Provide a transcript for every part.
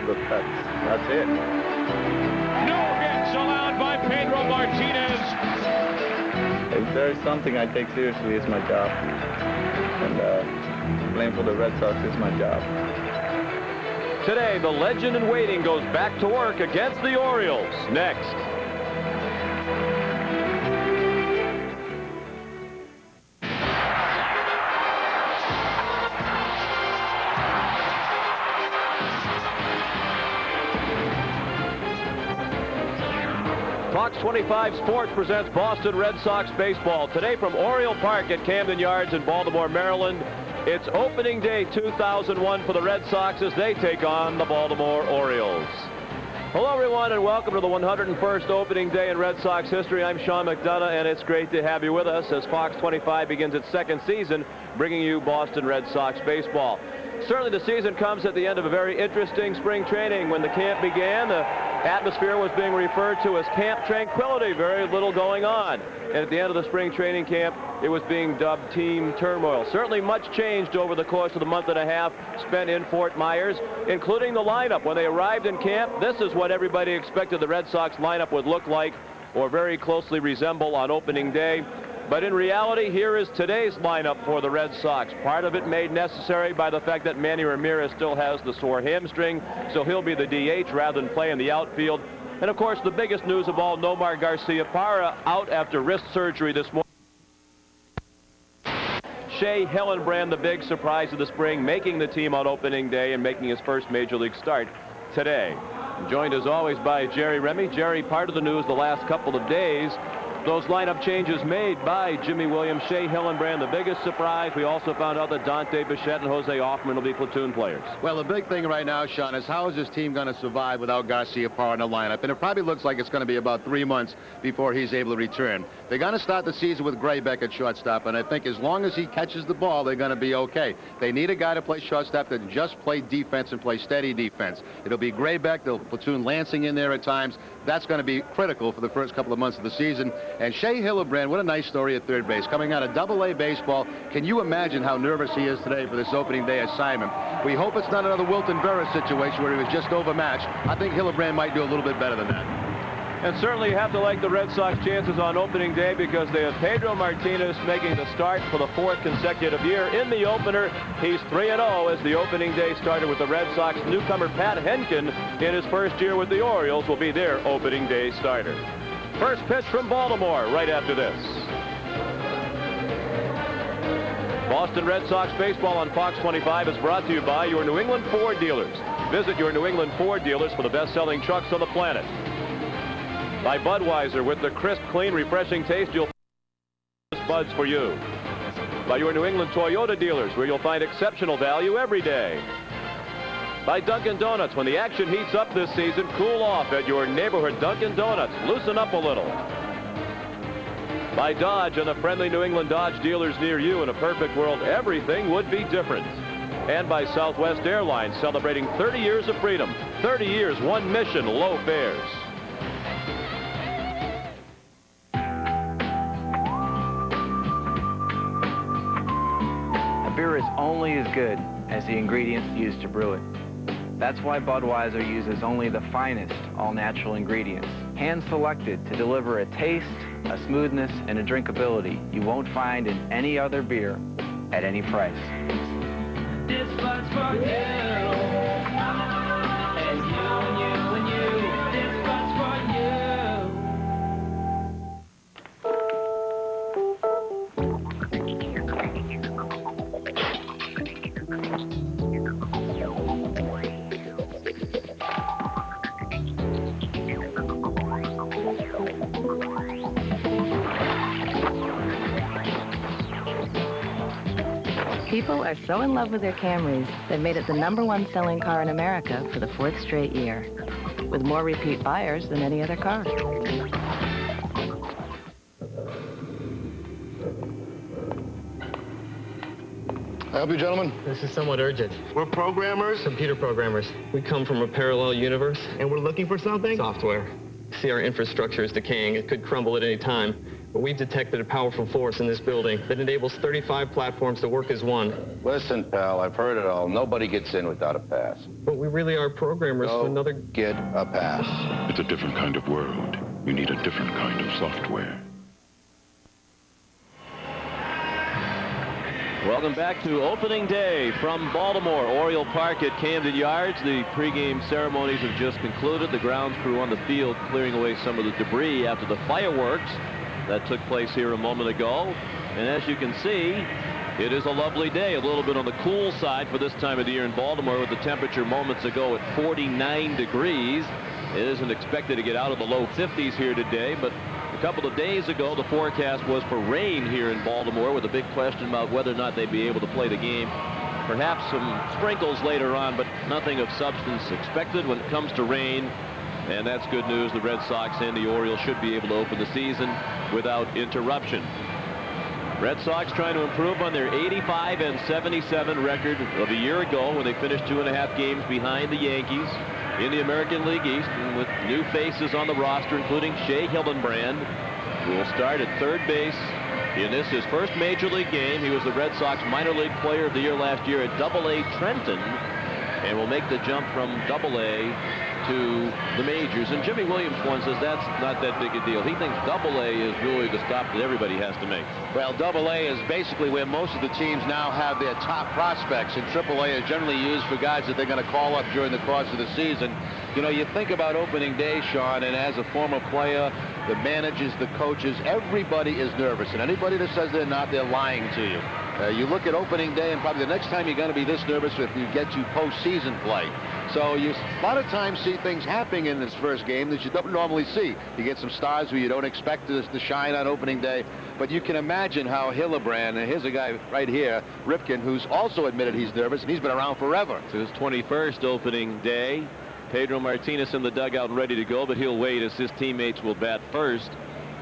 good cuts. That's it. No hits allowed by Pedro Martinez. If there's something I take seriously, it's my job. And playing for the Red Sox is my job. Today, the legend in waiting goes back to work against the Orioles. Next. Fox 25 Sports presents Boston Red Sox baseball. Today from Oriole Park at Camden Yards in Baltimore, Maryland. It's opening day 2001 for the Red Sox as they take on the Baltimore Orioles. Hello, everyone, and welcome to the 101st opening day in Red Sox history. I'm Sean McDonough, and it's great to have you with us as Fox 25 begins its second season, bringing you Boston Red Sox baseball. Certainly the season comes at the end of a very interesting spring training. When the camp began, the atmosphere was being referred to as Camp Tranquility, very little going on. And at the end of the spring training camp, it was being dubbed Team Turmoil. Certainly much changed over the course of the month and a half spent in Fort Myers, including the lineup. When they arrived in camp, this is what everybody expected the Red Sox lineup would look like or very closely resemble on opening day. But in reality, here is today's lineup for the Red Sox. Part of it made necessary by the fact that Manny Ramirez still has the sore hamstring, so he'll be the DH rather than play in the outfield. And of course, the biggest news of all, Nomar Garciaparra out after wrist surgery this morning. Shea Hillenbrand, the big surprise of the spring, making the team on opening day and making his first major league start today. I'm joined as always by Jerry Remy. Jerry, part of the news the last couple of days, those lineup changes made by Jimmy Williams, Shea Hillenbrand, the biggest surprise. We also found out that Dante Bichette and Jose Hoffman will be platoon players. Well, the big thing right now, Sean, is how is this team going to survive without Garciaparra in the lineup? And it probably looks like it's going to be about 3 months before he's able to return. They're going to start the season with Graybeck at shortstop, and I think as long as he catches the ball, they're going to be okay. They need a guy to play shortstop that just play defense and play steady defense. It'll be Graybeck. They'll platoon Lansing in there at times. That's going to be critical for the first couple of months of the season. And Shea Hillenbrand, what a nice story at third base. Coming out of Double-A baseball, can you imagine how nervous he is today for this opening day assignment? We hope it's not another Wilton Berra situation where he was just overmatched. I think Hillenbrand might do a little bit better than that. And certainly you have to like the Red Sox chances on opening day because they have Pedro Martinez making the start for the 4th consecutive year. In the opener, he's 3-0 as the opening day starter with the Red Sox. Newcomer Pat Hentgen, in his first year with the Orioles, will be their opening day starter. First pitch from Baltimore right after this. Boston Red Sox baseball on Fox 25 is brought to you by your New England Ford dealers. Visit your New England Ford dealers for the best-selling trucks on the planet. By Budweiser, with the crisp, clean, refreshing taste you'll find buds for you. By your New England Toyota dealers, where you'll find exceptional value every day. By Dunkin' Donuts, when the action heats up this season, cool off at your neighborhood Dunkin' Donuts. Loosen up a little. By Dodge and the friendly New England Dodge dealers near you. In a perfect world, everything would be different. And by Southwest Airlines, celebrating 30 years of freedom. 30 years, one mission, low fares. A beer is only as good as the ingredients used to brew it. That's why Budweiser uses only the finest all-natural ingredients, hand-selected to deliver a taste, a smoothness, and a drinkability you won't find in any other beer at any price. This one's for you, and you, and you, and you. This one's for People are so in love with their Camrys, they've made it the #1 selling car in America for the 4th straight year, with more repeat buyers than any other car. Help you, gentlemen? This is somewhat urgent. We're programmers. Computer programmers. We come from a parallel universe, and we're looking for something? Software. See, our infrastructure is decaying. It could crumble at any time. but we've detected a powerful force in this building that enables 35 platforms to work as one. Listen, pal, I've heard it all. Nobody gets in without a pass. But we really are programmers for another... Get a pass. It's a different kind of world. You need a different kind of software. Welcome back to opening day from Baltimore, Oriole Park at Camden Yards. The pregame ceremonies have just concluded. The grounds crew on the field clearing away some of the debris after the fireworks that took place here a moment ago. And as you can see, it is a lovely day, a little bit on the cool side for this time of the year in Baltimore, with the temperature moments ago at 49 degrees. It isn't expected to get out of the low 50s here today, but a couple of days ago, the forecast was for rain here in Baltimore, with a big question about whether or not they'd be able to play the game. Perhaps some sprinkles later on, but nothing of substance expected when it comes to rain. And that's good news. The Red Sox and the Orioles should be able to open the season without interruption. Red Sox trying to improve on their 85-77 record of a year ago when they finished 2.5 games behind the Yankees in the American League East, and with new faces on the roster, including Shea Hillenbrand, who will start at third base in this, his first major league game. He was the Red Sox minor league player of the year last year at Double-A Trenton, and will make the jump from Double-A to the majors. And Jimmy Williams once says that's not that big a deal. He thinks Double-A is really the stop that everybody has to make. Well, Double-A is basically where most of the teams now have their top prospects, and Triple-A is generally used for guys that they're going to call up during the course of the season. You know, you think about opening day, Sean, and as a former player, the managers, the coaches, everybody is nervous, and anybody that says they're not, they're lying to you. You look at opening day, and probably the next time you're going to be this nervous if you get to postseason play. So you a lot of times see things happening in this first game that you don't normally see. You get some stars who you don't expect to shine on opening day. But you can imagine how Hillenbrand, and here's a guy right here, Ripken, who's also admitted he's nervous, and he's been around forever. It's his 21st opening day. Pedro Martinez in the dugout ready to go, but he'll wait as his teammates will bat first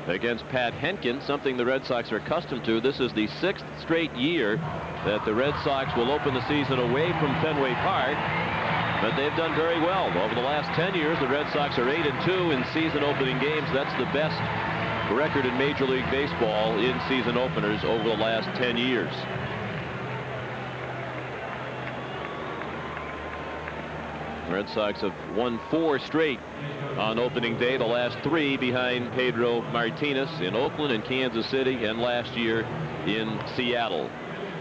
against Pat Hentgen, something the Red Sox are accustomed to. This is the 6th straight year that the Red Sox will open the season away from Fenway Park, but they've done very well. Over the last 10 years, the Red Sox are 8-2 in season opening games. That's the best record in Major League Baseball in season openers over the last 10 years. Red Sox have won 4 straight on opening day, the last 3 behind Pedro Martinez in Oakland and Kansas City, and last year in Seattle.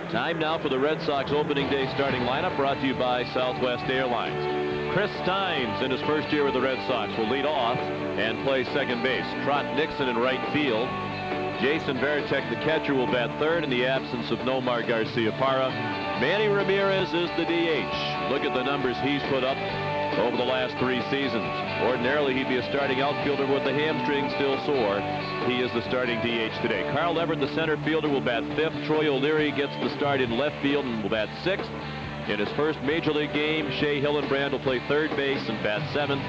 Time now for the Red Sox opening day starting lineup, brought to you by Southwest Airlines. Chris Steins, in his first year with the Red Sox, will lead off and play second base. Trot Nixon in right field. Jason Varitek, the catcher, will bat third in the absence of Nomar Garcia-Parra. Manny Ramirez is the DH. Look at the numbers he's put up over the last 3 seasons. Ordinarily, he'd be a starting outfielder with the hamstring still sore. He is the starting DH today. Carl Everett, the center fielder, will bat 5th. Troy O'Leary gets the start in left field and will bat 6th. In his first major league game, Shea Hillenbrand will play third base and bat 7th.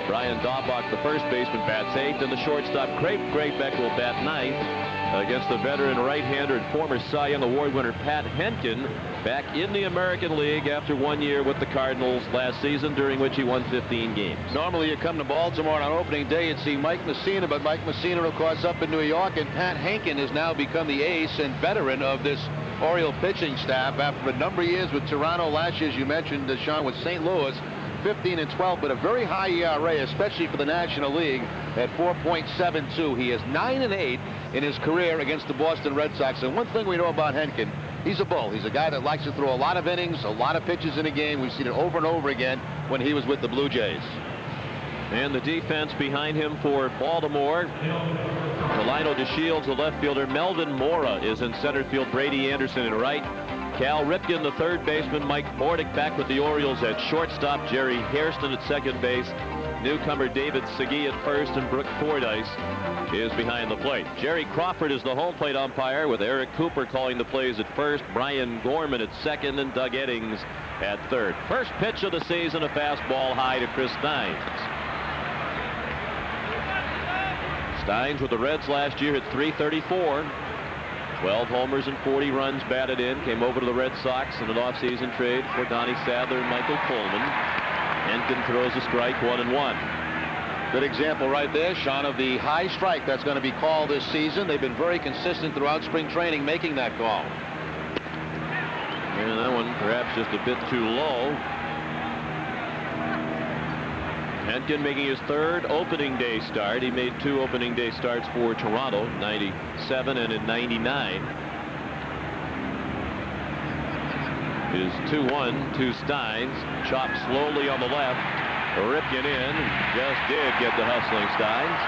Brian Daubach, the first baseman, bats 8th, and the shortstop, Craig Beck, will bat 9th against the veteran right-hander and former Cy Young Award winner Pat Hentgen, back in the American League after 1 year with the Cardinals last season, during which he won 15 games. Normally you come to Baltimore on opening day and see Mike Mussina, but Mike Mussina, of course, up in New York, and Pat Hentgen has now become the ace and veteran of this Oriole pitching staff after a number of years with Toronto. Last year, as you mentioned, Sean, with St. Louis, 15-12, but a very high ERA, especially for the National League, at 4.72. He is 9-8 in his career against the Boston Red Sox. And one thing we know about Hentgen, he's a bull. He's a guy that likes to throw a lot of innings, a lot of pitches in a game. We've seen it over and over again when he was with the Blue Jays. And the defense behind him for Baltimore, Delino DeShields, the left fielder. Melvin Mora is in center field. Brady Anderson in right. Cal Ripken, the third baseman. Mike Bordick back with the Orioles at shortstop. Jerry Hairston at second base. Newcomer David Segui at first, and Brooke Fordyce is behind the plate. Jerry Crawford is the home plate umpire, with Eric Cooper calling the plays at first, Brian Gorman at second, and Doug Eddings at third. First pitch of the season, a fastball high to Chris Steins. Steins with the Reds last year hit .334. 12 homers and 40 runs batted in. Came over to the Red Sox in an offseason trade for Donnie Sadler and Michael Coleman. Hentgen throws a strike, 1-1. Good example right there, Sean, of the high strike that's going to be called this season. They've been very consistent throughout spring training making that call. And that one perhaps just a bit too low. Hentgen making his third opening day start. He made 2 opening day starts for Toronto, 97 and in 99. His 2-1 to Steins. Chopped slowly on the left. Ripken in. Just did get the hustling Steins.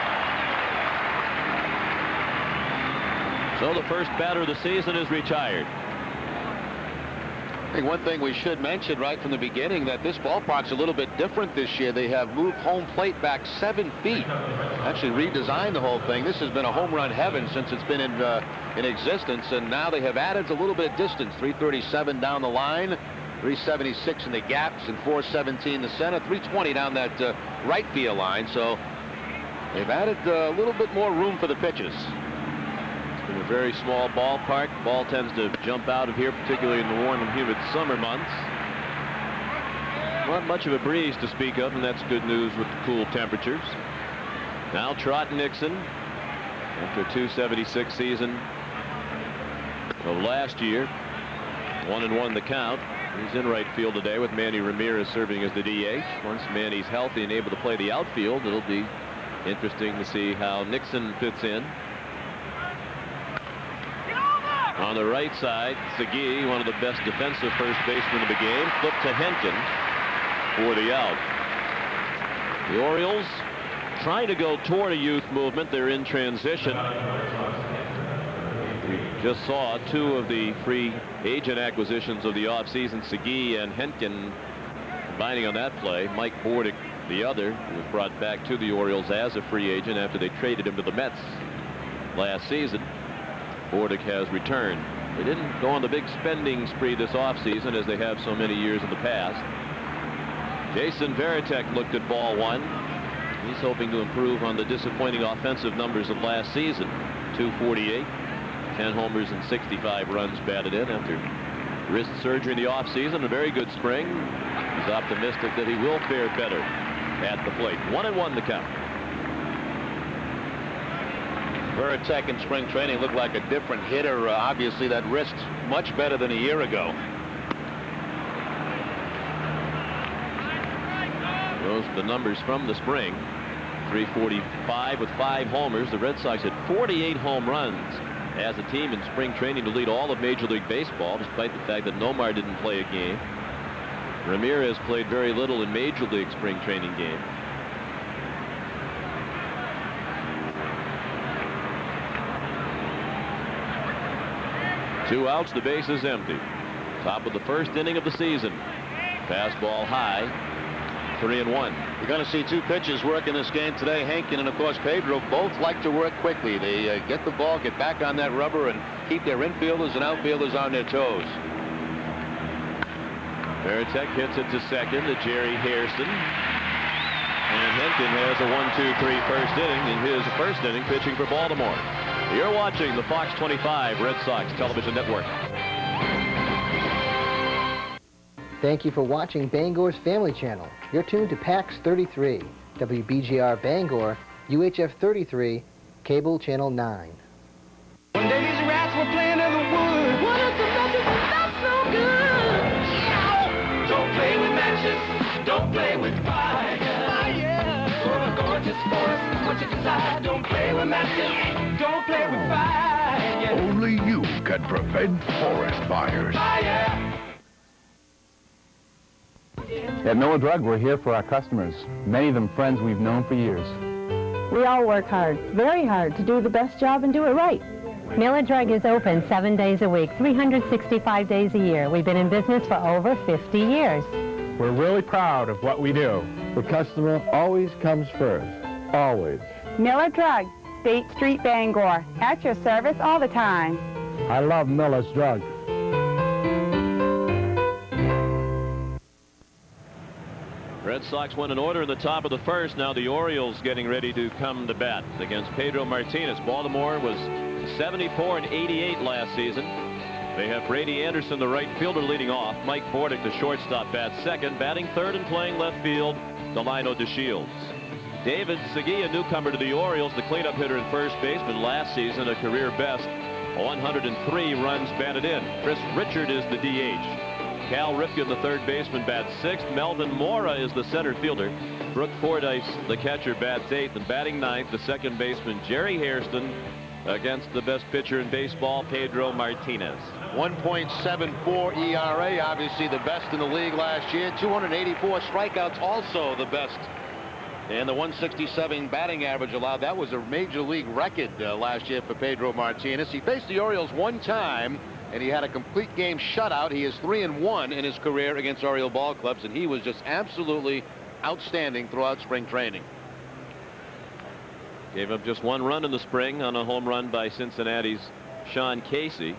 So the first batter of the season is retired. I think one thing we should mention right from the beginning, that this ballpark's a little bit different this year. They have moved home plate back 7 feet. Actually redesigned the whole thing. This has been a home run heaven since it's been in existence, and now they have added a little bit of distance. 337 down the line, 376 in the gaps, and 417 in the center, 320 down that right field line. So they've added a little bit more room for the pitches. In a very small ballpark. Ball tends to jump out of here, particularly in the warm and humid summer months. Not much of a breeze to speak of, and that's good news with the cool temperatures. Now Trot Nixon, after a 276 season of last year, 1-1 the count. He's in right field today with Manny Ramirez serving as the DH. Once Manny's healthy and able to play the outfield, it'll be interesting to see how Nixon fits in. On the right side, Segui, one of the best defensive first basemen of the game, flipped to Hentgen for the out. The Orioles trying to go toward a youth movement. They're in transition. We just saw 2 of the free agent acquisitions of the offseason, Segui and Hentgen, combining on that play. Mike Bordick, the other, was brought back to the Orioles as a free agent after they traded him to the Mets last season. Bordick has returned. They didn't go on the big spending spree this offseason as they have so many years in the past. Jason Varitek looked at ball 1. He's hoping to improve on the disappointing offensive numbers of last season. 248, 10 homers and 65 runs batted in after wrist surgery in the offseason. A very good spring. He's optimistic that he will fare better at the plate. 1-1 the count. Varitek in spring training looked like a different hitter. Obviously, that wrist much better than a year ago. Those are the numbers from the spring. 345 with 5 homers. The Red Sox had 48 home runs as a team in spring training to lead all of Major League Baseball, despite the fact that Nomar didn't play a game. Ramirez played very little in Major League spring training game. Two outs, the base is empty. Top of the first inning of the season. Fastball high. 3-1. You're going to see 2 pitchers work in this game today. Hentgen and, of course, Pedro both like to work quickly. They get the ball, get back on that rubber, and keep their infielders and outfielders on their toes. Varitek hits it to second to Jerry Hairston. And Hentgen has a 1-2-3 first inning in his first inning pitching for Baltimore. You're watching the Fox 25 Red Sox Television Network. Thank you for watching Bangor's Family Channel. You're tuned to PAX 33, WBGR Bangor, UHF 33, Cable Channel 9. One day these rats were playing in the woods. What is the matches? That's so good. Yeah. Don't play with matches. Don't play with fire. Fire. For a gorgeous forest is what you desire. Don't play with matches. Don't play with fire. Only you can prevent forest fires. Fire. At Miller Drug, we're here for our customers, many of them friends we've known for years. We all work hard, very hard, to do the best job and do it right. Miller Drug is open 7 days a week, 365 days a year. We've been in business for over 50 years. We're really proud of what we do. The customer always comes first, always. Miller Drug, State Street, Bangor, at your service all the time. I love Miller's Drug. Red Sox went in order in the top of the first. Now the Orioles getting ready to come to bat against Pedro Martinez. Baltimore was 74 and 88 last season. They have Brady Anderson, the right fielder, leading off. Mike Bordick, the shortstop, bats second. Batting third and playing left field, Delino DeShields. David Segui, a newcomer to the Orioles, the cleanup hitter and first baseman last season, a career best 103 runs batted in. Chris Richard is the DH. Cal Ripken, the third baseman, bats sixth. Melvin Mora is the center fielder. Brooke Fordyce, the catcher, bats eighth. And batting ninth, the second baseman, Jerry Hairston, against the best pitcher in baseball, Pedro Martinez. 1.74 ERA, obviously the best in the league last year. 284 strikeouts, also the best. And the 167 batting average allowed, that was a major league record last year for Pedro Martinez. He faced the Orioles one time, and he had a complete game shutout. He is 3-1 in his career against Oriole ball clubs, and he was just absolutely outstanding throughout spring training. Gave up just one run in the spring on a home run by Cincinnati's Sean Casey.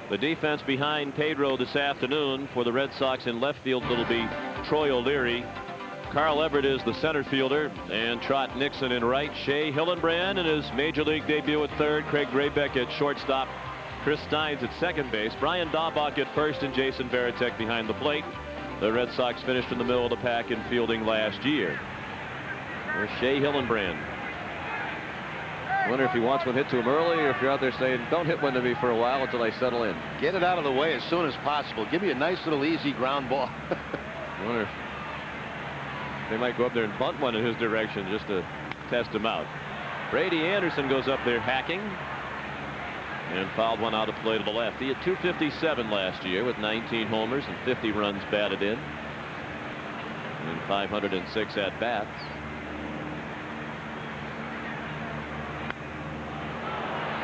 The defense behind Pedro this afternoon for the Red Sox in left field, it'll be Troy O'Leary. Carl Everett is the center fielder, and Trot Nixon in right. Shea Hillenbrand in his major league debut at third. Craig Graybeck at shortstop. Chris Steins at second base. Brian Daubach at first, and Jason Varitek behind the plate. The Red Sox finished in the middle of the pack in fielding last year. There's Shea Hillenbrand. I wonder if he wants one hit to him early, or if you're out there saying, don't hit one to me for a while until I settle in. Get it out of the way as soon as possible. Give me a nice little easy ground ball. I wonder if they might go up there and bunt one in his direction just to test him out. Brady Anderson goes up there hacking and fouled one out of play to the left. He had 257 last year with 19 homers and 50 runs batted in and 506 at bats.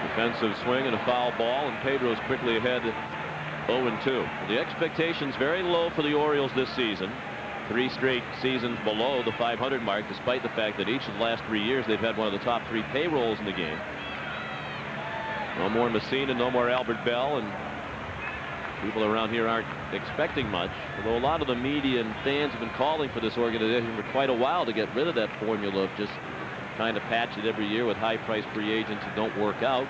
Defensive swing and a foul ball, and Pedro's quickly ahead 0-2. The expectations very low for the Orioles this season. 3 straight seasons below the 500 mark, despite the fact that each of the last 3 years they've had one of the top 3 payrolls in the game. No more Messina, no more Albert Bell, and people around here aren't expecting much, although a lot of the media and fans have been calling for this organization for quite a while to get rid of that formula of just trying to patch it every year with high-priced free agents who don't work out.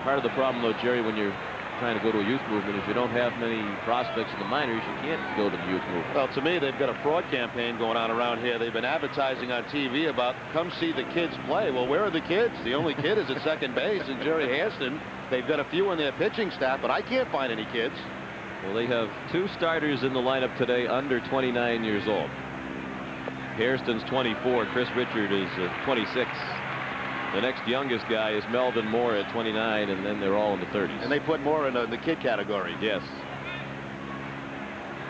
Part of the problem, though, Jerry, when you're trying to go to a youth movement, if you don't have many prospects in the minors, you can't go to the youth movement. Well, to me, they've got a fraud campaign going on around here. They've been advertising on TV about come see the kids play. Well, where are the kids? The only kid is at second base, and Jerry Hairston. They've got a few in their pitching staff, but I can't find any kids. Well, they have 2 starters in the lineup today under 29 years old. Hairston's 24. Chris Richard is 26. The next youngest guy is Melvin Moore at 29, and then they're all in the 30s. And they put Moore in the kid category. Yes.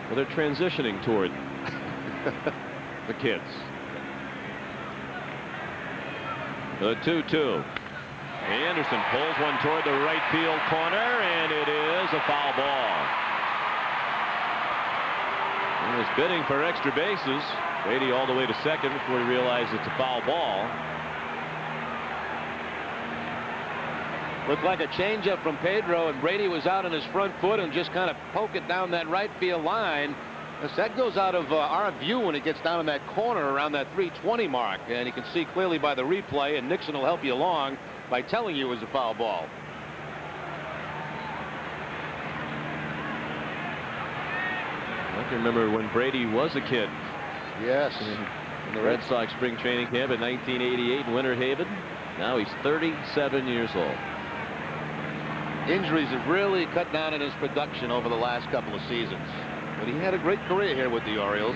Well, they're transitioning toward the kids. The 2-2. Anderson pulls one toward the right field corner, and it is a foul ball. He was bidding for extra bases. Brady all the way to second before he realized it's a foul ball. Looked like a changeup from Pedro, and Brady was out on his front foot and just kind of poke it down that right field line. As that goes out of our view when it gets down in that corner around that 320 mark, and you can see clearly by the replay, and Nixon will help you along by telling you it was a foul ball. I can remember when Brady was a kid. Yes. In the Red Sox spring training camp in 1988 in Winter Haven. Now he's 37 years old. Injuries have really cut down on his production over the last couple of seasons. But he had a great career here with the Orioles.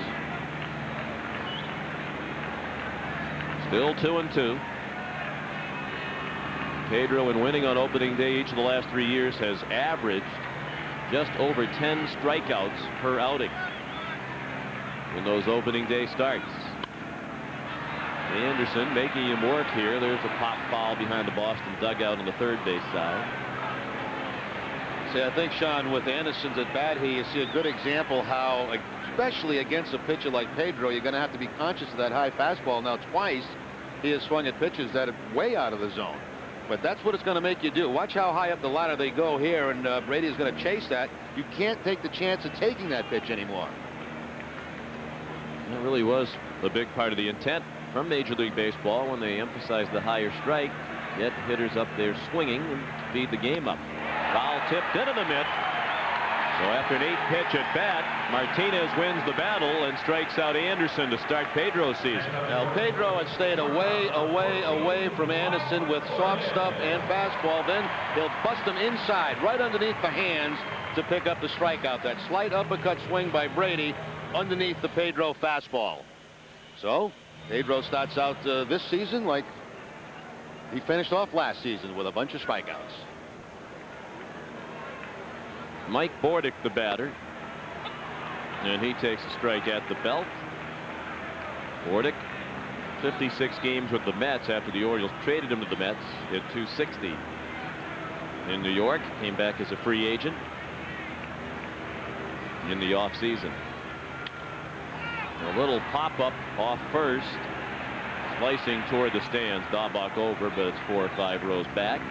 Still 2-2. Pedro, in winning on opening day each of the last 3 years, has averaged just over 10 strikeouts per outing in those opening day starts. Anderson making him work here. There's a pop foul behind the Boston dugout on the third base side. See, I think, Sean, with Anderson's at bat here, you see a good example how, especially against a pitcher like Pedro, you're going to have to be conscious of that high fastball. Now, twice he has swung at pitches that are way out of the zone. But that's what it's going to make you do. Watch how high up the ladder they go here, and Brady is going to chase that. You can't take the chance of taking that pitch anymore. That really was a big part of the intent from Major League Baseball when they emphasized the higher strike. Get hitters up there swinging and speed the game up. Foul tipped into the mitt. So after an 8-pitch at bat, Martinez wins the battle and strikes out Anderson to start Pedro's season. Now, Pedro had stayed away from Anderson with soft stuff and fastball. Then he'll bust him inside, right underneath the hands to pick up the strikeout. That slight uppercut swing by Brady underneath the Pedro fastball. So Pedro starts out this season like he finished off last season with a bunch of strikeouts. Mike Bordick, the batter, and he takes a strike at the belt. Bordick, 56 games with the Mets after the Orioles traded him to the Mets at 260 in New York. Came back as a free agent in the offseason. A little pop-up off first, slicing toward the stands. Dahlbach over, but it's 4 or 5 rows back.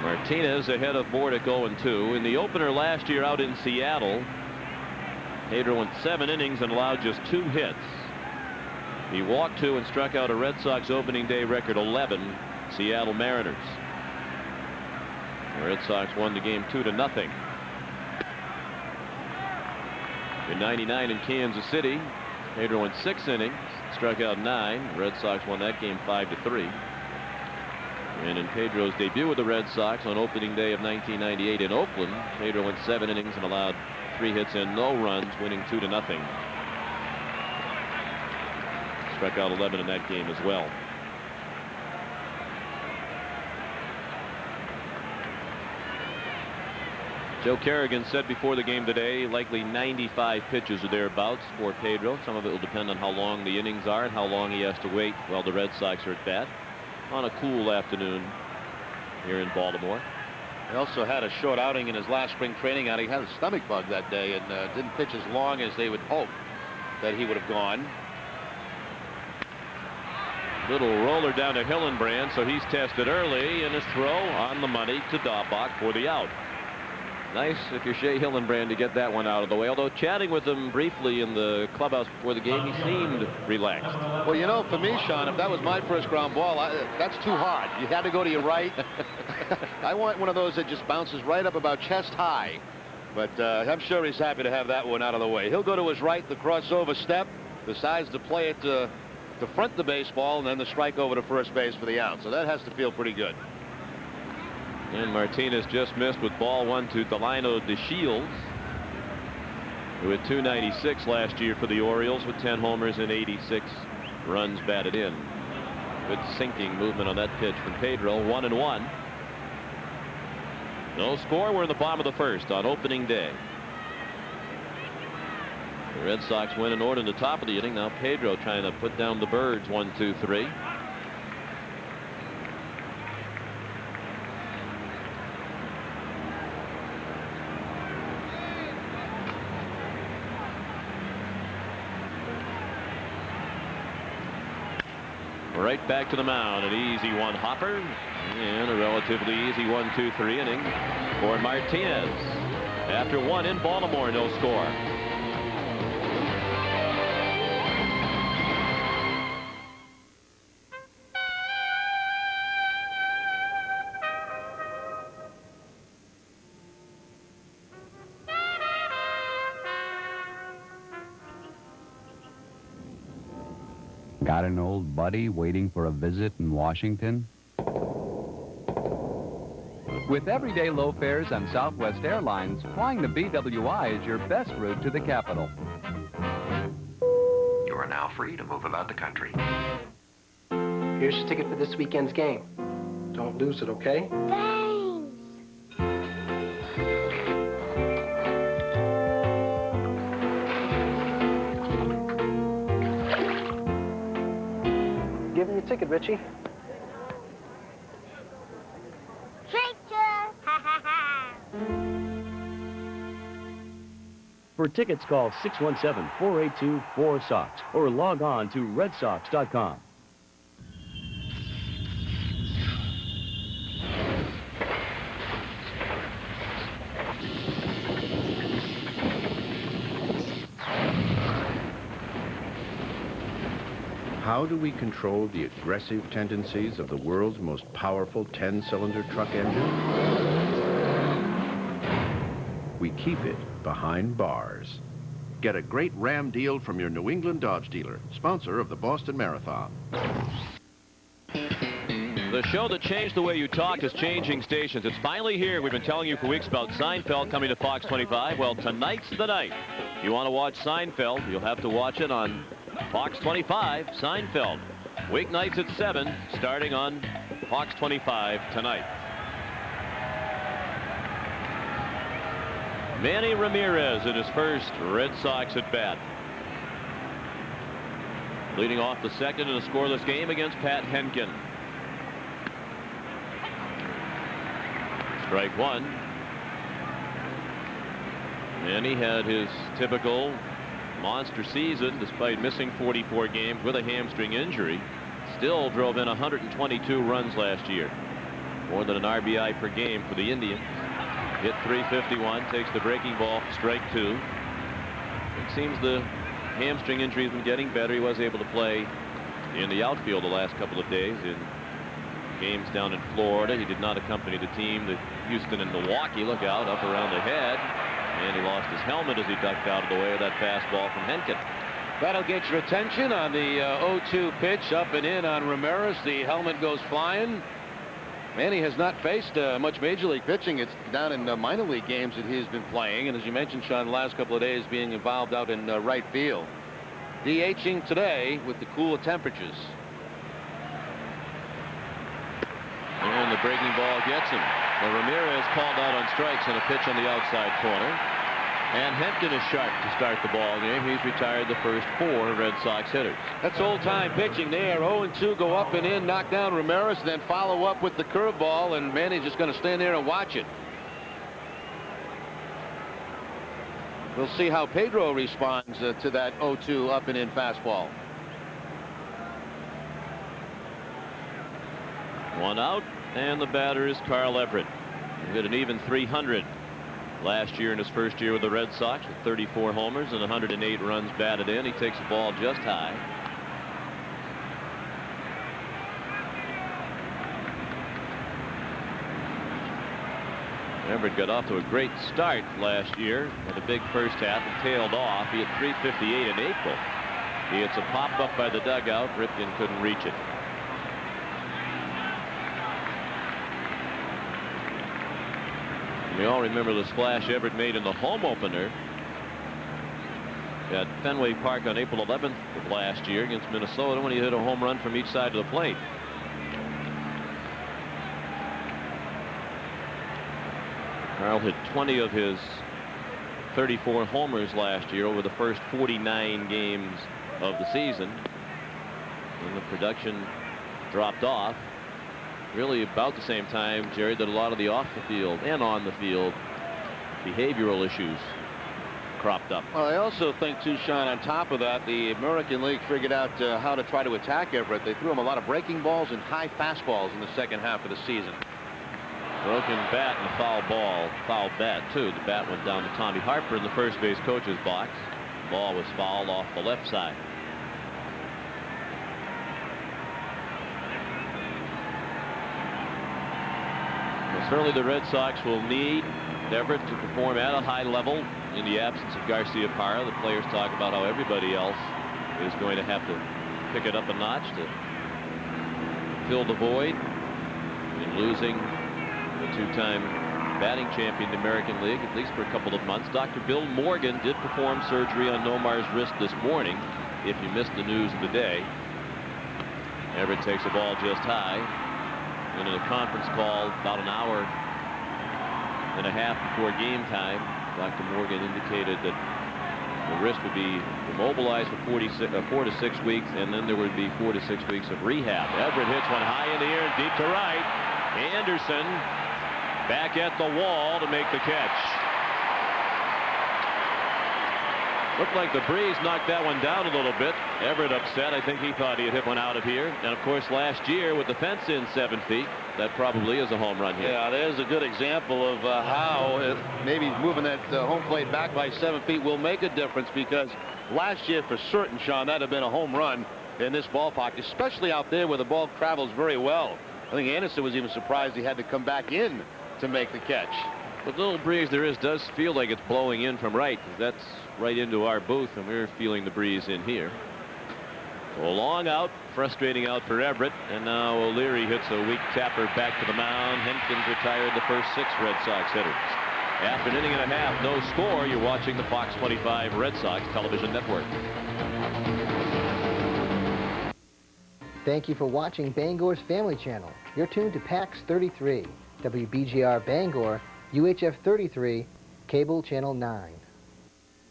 Martinez ahead of Bordick 0-2. In the opener last year out in Seattle, Pedro went 7 innings and allowed just 2 hits. He walked 2 and struck out a Red Sox opening day record 11 Seattle Mariners. The Red Sox won the game 2-0. In '99 in Kansas City, Pedro went 6 innings, struck out 9. Red Sox won that game 5-3. And in Pedro's debut with the Red Sox on opening day of 1998 in Oakland, Pedro went 7 innings and allowed 3 hits and no runs, winning 2-0. Struck out 11 in that game as well. Joe Kerrigan said before the game today, likely 95 pitches or thereabouts for Pedro. Some of it will depend on how long the innings are and how long he has to wait while the Red Sox are at bat on a cool afternoon here in Baltimore. He also had a short outing in his last spring training out. He had a stomach bug that day and didn't pitch as long as they would hope that he would have gone. Little roller down to Hillenbrand, so he's tested early, and his throw on the money to Dahlbach for the out. Nice if you're Shea Hillenbrand to get that one out of the way. Although chatting with him briefly in the clubhouse before the game, he seemed relaxed. Well, you know, for me, Sean, if that was my first ground ball, that's too hard. You had to go to your right. I want one of those that just bounces right up about chest high. But I'm sure he's happy to have that one out of the way. He'll go to his right, the crossover step, decides to play it to front the baseball, and then the strike over to first base for the out. So that has to feel pretty good. And Martinez just missed with ball 1 to Delino DeShields, who had 296 last year for the Orioles with 10 homers and 86 runs batted in. Good sinking movement on that pitch from Pedro. 1-1. No score. We're in the bottom of the first on opening day. The Red Sox win in order in the top of the inning. Now Pedro trying to put down the Birds. 1, 2, 3. Right back to the mound. An easy one hopper and a relatively easy 1-2-3 inning for Martinez. After 1 in Baltimore, no score. Got an old buddy waiting for a visit in Washington? With everyday low fares on Southwest Airlines, flying the BWI is your best route to the capital. You are now free to move about the country. Here's your ticket for this weekend's game. Don't lose it, okay? Give him your ticket, Richie. For tickets, call 617-482-4SOX or log on to redsox.com. How do we control the aggressive tendencies of the world's most powerful 10-cylinder truck engine? We keep it behind bars. Get a great Ram deal from your New England Dodge dealer, sponsor of the Boston Marathon. The show that changed the way you talk is changing stations. It's finally here. We've been telling you for weeks about Seinfeld coming to Fox 25. Well, tonight's the night. If you want to watch Seinfeld, you'll have to watch it on Fox 25, Seinfeld. Weeknights at 7, starting on Fox 25 tonight. Manny Ramirez in his first Red Sox at bat. Leading off the second in a scoreless game against Pat Hentgen. Strike one. Manny had his typical monster season despite missing 44 games with a hamstring injury. Still drove in 122 runs last year. More than an RBI per game for the Indians. Hit .351, takes the breaking ball, strike two. It seems the hamstring injury has been getting better. He was able to play in the outfield the last couple of days in games down in Florida. He did not accompany the team to Houston and Milwaukee. Look out, up around the head. And he lost his helmet as he ducked out of the way of that fastball from Hentgen. That'll get your attention on the 0-2 pitch, up and in on Ramirez. The helmet goes flying. Manny has not faced much major league pitching. It's down in minor league games that he's been playing. And as you mentioned, Sean, the last couple of days being involved out in right field. DHing today with the cooler temperatures. And the breaking ball gets him. Well, Ramirez called out on strikes on a pitch on the outside corner. And Hentgen is sharp to start the ball game. He's retired the first 4 Red Sox hitters. That's old-time pitching there. 0-2 go up and in, knock down Ramirez, then follow up with the curveball, and Manny's just going to stand there and watch it. We'll see how Pedro responds to that 0-2 up and in fastball. One out, and the batter is Carl Everett. He hit an even .300 last year in his first year with the Red Sox with 34 homers and 108 runs batted in. He takes the ball just high. Everett got off to a great start last year with a big first half and tailed off. He hit .358 in April. He hits a pop up by the dugout. Ripken couldn't reach it. We all remember the splash Everett made in the home opener at Fenway Park on April 11th of last year against Minnesota when he hit a home run from each side of the plate. Carl hit 20 of his 34 homers last year over the first 49 games of the season. And the production dropped off. Really about the same time, Jerry, that a lot of the off the field and on the field behavioral issues cropped up. Well, I also think, too, Sean, on top of that, the American League figured out how to try to attack Everett. They threw him a lot of breaking balls and high fastballs in the second half of the season. Broken bat and a foul bat, too. The bat went down to Tommy Harper in the first base coach's box. The ball was fouled off the left side. Certainly the Red Sox will need Everett to perform at a high level in the absence of Garcia Parra. The players talk about how everybody else is going to have to pick it up a notch to fill the void in losing the 2-time batting champion in the American League, at least for a couple of months. Dr. Bill Morgan did perform surgery on Nomar's wrist this morning, if you missed the news of the day. Everett takes the ball just high. And in a conference call about an hour and a half before game time, Dr. Morgan indicated that the wrist would be immobilized for 4 to 6 weeks, and then there would be 4 to 6 weeks of rehab. Everett hits one high in the air and deep to right. Anderson back at the wall to make the catch. Looked like the breeze knocked that one down a little bit. Everett upset. I think he thought he had hit one out of here. And of course, last year with the fence in 7 feet, that probably is a home run here. Yeah, there's a good example of how maybe moving that home plate back by 7 feet will make a difference, because last year for certain, Sean, that'd have been a home run in this ballpark, especially out there where the ball travels very well. I think Anderson was even surprised he had to come back in to make the catch. The little breeze there is does feel like it's blowing in from right. That's right into our booth, and we're feeling the breeze in here. So a long out, frustrating out for Everett, and now O'Leary hits a weak tapper back to the mound. Hentgen's retired the first 6 Red Sox hitters. After an inning and a half, no score, you're watching the Fox 25 Red Sox television network. Thank you for watching Bangor's Family Channel. You're tuned to PAX 33, WBGR Bangor, UHF 33, Cable Channel 9.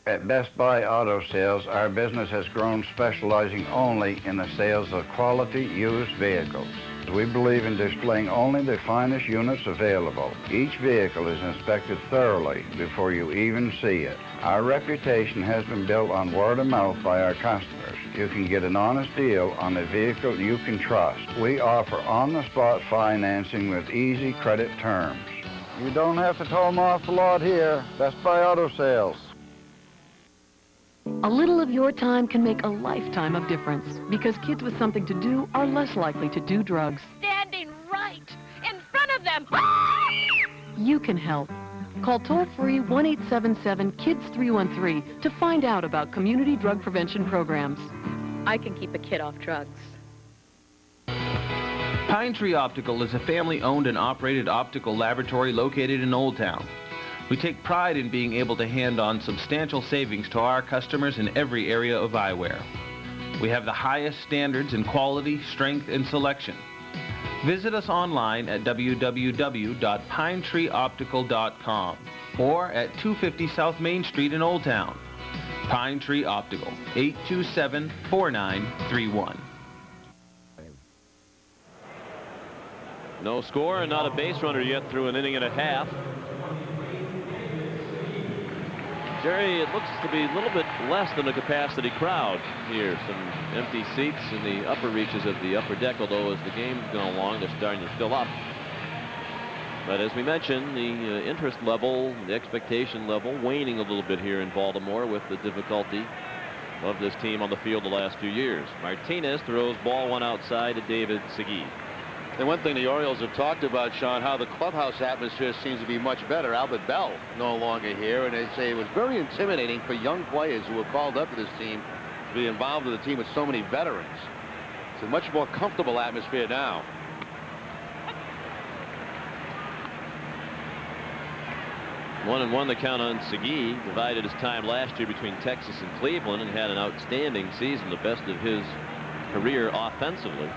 At Best Buy Auto Sales, our business has grown specializing only in the sales of quality used vehicles. We believe in displaying only the finest units available. Each vehicle is inspected thoroughly before you even see it. Our reputation has been built on word of mouth by our customers. You can get an honest deal on a vehicle you can trust. We offer on-the-spot financing with easy credit terms. You don't have to tow them off the lot here. Best Buy Auto Sales. A little of your time can make a lifetime of difference because kids with something to do are less likely to do drugs. Standing right in front of them. You can help. Call toll-free 1-877-KIDS-313 to find out about community drug prevention programs. I can keep a kid off drugs. Pine Tree Optical is a family-owned and operated optical laboratory located in Old Town. We take pride in being able to hand on substantial savings to our customers in every area of eyewear. We have the highest standards in quality, strength, and selection. Visit us online at www.pinetreeoptical.com or at 250 South Main Street in Old Town. Pine Tree Optical, 827-4931. No score and not a base runner yet through an inning and a half. Jerry, it looks to be a little bit less than a capacity crowd here. Some empty seats in the upper reaches of the upper deck, although as the game's gone along, they're starting to fill up. But as we mentioned, the interest level, the expectation level, waning a little bit here in Baltimore with the difficulty of this team on the field the last few years. Martinez throws ball one outside to David Segui. And one thing the Orioles have talked about, Sean, how the clubhouse atmosphere seems to be much better. Albert Bell no longer here, and they say it was very intimidating for young players who were called up to this team to be involved with a team with so many veterans. It's a much more comfortable atmosphere now. One and one the count on Segui. Divided his time last year between Texas and Cleveland and had an outstanding season, the best of his career offensively.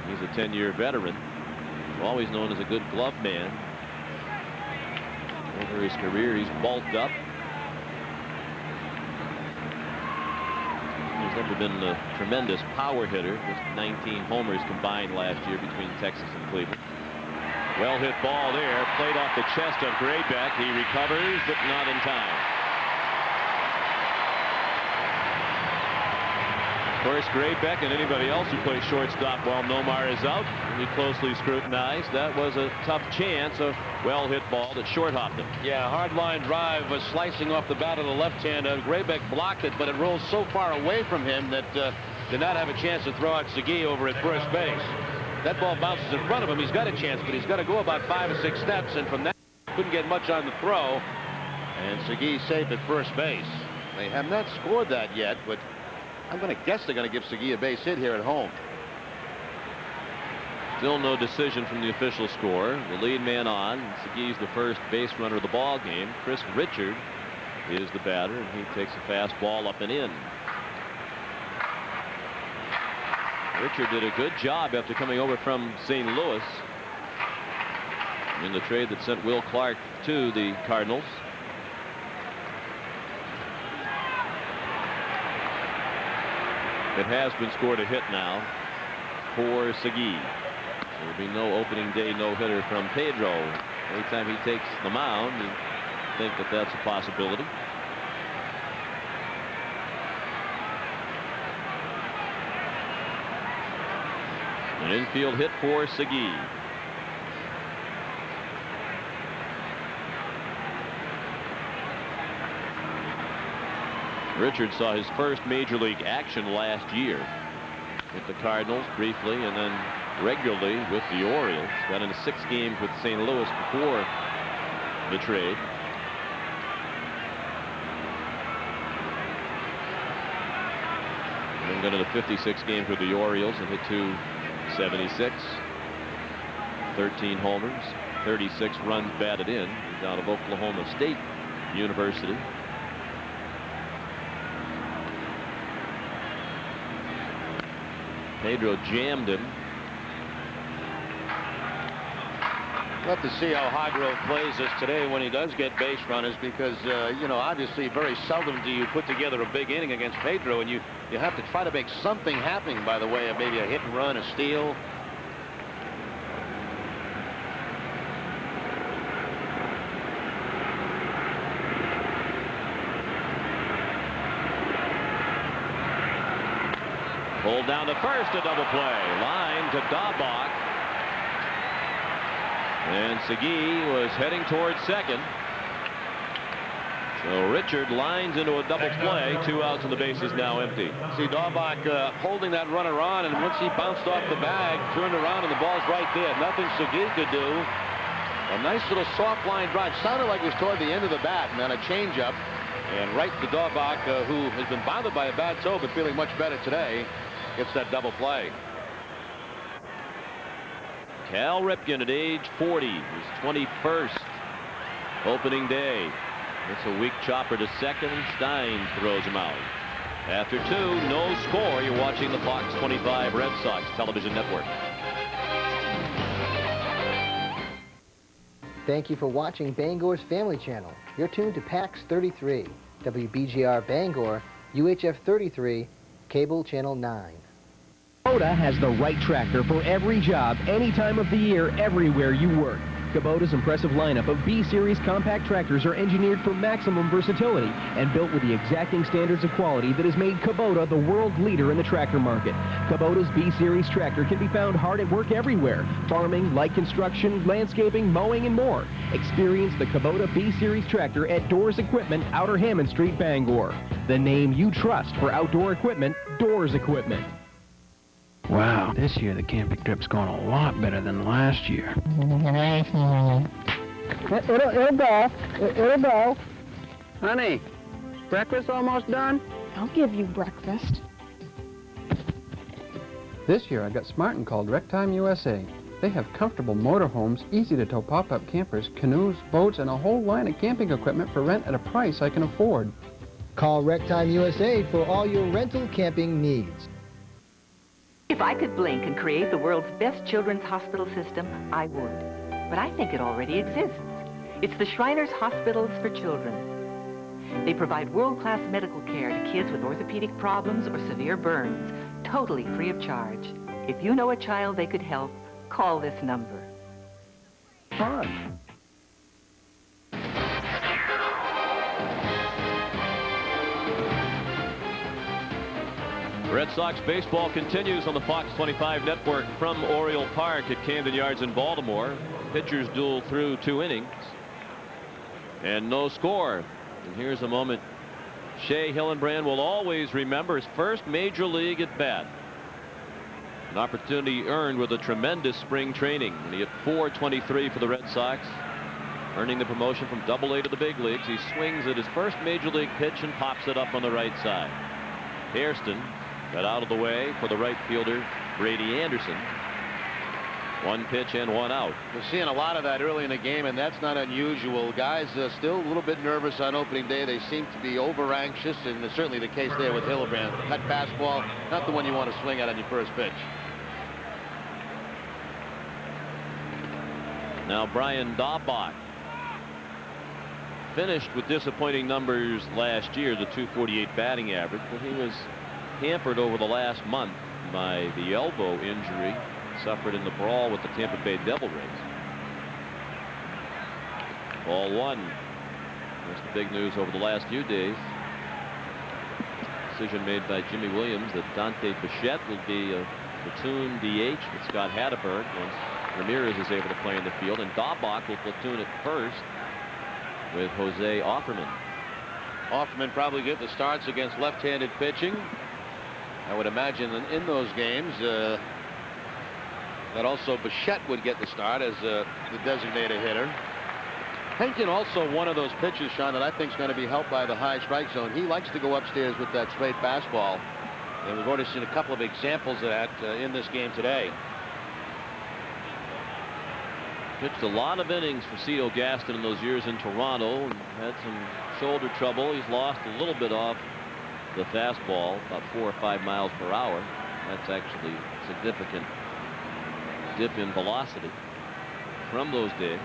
He's a 10-year veteran, always known as a good glove man. Over his career, he's bulked up. He's never been a tremendous power hitter. Just 19 homers combined last year between Texas and Cleveland. Well hit ball there, played off the chest of Graybeck. He recovers, but not in time. Of course, Graybeck and anybody else who plays shortstop while Nomar is out will be closely scrutinized. That was a tough chance, a well-hit ball that short-hopped him. Yeah, hard line drive was slicing off the bat of the left-hander. Graybeck blocked it, but it rolls so far away from him that did not have a chance to throw out Segui over at first base. That ball bounces in front of him. He's got a chance, but he's got to go about 5 or 6 steps, and from that, couldn't get much on the throw. And Segui safe at first base. They have not scored that yet, but I'm going to guess they're going to give Segui a base hit here at home. Still no decision from the official score. The lead man on. Segui's the first base runner of the ball game. Chris Richard is the batter, and he takes a fastball up and in. Richard did a good job after coming over from St. Louis in the trade that sent Will Clark to the Cardinals. It has been scored a hit now for Segui. There will be no opening day no-hitter from Pedro. Anytime he takes the mound, you think that that's a possibility. An infield hit for Segui. Richard saw his first major league action last year with the Cardinals briefly and then regularly with the Orioles. Got into 6 games with St. Louis before the trade. And then got into 56 games with the Orioles and hit .276. 13 homers, 36 runs batted in. He's out of Oklahoma State University. Pedro jammed him. We'll have to see how Hargrove plays this today when he does get base runners, because, you know, obviously very seldom do you put together a big inning against Pedro, and you have to try to make something happening by the way of maybe a hit and run, a steal. Pulled down to first, a double play. Line to Daubach. And Segui was heading towards second. So Richard lines into a double play. 2 outs and the base is now empty. See Daubach holding that runner on, and once he bounced off the bag, turned around, and the ball's right there. Nothing Segui could do. A nice little soft line drive. Sounded like it was toward the end of the bat, and then a changeup. And right to Daubach, who has been bothered by a bad toe, but feeling much better today. Gets that double play. Cal Ripken at age 40, his 21st opening day. It's a weak chopper to second, and Stein throws him out. After 2, no score. You're watching the Fox 25 Red Sox television network. Thank you for watching Bangor's Family Channel. You're tuned to PAX 33, WBGR Bangor, UHF 33, Cable Channel 9. Kubota has the right tractor for every job, any time of the year, everywhere you work. Kubota's impressive lineup of B-Series compact tractors are engineered for maximum versatility and built with the exacting standards of quality that has made Kubota the world leader in the tractor market. Kubota's B-Series tractor can be found hard at work everywhere: farming, light construction, landscaping, mowing, and more. Experience the Kubota B-Series tractor at Doors Equipment, Outer Hammond Street, Bangor. The name you trust for outdoor equipment, Doors Equipment. Wow, this year the camping trip's going a lot better than last year. It'll go. It'll go. Honey, breakfast almost done? I'll give you breakfast. This year I got smart and called Rectime USA. They have comfortable motorhomes, easy-to-tow pop-up campers, canoes, boats, and a whole line of camping equipment for rent at a price I can afford. Call Rectime USA for all your rental camping needs. If I could blink and create the world's best children's hospital system, I would. But I think it already exists. It's the Shriners Hospitals for Children. They provide world-class medical care to kids with orthopedic problems or severe burns, totally free of charge. If you know a child they could help, call this number. Fun. Red Sox baseball continues on the Fox 25 network from Oriole Park at Camden Yards in Baltimore. Pitchers duel through 2 innings. And no score. And here's a moment Shea Hillenbrand will always remember: his first major league at bat. An opportunity earned with a tremendous spring training. And he hit .423 for the Red Sox, earning the promotion from Double-A to the big leagues. He swings at his first major league pitch and pops it up on the right side. Hairston got out of the way for the right fielder, Brady Anderson. 1 pitch and 1 out. We're seeing a lot of that early in the game, and that's not unusual. Guys still a little bit nervous on opening day. They seem to be over-anxious, and it's certainly the case there with Hillenbrand. Cut fastball, not the one you want to swing at on your first pitch. Now Brian Daubach finished with disappointing numbers last year, the .248 batting average, but he was hampered over the last month by the elbow injury suffered in the brawl with the Tampa Bay Devil Rays. Ball 1. That's the big news over the last few days. Decision made by Jimmy Williams that Dante Bichette will be a platoon DH with Scott Hatteberg once Ramirez is able to play in the field, and Daubach will platoon at first with Jose Offerman. Hoffman probably get the starts against left-handed pitching. I would imagine in those games that also Bichette would get the start as the designated hitter. Hentgen also one of those pitchers, Sean, that I think is going to be helped by the high strike zone. He likes to go upstairs with that straight fastball. And we've already seen a couple of examples of that in this game today. Pitched a lot of innings for C.O. Gaston in those years in Toronto and had some shoulder trouble. He's lost a little bit off the fastball, about 4 or 5 miles per hour. That's actually a significant dip in velocity from those days.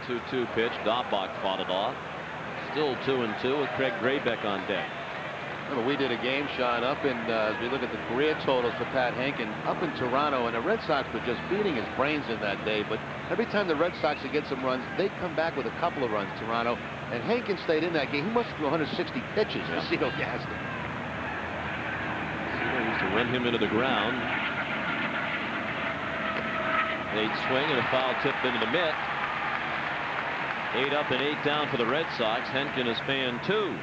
2-2 pitch. Daubach fought it off. Still 2-2 with Craig Graybeck on deck. Remember, we did a game, Sean, up in, as we look at the career totals for Pat Hentgen, up in Toronto, and the Red Sox were just beating his brains in that day. But every time the Red Sox would get some runs, they'd come back with a couple of runs, Toronto. And Hentgen stayed in that game. He must have threw 160 pitches to C.O. Gaston. C.O. used to run him into the ground. They'd swing and a foul tip into the mitt. 8 up and 8 down for the Red Sox. Hentgen is fan 2.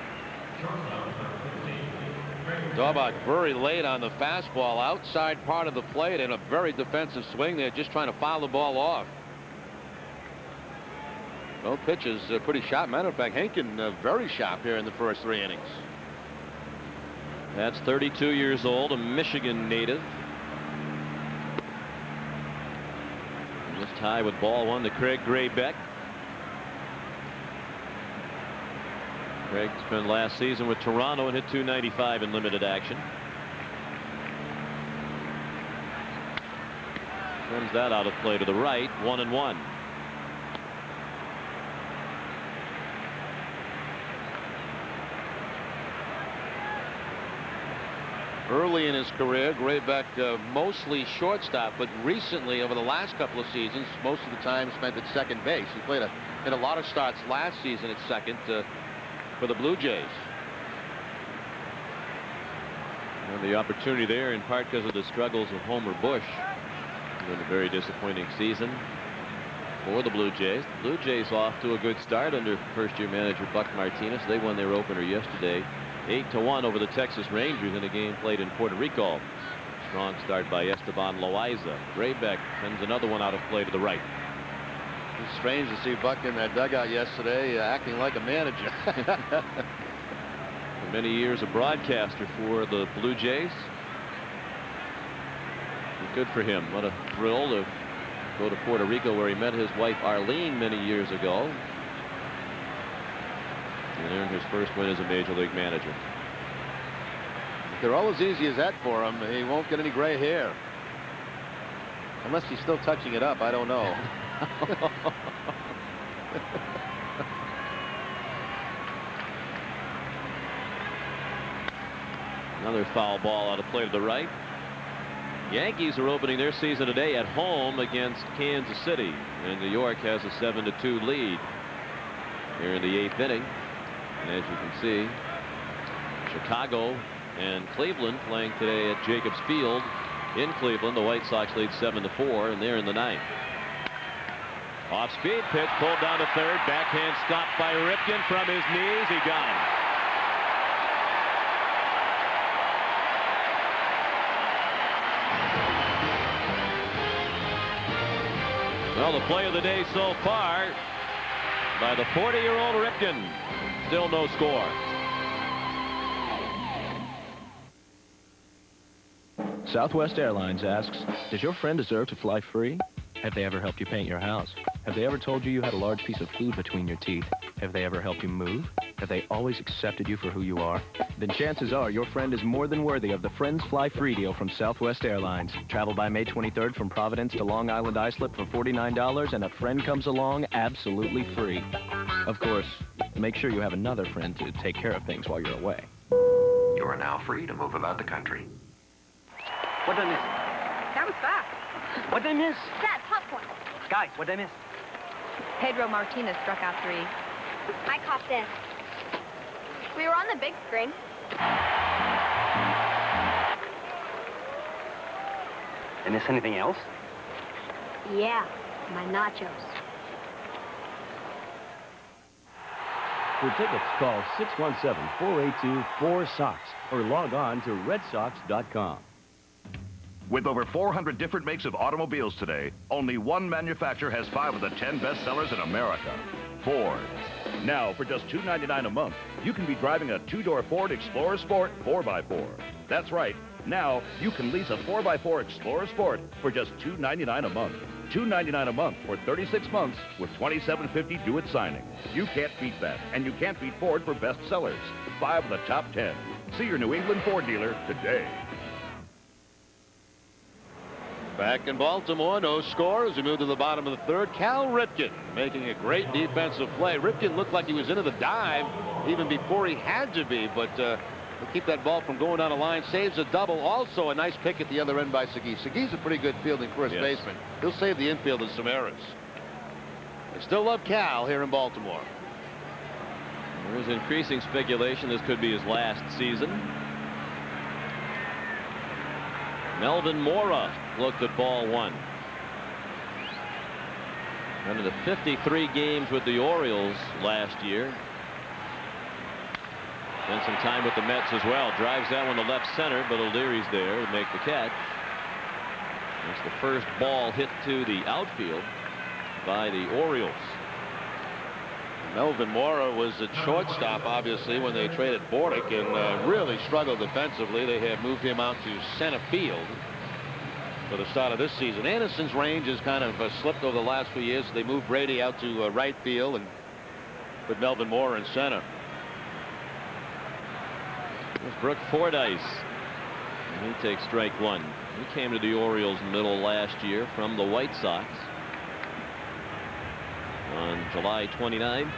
Daubach very late on the fastball, outside part of the plate, and a very defensive swing there, just trying to foul the ball off. Both pitches pretty sharp. Matter of fact, Hentgen very sharp here in the first 3 innings. That's 32 years old, a Michigan native. And this tie with ball 1 to Craig Graybeck. Craig spent last season with Toronto and hit .295 in limited action. Sends that out of play to the right. 1-1. Early in his career, Graybeck mostly shortstop, but recently over the last couple of seasons, most of the time spent at second base. He played in a lot of starts last season at second for the Blue Jays. And the opportunity there in part because of the struggles of Homer Bush. It's been a very disappointing season for the Blue Jays. The Blue Jays off to a good start under first-year manager Buck Martinez. They won their opener yesterday 8-1 over the Texas Rangers in a game played in Puerto Rico. Strong start by Esteban Loaiza. Graybeck sends another one out of play to the right. It's strange to see Buck in that dugout yesterday acting like a manager. For many years a broadcaster for the Blue Jays. Good for him. What a thrill to go to Puerto Rico where he met his wife Arlene many years ago. And earned his first win as a major league manager. If they're all as easy as that for him, he won't get any gray hair. Unless he's still touching it up, I don't know. Another foul ball out of play to the right. Yankees are opening their season today at home against Kansas City, and New York has a 7-2 lead here in the 8th inning. And as you can see, Chicago and Cleveland playing today at Jacobs Field in Cleveland. The White Sox lead 7-4, and they're in the 9th. Off-speed pitch pulled down to third. Backhand stopped by Ripken from his knees. He got him. Well, the play of the day so far by the 40-year-old Ripken. Still no score. Southwest Airlines asks, does your friend deserve to fly free? Have they ever helped you paint your house? Have they ever told you had a large piece of food between your teeth? Have they ever helped you move? Have they always accepted you for who you are? Then chances are your friend is more than worthy of the Friends Fly Free deal from Southwest Airlines. Travel by May 23rd from Providence to Long Island Islip for $49, and a friend comes along absolutely free. Of course, make sure you have another friend to take care of things while you're away. You are now free to move about the country. What did I miss? That was fast. What did I miss? That popcorn. Guys, what did I miss? Pedro Martinez struck out 3. I caught this. We were on the big screen. Did I miss anything else? Yeah, my nachos. For tickets, call 617-482-4SOX or log on to redsox.com. With over 400 different makes of automobiles today, only one manufacturer has 5 of the 10 best sellers in America, Ford. Now, for just $299 a month, you can be driving a 2-door Ford Explorer Sport 4x4. That's right. Now, you can lease a 4x4 Explorer Sport for just $299 a month. $299 a month for 36 months with $27.50 due at signing. You can't beat that, and you can't beat Ford for best sellers. 5 of the top 10. See your New England Ford dealer today. Back in Baltimore, no score as we move to the bottom of the third. Cal Ripken making a great defensive play. Ripken looked like he was into the dive even before he had to be, but he'll keep that ball from going down the line. Saves a double. Also a nice pick at the other end by Segui. Segui's a pretty good fielding first baseman. He'll save the infield in some errors. They still love Cal here in Baltimore. There's increasing speculation this could be his last season. Melvin Mora looked at ball one. Under the 53 games with the Orioles last year. Spent some time with the Mets as well. Drives that one to left center, but O'Leary's there to make the catch. That's the first ball hit to the outfield by the Orioles. Melvin Mora was at shortstop, obviously, when they traded Bordick, and really struggled defensively. They have moved him out to center field for the start of this season. Anderson's range has kind of slipped over the last few years. They moved Brady out to right field and put Melvin Mora in center. There's Brooke Fordyce. And he takes strike one. He came to the Orioles middle last year from the White Sox on July 29.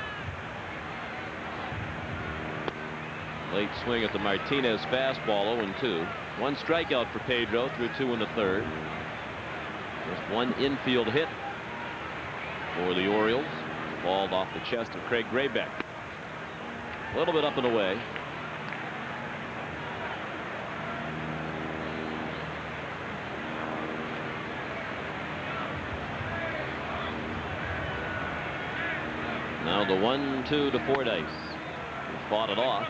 Late swing at the Martinez fastball, 0-2. One strikeout for Pedro through 2 in the third. Just one infield hit for the Orioles. Balled off the chest of Craig Graybeck. A little bit up and away. Now the 1-2 to Fordyce. He fought it off.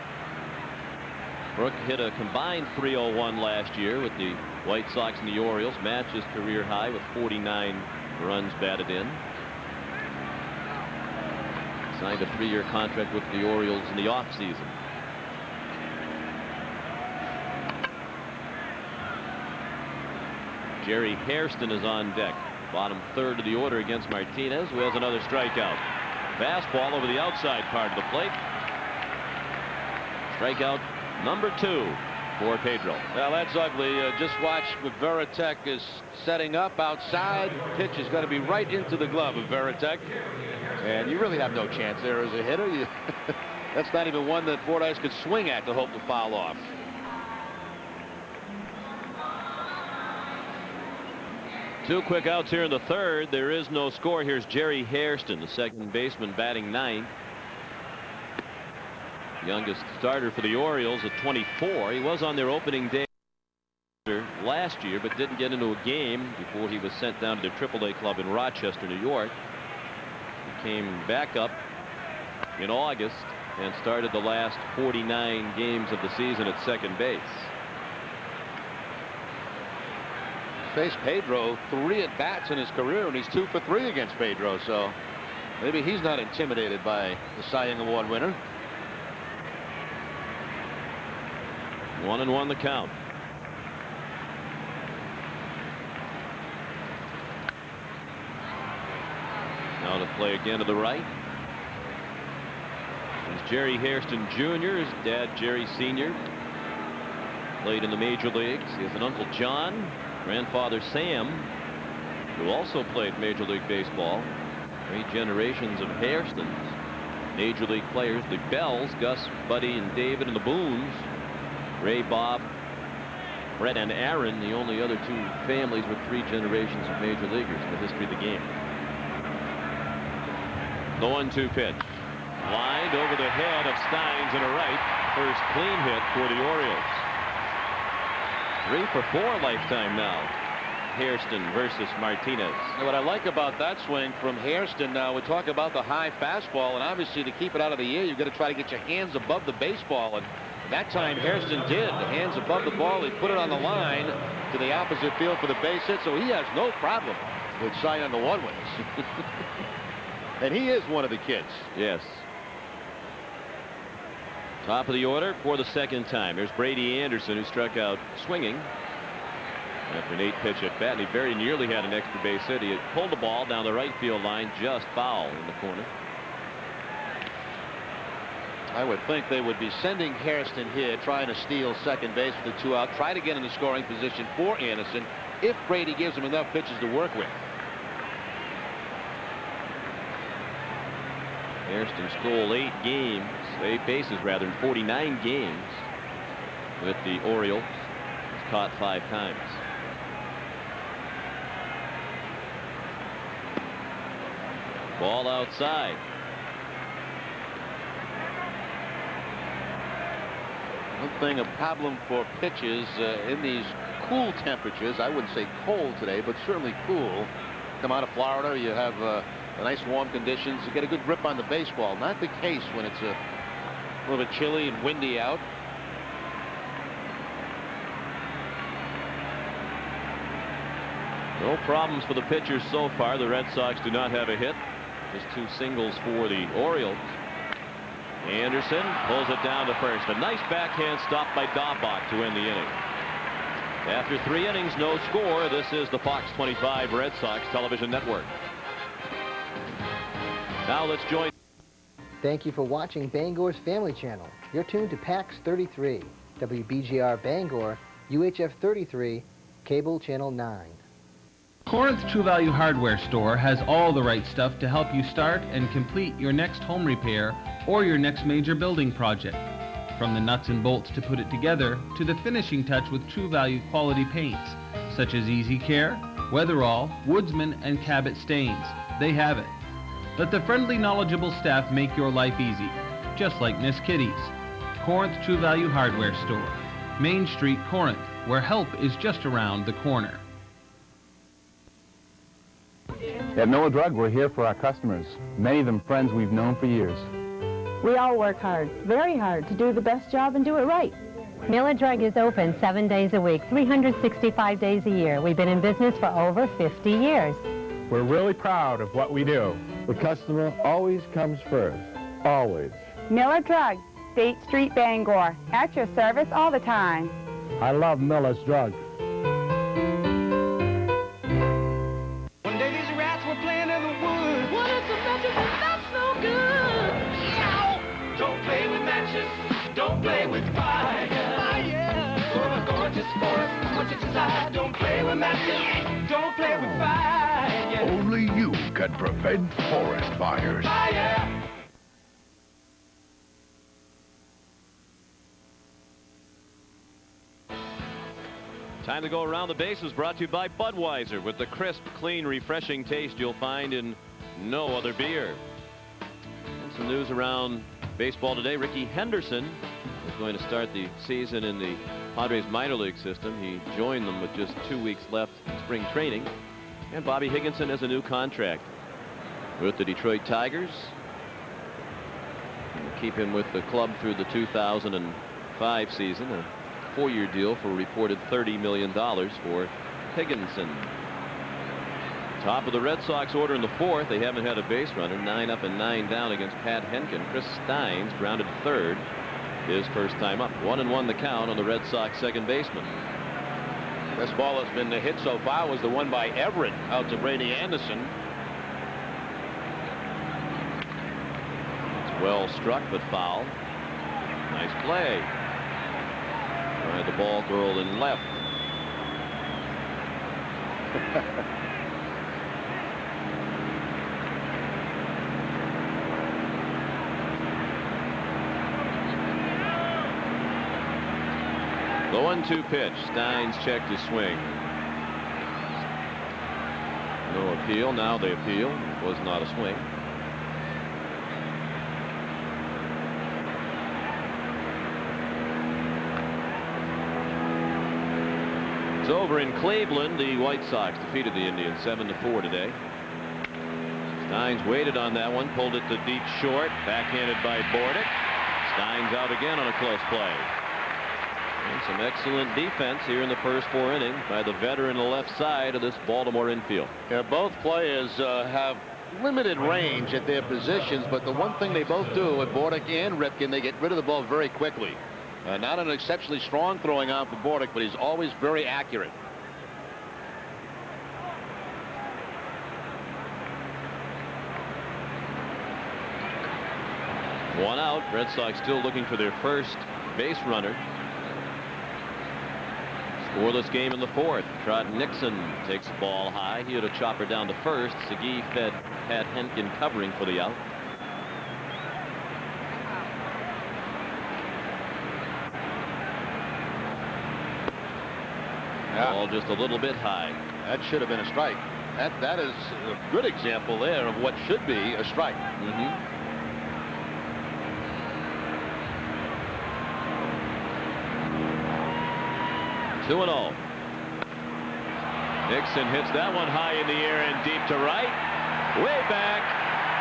Brooke hit a combined .301 last year with the White Sox and the Orioles. Matched his career high with 49 runs batted in. Signed a 3-year contract with the Orioles in the offseason. Jerry Hairston is on deck. Bottom third of the order against Martinez, who has another strikeout. Fastball over the outside part of the plate. Strikeout number 2 for Pedro. Well, that's ugly. Just watch what Veritek is setting up outside. Pitch is going to be right into the glove of Veritek. And you really have no chance there as a hitter. That's not even one that Fordyce could swing at to hope to foul off. Two quick outs here in the third. There is no score. Here's Jerry Hairston, the second baseman, batting 9th. Youngest starter for the Orioles at 24. He was on their opening day last year, but didn't get into a game before he was sent down to the AAA club in Rochester, New York. He came back up in August and started the last 49 games of the season at second base. Faced Pedro 3 at-bats in his career, and he's 2 for 3 against Pedro, so maybe he's not intimidated by the Cy Young Award winner. 1-1 the count. Now to play again to the right. He's Jerry Hairston Jr., his dad Jerry Sr. Played in the major leagues. He has an uncle John, grandfather Sam, who also played Major League Baseball. 3 generations of Hairstons. Major League players, the Bells, Gus, Buddy, and David, and the Boones. Ray, Bob, Brett, and Aaron, the only other 2 families with 3 generations of major leaguers in the history of the game. The 1-2 pitch. Lined over the head of Steins in a right. First clean hit for the Orioles. 3 for 4 lifetime now. Hairston versus Martinez. What I like about that swing from Hairston, now we talk about the high fastball, and obviously to keep it out of the air, you've got to try to get your hands above the baseball. And that time Hairston did. The hands above the ball. He put it on the line to the opposite field for the base hit, so he has no problem with signing the one-ways. And he is one of the kids. Yes. Top of the order for the second time. There's Brady Anderson, who struck out swinging after an 8-pitch at bat, and he very nearly had an extra base hit. He had pulled the ball down the right field line, just foul in the corner. I would think they would be sending Hairston here, trying to steal second base with the 2 out, try to get in the scoring position for Anderson if Brady gives him enough pitches to work with. Hairston stole 8 bases rather, in 49 games with the Orioles. He's caught 5 times. Ball outside. One thing, a problem for pitches in these cool temperatures, I wouldn't say cold today, but certainly cool. Come out of Florida, you have nice warm conditions. You get a good grip on the baseball. Not the case when it's a little bit chilly and windy out. No problems for the pitchers so far. The Red Sox do not have a hit. Just 2 singles for the Orioles. Anderson pulls it down to first. A nice backhand stop by Daubach to end the inning. After 3 innings, no score. This is the Fox 25 Red Sox television network. Now let's join. Thank you for watching Bangor's Family Channel. You're tuned to PAX 33, WBGR Bangor, UHF 33, Cable Channel 9. Corinth True Value Hardware Store has all the right stuff to help you start and complete your next home repair or your next major building project. From the nuts and bolts to put it together to the finishing touch with True Value quality paints such as Easy Care, Weatherall, Woodsman, and Cabot Stains. They have it. Let the friendly, knowledgeable staff make your life easy, just like Miss Kitty's. Corinth True Value Hardware Store, Main Street, Corinth, where help is just around the corner. At Miller Drug, we're here for our customers, many of them friends we've known for years. We all work hard, very hard, to do the best job and do it right. Miller Drug is open 7 days a week, 365 days a year. We've been in business for over 50 years. We're really proud of what we do. The customer always comes first, always. Miller Drug, State Street, Bangor. At your service all the time. I love Miller's Drug. One day these rats were playing in the woods. What is the matches and that's no good? Yow! Don't play with matches. Don't play with fire. Fire! For a gorgeous forest, what you desire. Don't play with matches. Don't play with fire. Only you can prevent forest fires. Fire! Time to go around the bases, brought to you by Budweiser, with the crisp, clean, refreshing taste you'll find in no other beer. And some news around baseball today. Ricky Henderson is going to start the season in the Padres minor league system. He joined them with just 2 weeks left in spring training. And Bobby Higginson has a new contract with the Detroit Tigers. We'll keep him with the club through the 2005 season. A 4-year deal for a reported $30 million for Higginson. Top of the Red Sox order in the 4th. They haven't had a base runner. 9 up and 9 down against Pat Hentgen. Chris Steins grounded to third. His first time up. 1-1 the count on the Red Sox second baseman. This ball has been hit so far was the one by Everett out to Brady Anderson. It's well struck but foul. Nice play. The ball curled in left. The 1-2 pitch. Steins checked his swing. No appeal. Now they appeal. It was not a swing. It's over in Cleveland. The White Sox defeated the Indians 7-4 today. Steins waited on that one, pulled it to deep short, backhanded by Bordick. Steins out again on a close play. And some excellent defense here in the first 4 innings by the veteran on the left side of this Baltimore infield. Yeah, both players have limited range at their positions, but the one thing they both do with Bordick and Ripken, they get rid of the ball very quickly. Not an exceptionally strong throwing arm for Bordick, but he's always very accurate. One out. Red Sox still looking for their first base runner. Scoreless game in the 4th. Trot Nixon takes the ball high. He had a chopper down to first. Segui had Hentgen covering for the out. Ball just a little bit high. That should have been a strike. That is a good example there of what should be a strike. 2-0. Nixon hits that one high in the air and deep to right. Way back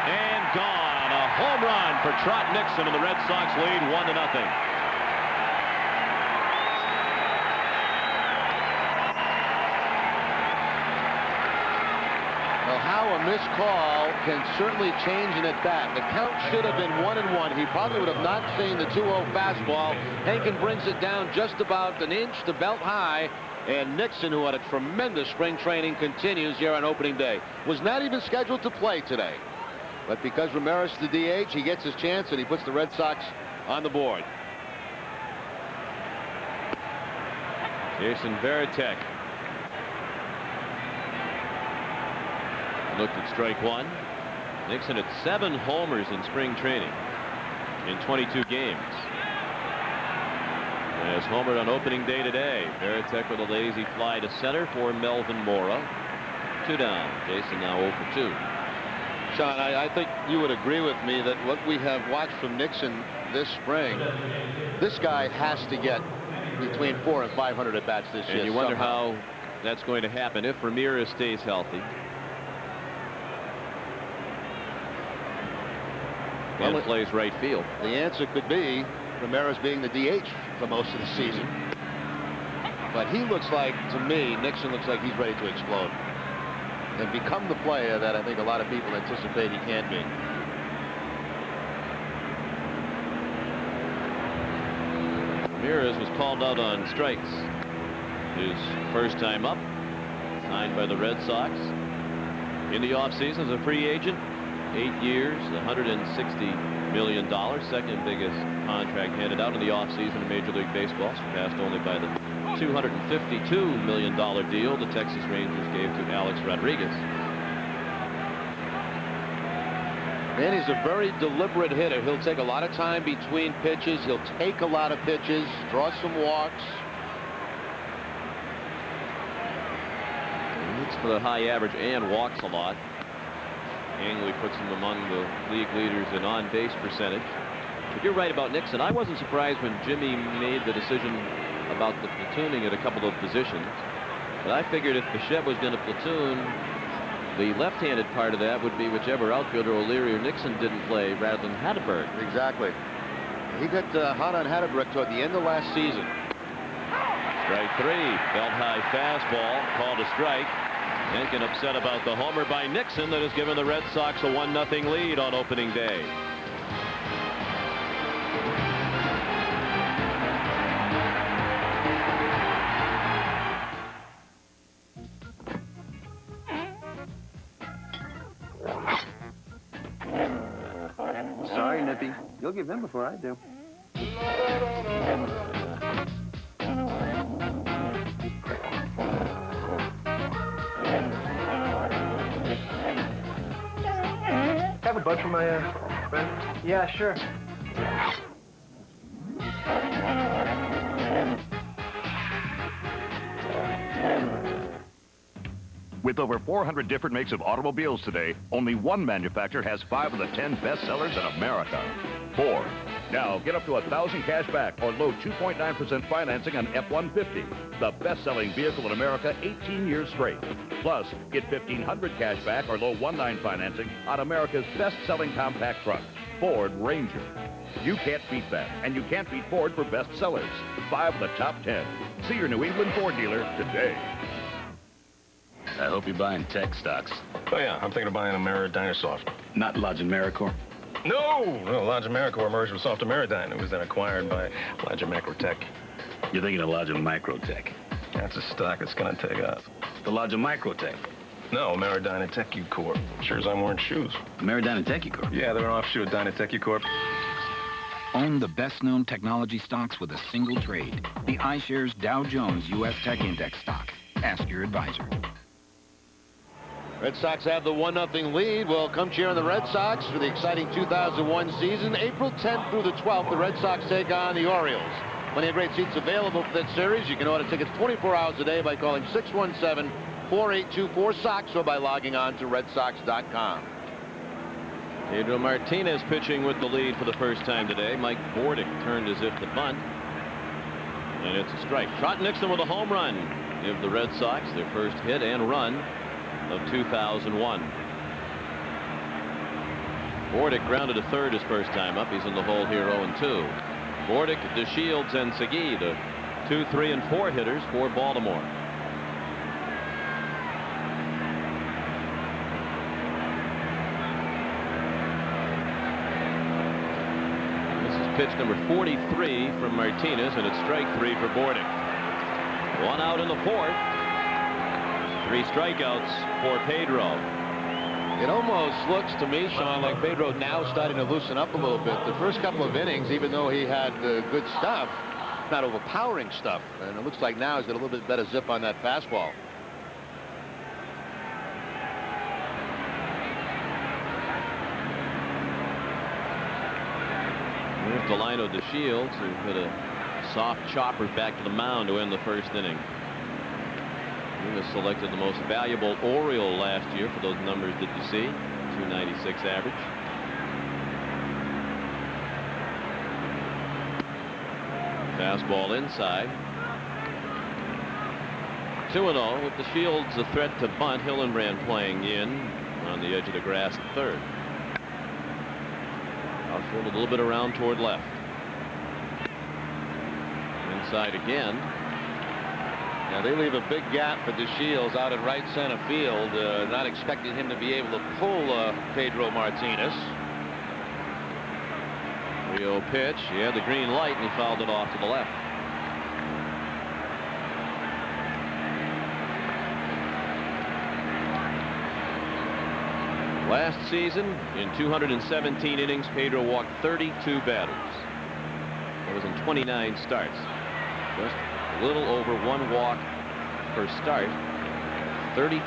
and gone. A home run for Trot Nixon, and the Red Sox lead 1-0. Well, how a missed call can certainly change an at-bat. The count should have been 1-1. He probably would have not seen the 2-0 fastball. Hentgen brings it down just about an inch to belt high. And Nixon, who had a tremendous spring training, continues here on opening day. Was not even scheduled to play today. But because Ramirez is the DH, he gets his chance and he puts the Red Sox on the board. Jason Varitek looked at strike one. Nixon had 7 homers in spring training in 22 games. Has homered on opening day today. Varitek with a lazy fly to center for Melvin Mora. 2 down. Jason now 0 for 2. Sean, I think you would agree with me that what we have watched from Nixon this spring, this guy has to get between 400 and 500 at bats this year. And you wonder how that's going to happen if Ramirez stays healthy. And plays right field. The answer could be Ramirez being the DH for most of the season. But he looks like, to me, Nixon looks like he's ready to explode and become the player that I think a lot of people anticipate he can be. Ramirez was called out on strikes. His first time up. Signed by the Red Sox. In the offseason as a free agent. 8 years, $160 million. Second biggest contract handed out in the offseason in Major League Baseball. Surpassed only by the $252 million deal the Texas Rangers gave to Alex Rodriguez. And he's a very deliberate hitter. He'll take a lot of time between pitches. He'll take a lot of pitches, draw some walks. He looks for the high average and walks a lot. Angley puts him among the league leaders in on-base percentage. But you're right about Nixon. I wasn't surprised when Jimmy made the decision about the platooning at a couple of positions. But I figured if Bichette was going to platoon, the left-handed part of that would be whichever outfielder, O'Leary or Nixon, didn't play rather than Hatteberg. Exactly. He got hot on Hatteberg toward the end of last season. Strike 3. Belt high fastball. Called a strike. Hentgen upset about the homer by Nixon that has given the Red Sox a 1-0 lead on opening day. Sorry, Nippy. You'll give in before I do. Have a bud for my friend? Yeah, sure. With over 400 different makes of automobiles today, only one manufacturer has 5 of the 10 best sellers in America. Ford. Now get up to $1,000 cash back or low 2.9% financing on F-150, the best-selling vehicle in America 18 years straight. Plus, get $1,500 cash back or low 1.9 financing on America's best-selling compact truck, Ford Ranger. You can't beat that, and you can't beat Ford for best sellers. 5 of the top 10. See your New England Ford dealer today. I hope you're buying tech stocks. Oh, yeah. I'm thinking of buying Dynasoft. Not Lodge and Maricore? No, Lodge and Maricore merged with Soft Ameridyne. It was then acquired by Lodge and Macrotech. You're thinking of Lodge and Microtech? That's a stock that's going to take off. The Lodge and Microtech? No, Ameridyne and Corp. Sure as I'm wearing shoes. Ameridyne and Corp? Yeah, they're an offshoot of Dynatecu Corp. Own the best-known technology stocks with a single trade. The iShares Dow Jones U.S. Tech Index stock. Ask your advisor. Red Sox have the 1-0 lead. We'll come cheer on the Red Sox for the exciting 2001 season. April 10th through the 12th, the Red Sox take on the Orioles. Plenty of great seats available for that series. You can order tickets 24 hours a day by calling 617-4824-SOX or by logging on to redsox.com. Pedro Martinez pitching with the lead for the first time today. Mike Bordick turned as if to bunt. And it's a strike. Trot Nixon with a home run. Give the Red Sox their first hit and run of 2001. Bordick grounded to third his first time up. He's in the hole here 0-2. Bordick, DeShields, and Segui, the 2, 3, and 4 hitters for Baltimore. This is pitch number 43 from Martinez, and it's strike 3 for Bordick. 1 out in the 4th. 3 strikeouts for Pedro. It almost looks to me, Sean, like Pedro now starting to loosen up a little bit. The first couple of innings, even though he had good stuff, not overpowering stuff, and it looks like now he's got a little bit better zip on that fastball. There's Delino DeShields, who hit a soft chopper back to the mound to end the first inning. He was selected the most valuable Oriole last year for those numbers that you see. 296 average. Fastball inside. 2-0 with DeShields a threat to bunt. Hillenbrand playing in on the edge of the grass at third. Outfield a little bit around toward left. Inside again. Now they leave a big gap for DeShields out in right center field. Not expecting him to be able to pull Pedro Martinez. 3-0 pitch. He had the green light and he fouled it off to the left. Last season, in 217 innings, Pedro walked 32 batters. That was in 29 starts. Just a little over 1 walk per start. 32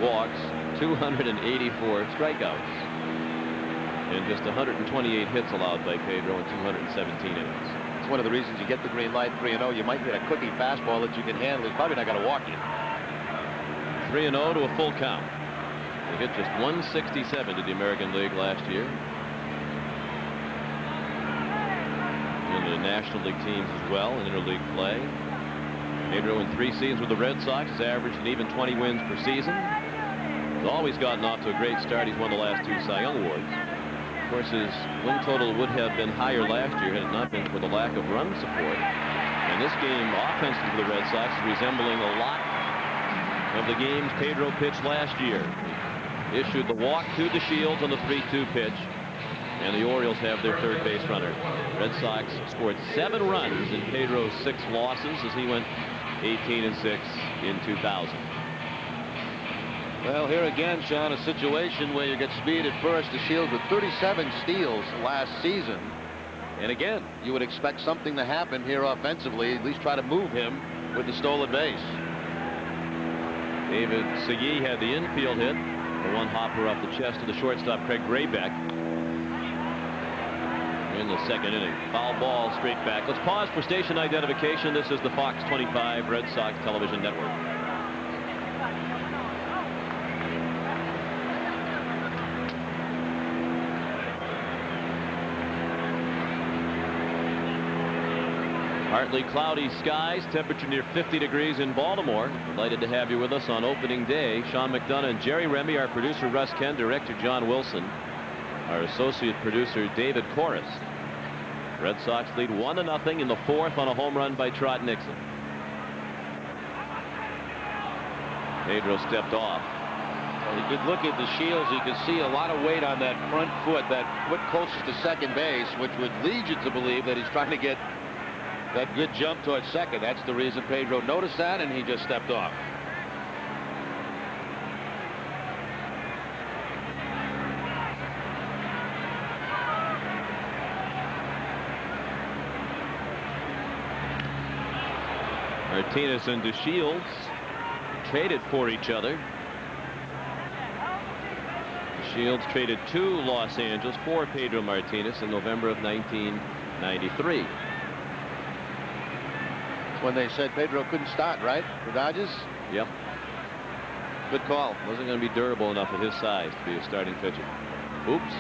walks, 284 strikeouts. And just 128 hits allowed by Pedro in 217 innings. It's one of the reasons you get the green light 3-0. You might get a cookie fastball that you can handle. He's probably not going to walk you. 3-0 to a full count. He hit just 167 to the American League last year. In the National League teams as well in interleague play. Pedro in 3 seasons with the Red Sox has averaged an even 20 wins per season. He's always gotten off to a great start. He's won the last 2 Cy Young Awards. Of course, his win total would have been higher last year had it not been for the lack of run support. And this game, offensively for the Red Sox, is resembling a lot of the games Pedro pitched last year. He issued the walk to DeShields on the 3-2 pitch. And the Orioles have their third base runner. Red Sox scored 7 runs in Pedro's 6 losses as he went 18-6 in 2000. Well, here again, Sean, a situation where you get speed at first. DeShields with 37 steals last season. And again, you would expect something to happen here offensively, at least try to move him with the stolen base. David Segui had the infield hit. The 1 hopper off the chest of the shortstop, Craig Graybeck. In the 2nd inning. Foul ball straight back. Let's pause for station identification. This is the Fox 25 Red Sox Television Network. Partly cloudy skies, temperature near 50 degrees in Baltimore. Delighted to have you with us on opening day. Sean McDonough and Jerry Remy, our producer Russ Ken, director John Wilson, our associate producer David Corris. Red Sox lead 1-0 in the fourth on a home run by Trot Nixon. Pedro stepped off. Well, you could look at the Shields. You could see a lot of weight on that front foot, that foot closest to second base, which would lead you to believe that he's trying to get that good jump towards second. That's the reason Pedro noticed that, and he just stepped off. Martinez and DeShields traded for each other. DeShields traded to Los Angeles for Pedro Martinez in November of 1993. When they said Pedro couldn't start, right? For Dodgers? Yep. Good call. Wasn't going to be durable enough at his size to be a starting pitcher. Oops.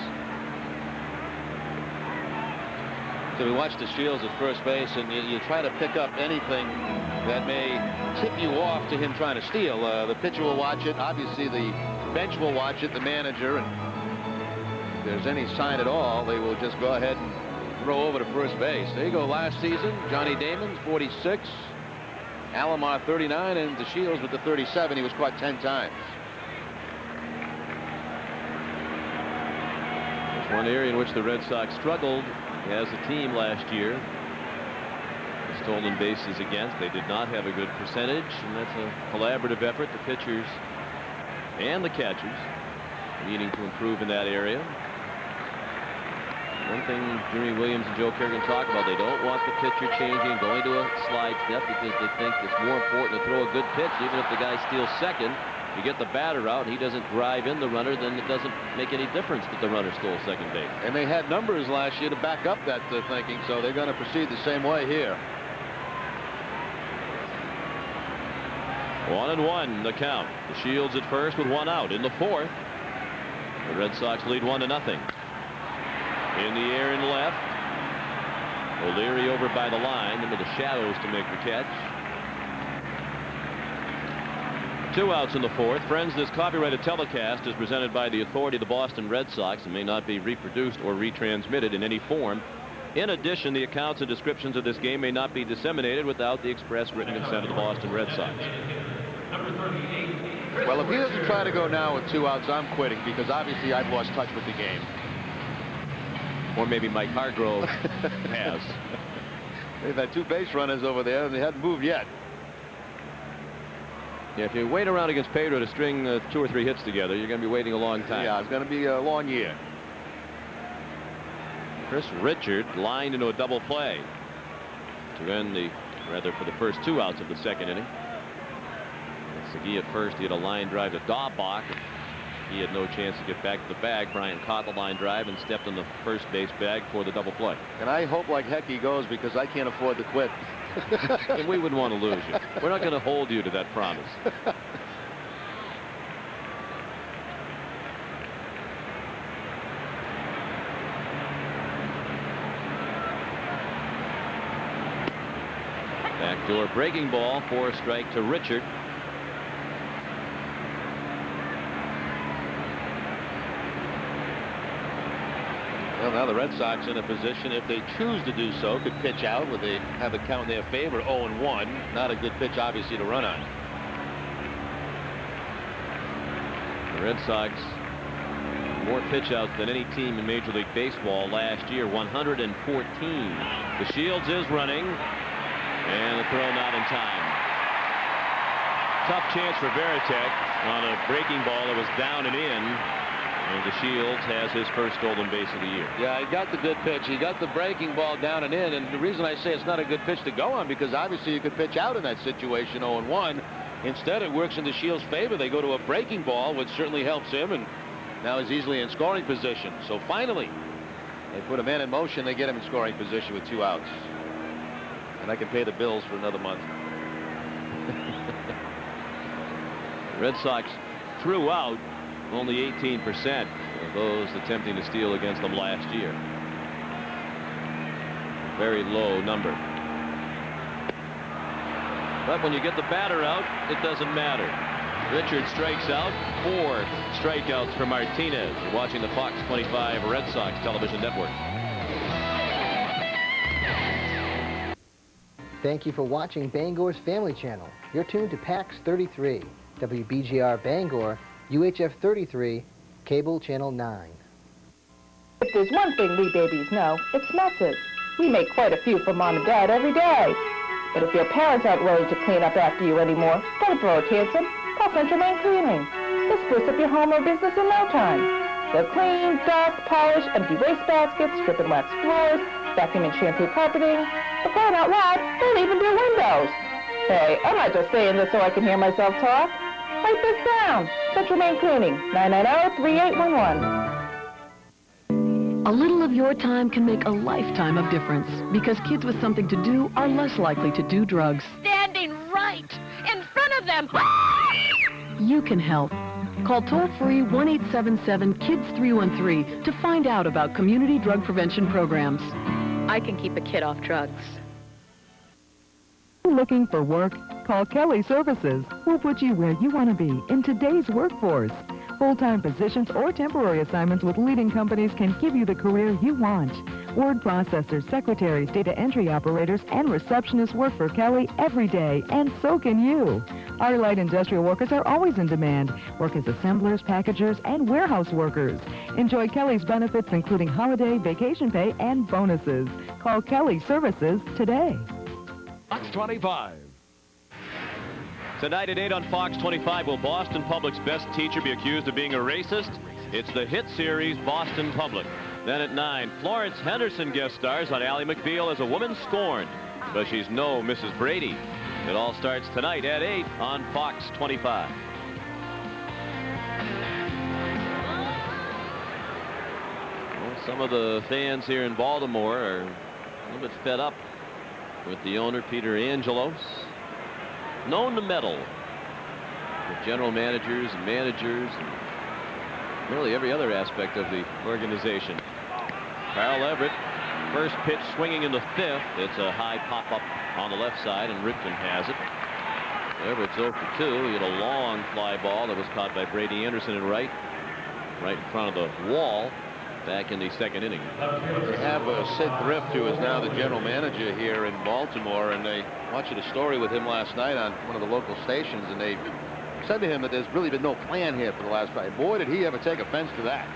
So we watch the Shields at first base, and you try to pick up anything that may tip you off to him trying to steal. The pitcher will watch it. Obviously, the bench will watch it, the manager, and if there's any sign at all, they will just go ahead and throw over to first base. There you go. Last season, Johnny Damon's 46, Alomar 39, and DeShields with the 37. He was caught 10 times. There's one area in which the Red Sox struggled as a team last year. The stolen bases against. They did not have a good percentage, and that's a collaborative effort. The pitchers and the catchers needing to improve in that area. One thing Jimmy Williams and Joe Kerrigan talk about, they don't want the pitcher changing, going to a slide step, because they think it's more important to throw a good pitch. Even if the guy steals second, you get the batter out, and he doesn't drive in the runner, then it doesn't make any difference that the runner stole second base. And they had numbers last year to back up that thinking, so they're going to proceed the same way here. 1-1 the count. The Shields at first with one out in the fourth. The Red Sox lead 1-0. In the air and left. O'Leary over by the line into the shadows to make the catch. 2 outs in the fourth. Friends, this copyrighted telecast is presented by the authority of the Boston Red Sox and may not be reproduced or retransmitted in any form. In addition, the accounts and descriptions of this game may not be disseminated without the express written consent of the Boston Red Sox. Well, if he doesn't try to go now with 2 outs, I'm quitting, because obviously I've lost touch with the game. Or maybe Mike Hargrove has. They've had 2 base runners over there, and they hadn't moved yet. Yeah, if you wait around against Pedro to string 2 or 3 hits together, you're going to be waiting a long time. Yeah, it's going to be a long year. Chris Richard lined into a double play to end for the first 2 outs of the second inning. Segui at first, he had a line drive to Daubach. He had no chance to get back to the bag. Bryant caught the line drive and stepped on the first base bag for the double play. And I hope like heck he goes, because I can't afford to quit. And we wouldn't want to lose you. We're not going to hold you to that promise. Backdoor breaking ball for a strike to Richard. Well, now the Red Sox in a position, if they choose to do so, could pitch out where they have a count in their favor, 0-1. Not a good pitch, obviously, to run on. The Red Sox more pitch outs than any team in Major League Baseball last year, 114. The Shields is running, and the throw not in time. Tough chance for Veritek on a breaking ball that was down and in. And DeShields has his first stolen base of the year. Yeah, he got the good pitch. He got the breaking ball down and in. And the reason I say it's not a good pitch to go on, because obviously you could pitch out in that situation, 0-1. Instead, it works in DeShields' favor. They go to a breaking ball, which certainly helps him. And now he's easily in scoring position. So finally, they put a man in motion. They get him in scoring position with 2 outs. And I can pay the bills for another month. Red Sox threw out only 18% of those attempting to steal against them last year. Very low number. But when you get the batter out, it doesn't matter. Richard strikes out. 4 strikeouts for Martinez. You're watching the Fox 25 Red Sox television network. Thank you for watching Bangor's Family Channel. You're tuned to PAX 33, WBGR Bangor, UHF 33, Cable Channel 9. If there's one thing we babies know, it's messes. We make quite a few for Mom and Dad every day. But if your parents aren't willing to clean up after you anymore, don't throw a tantrum. Call Central Main Cleaning. They'll spruce up your home or business in no time. They'll clean, dust, polish, empty waste baskets, strip and wax floors, vacuum and shampoo carpeting. For crying out loud, they'll even do windows. Hey, I'm not just saying this so I can hear myself talk. Write this down. Central Main Cleaning, 990-3811. A little of your time can make a lifetime of difference because kids with something to do are less likely to do drugs. Standing right in front of them. You can help. Call toll-free 1-877-KIDS-313 to find out about community drug prevention programs. I can keep a kid off drugs. Looking for work? Call Kelly Services. We'll put you where you want to be in today's workforce. Full-time positions or temporary assignments with leading companies can give you the career you want. Word processors, secretaries, data entry operators, and receptionists work for Kelly every day, and so can you. Our light industrial workers are always in demand. Work as assemblers, packagers, and warehouse workers. Enjoy Kelly's benefits, including holiday, vacation pay, and bonuses. Call Kelly Services today. Fox 25. Tonight at 8 on Fox 25, will Boston Public's best teacher be accused of being a racist? It's the hit series Boston Public. Then at 9, Florence Henderson guest stars on Ally McBeal as a woman scorned, but she's no Mrs. Brady. It all starts tonight at 8 on Fox 25. Well, some of the fans here in Baltimore are a little bit fed up with the owner, Peter Angelos, known to meddle with general managers and managers and nearly every other aspect of the organization. Carl Everett, first pitch swinging in the 5th. It's a high pop-up on the left side, and Ripken has it. Everett's 0 for 2. He had a long fly ball that was caught by Brady Anderson in right in front of the wall back in the 2nd inning. They have Sid Thrift, who is now the general manager here in Baltimore, and they watched a story with him last night on one of the local stations, and they said to him that there's really been no plan here for the last 5. Boy, did he ever take offense to that.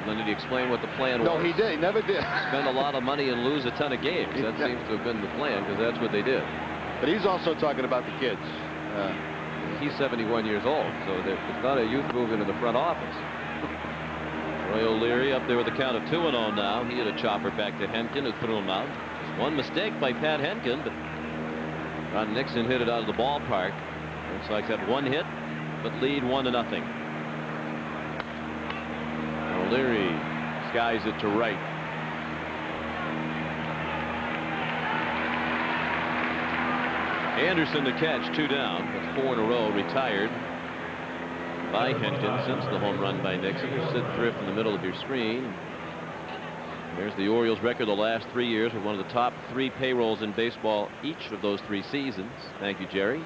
And then did he explain what the plan was? No, he did. He never did. Spend a lot of money and lose a ton of games. That seems to have been the plan, because that's what they did. But he's also talking about the kids. He's 71 years old, so it's not a youth move into the front office. Roy O'Leary up there with a count of 2-0 now. He had a chopper back to Hentgen, who threw him out. Just one mistake by Pat Hentgen, but Ron Nixon hit it out of the ballpark. Red Sox have one hit, but lead 1-0. O'Leary skies it to right. Anderson to catch, 2 down. That's 4 in a row, retired by Hentgen since the home run by Nixon. Sid Thrift in the middle of your screen. There's the Orioles record the last 3 years with one of the top 3 payrolls in baseball each of those 3 seasons. Thank you, Jerry.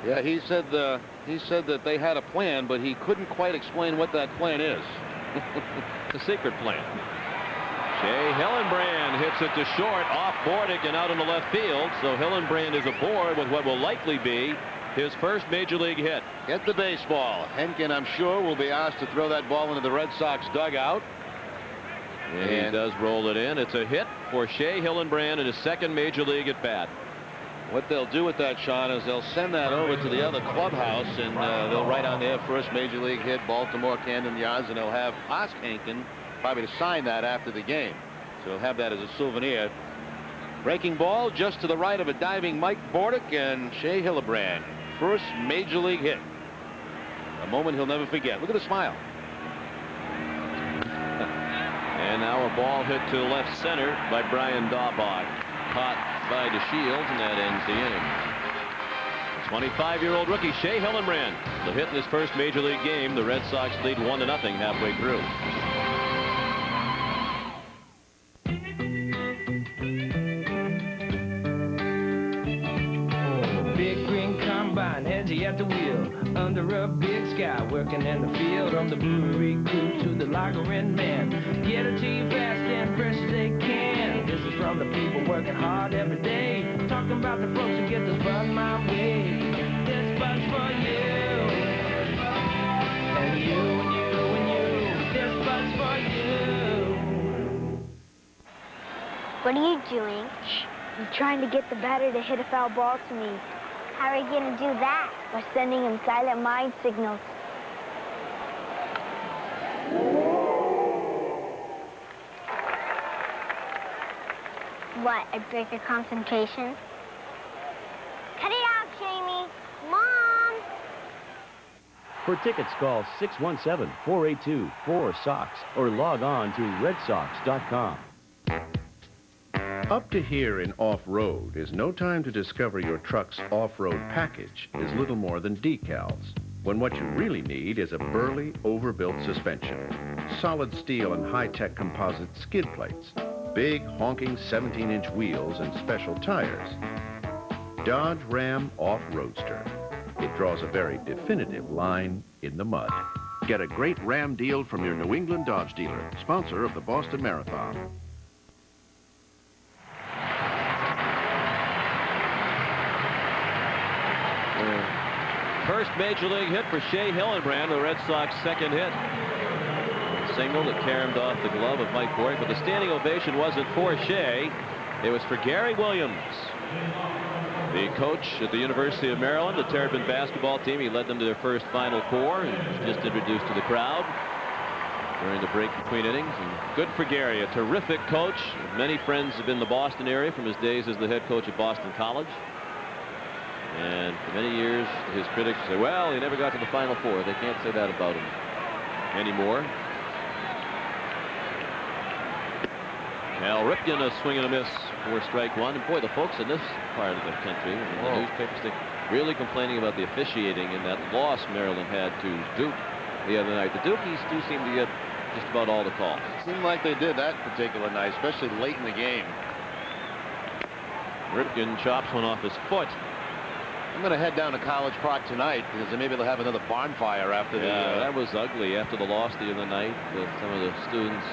Yeah, he said that they had a plan, but he couldn't quite explain what that plan is. It's a secret plan. Shea Hillenbrand hits it to short, off Bordick and out in the left field. So Hillenbrand is aboard with what will likely be his first major league hit. Get the baseball. Hentgen, I'm sure, will be asked to throw that ball into the Red Sox dugout. And he does roll it in. It's a hit for Shea Hillenbrand in his 2nd major league at bat. What they'll do with that, Sean, is they'll send that over to the other clubhouse, and they'll write on their first major league hit, Baltimore, Camden Yards, and they'll have ask Hentgen probably to sign that after the game. So he'll have that as a souvenir. Breaking ball just to the right of a diving Mike Bordick, and Shea Hillenbrand, first major league hit. A moment he'll never forget. Look at the smile. And now a ball hit to left center by Brian Daubach. Caught by DeShields, and that ends the inning. 25-year-old rookie Shea Hillenbrand, the hit in his first major league game. The Red Sox lead 1-0 halfway through. at the wheel, under a big sky, working in the field, from the brewery crew to the lager and man. Get it to you fast and fresh as they can. This is from the people working hard every day, talking about the folks who get the bud my way. This bud's for you, and you and you and you. This bud's for you. What are you doing? I'm trying to get the batter to hit a foul ball to me. How are you going to do that? By sending him silent mind signals. What, I break your concentration? Cut it out, Jamie. Mom! For tickets, call 617-482-4SOX or log on to redsox.com. Up to here in off-road is no time to discover your truck's off-road package is little more than decals, when what you really need is a burly, overbuilt suspension, solid steel and high-tech composite skid plates, big, honking 17-inch wheels and special tires. Dodge Ram Off-Roadster. It draws a very definitive line in the mud. Get a great Ram deal from your New England Dodge dealer, sponsor of the Boston Marathon. First major league hit for Shea Hillenbrand, the Red Sox second hit. Single that caromed off the glove of Mike Boyd, but the standing ovation wasn't for Shea. It was for Gary Williams, the coach at the University of Maryland, the Terrapin basketball team. He led them to their first Final Four and was just introduced to the crowd during the break between innings. And good for Gary, a terrific coach. Many friends have been in the Boston area from his days as the head coach at Boston College. And for many years, his critics say, well, he never got to the Final Four. They can't say that about him anymore. Al Ripken, a swing and a miss for strike one. And boy, the folks in this part of the country, in the newspapers, they're really complaining about the officiating in that loss Maryland had to Duke the other night. The Dukies do seem to get just about all the calls. Seemed like they did that particular night, especially late in the game. Ripken chops one off his foot. I'm going to head down to College Park tonight because maybe they'll have another bonfire after the... that was ugly after the loss the other night. Some of the students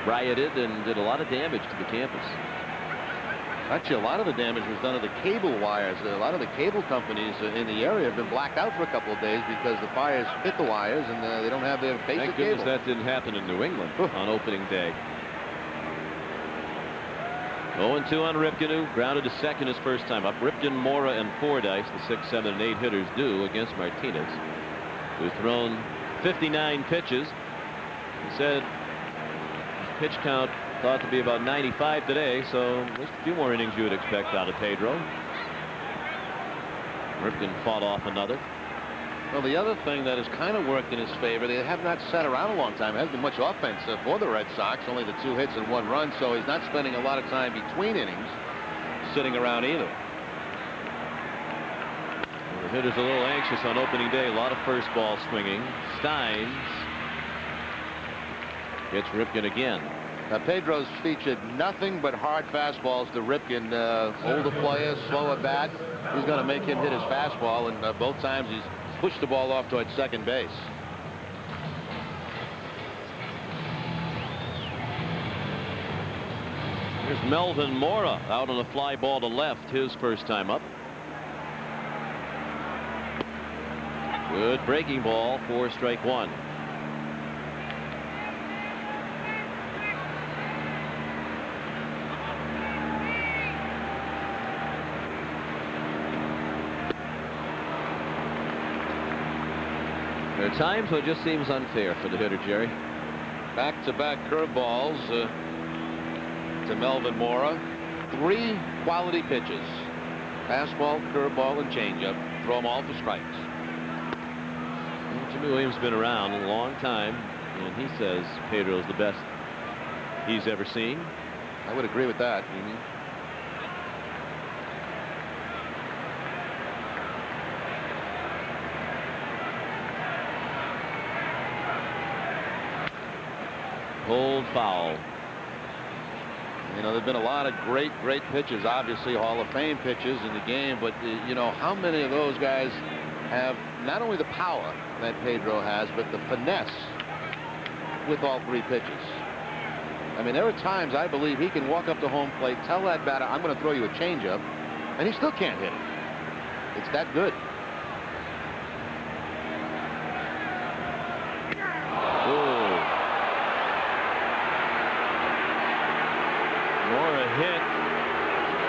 rioted and did a lot of damage to the campus. Actually, a lot of the damage was done to the cable wires. A lot of the cable companies in the area have been blacked out for a couple of days because the fires hit the wires and they don't have their basic Thank goodness cable. that didn't happen in New England on opening day. 0-2 on Ripken, who grounded to second his first time up. Ripken, Mora, and Fordyce, the 6, 7, and 8 hitters, do against Martinez, who's thrown 59 pitches. He said his pitch count thought to be about 95 today, so just a few more innings you would expect out of Pedro. Ripken fought off another. Well, the other thing that has kind of worked in his favor, they have not sat around a long time. There hasn't been much offense for the Red Sox, only the 2 hits and 1 run, so he's not spending a lot of time between innings sitting around either. The hitter's a little anxious on opening day. A lot of first ball swinging. Steins gets Ripken again. Now, Pedro's featured nothing but hard fastballs to Ripken. Older player, slow at bat. He's going to make him hit his fastball, and both times he's pushed the ball off towards second base. Here's Melvin Mora out on a fly ball to left, his first time up. Good breaking ball for strike one. There are times when it just seems unfair for the hitter, Jerry. Back-to-back curveballs to Melvin Mora. 3 quality pitches. Fastball, curveball, and changeup. Throw them all for strikes. Jimmy Williams has been around a long time, and he says Pedro's the best he's ever seen. I would agree with that. Hold foul. You know, there've been a lot of great pitches, obviously Hall of Fame pitches in the game, but you know, how many of those guys have not only the power that Pedro has, but the finesse with all three pitches. I mean, there are times I believe he can walk up to home plate, tell that batter, I'm going to throw you a changeup, and he still can't hit it. It's that good. Mora hit.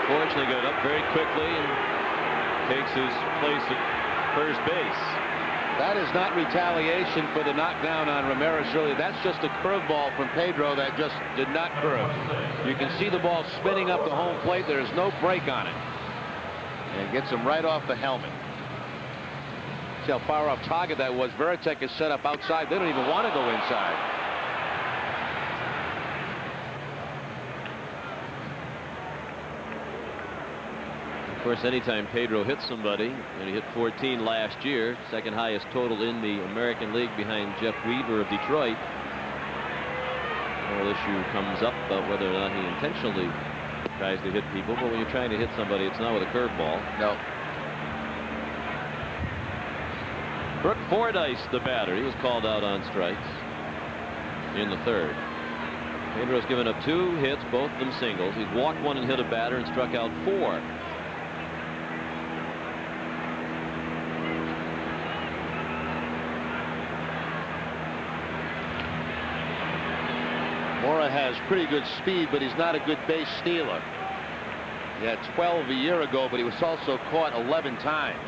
Fortunately, got it up very quickly and takes his place at first base. That is not retaliation for the knockdown on Ramirez earlier. That's just a curveball from Pedro that just did not curve. You can see the ball spinning up the home plate. There is no break on it. And it gets him right off the helmet. See how far off target that was. Veritek is set up outside. They don't even want to go inside. Of course, anytime Pedro hits somebody, and he hit 14 last year, second highest total in the American League behind Jeff Weaver of Detroit. The whole issue comes up about whether or not he intentionally tries to hit people, but when you're trying to hit somebody, it's not with a curveball. No. Brooke Fordyce, the batter, he was called out on strikes in the third. Pedro's given up 2 hits, both of them singles. He's walked 1 and hit a batter and struck out 4. Mora has pretty good speed, but he's not a good base stealer. He had 12 a year ago, but he was also caught 11 times.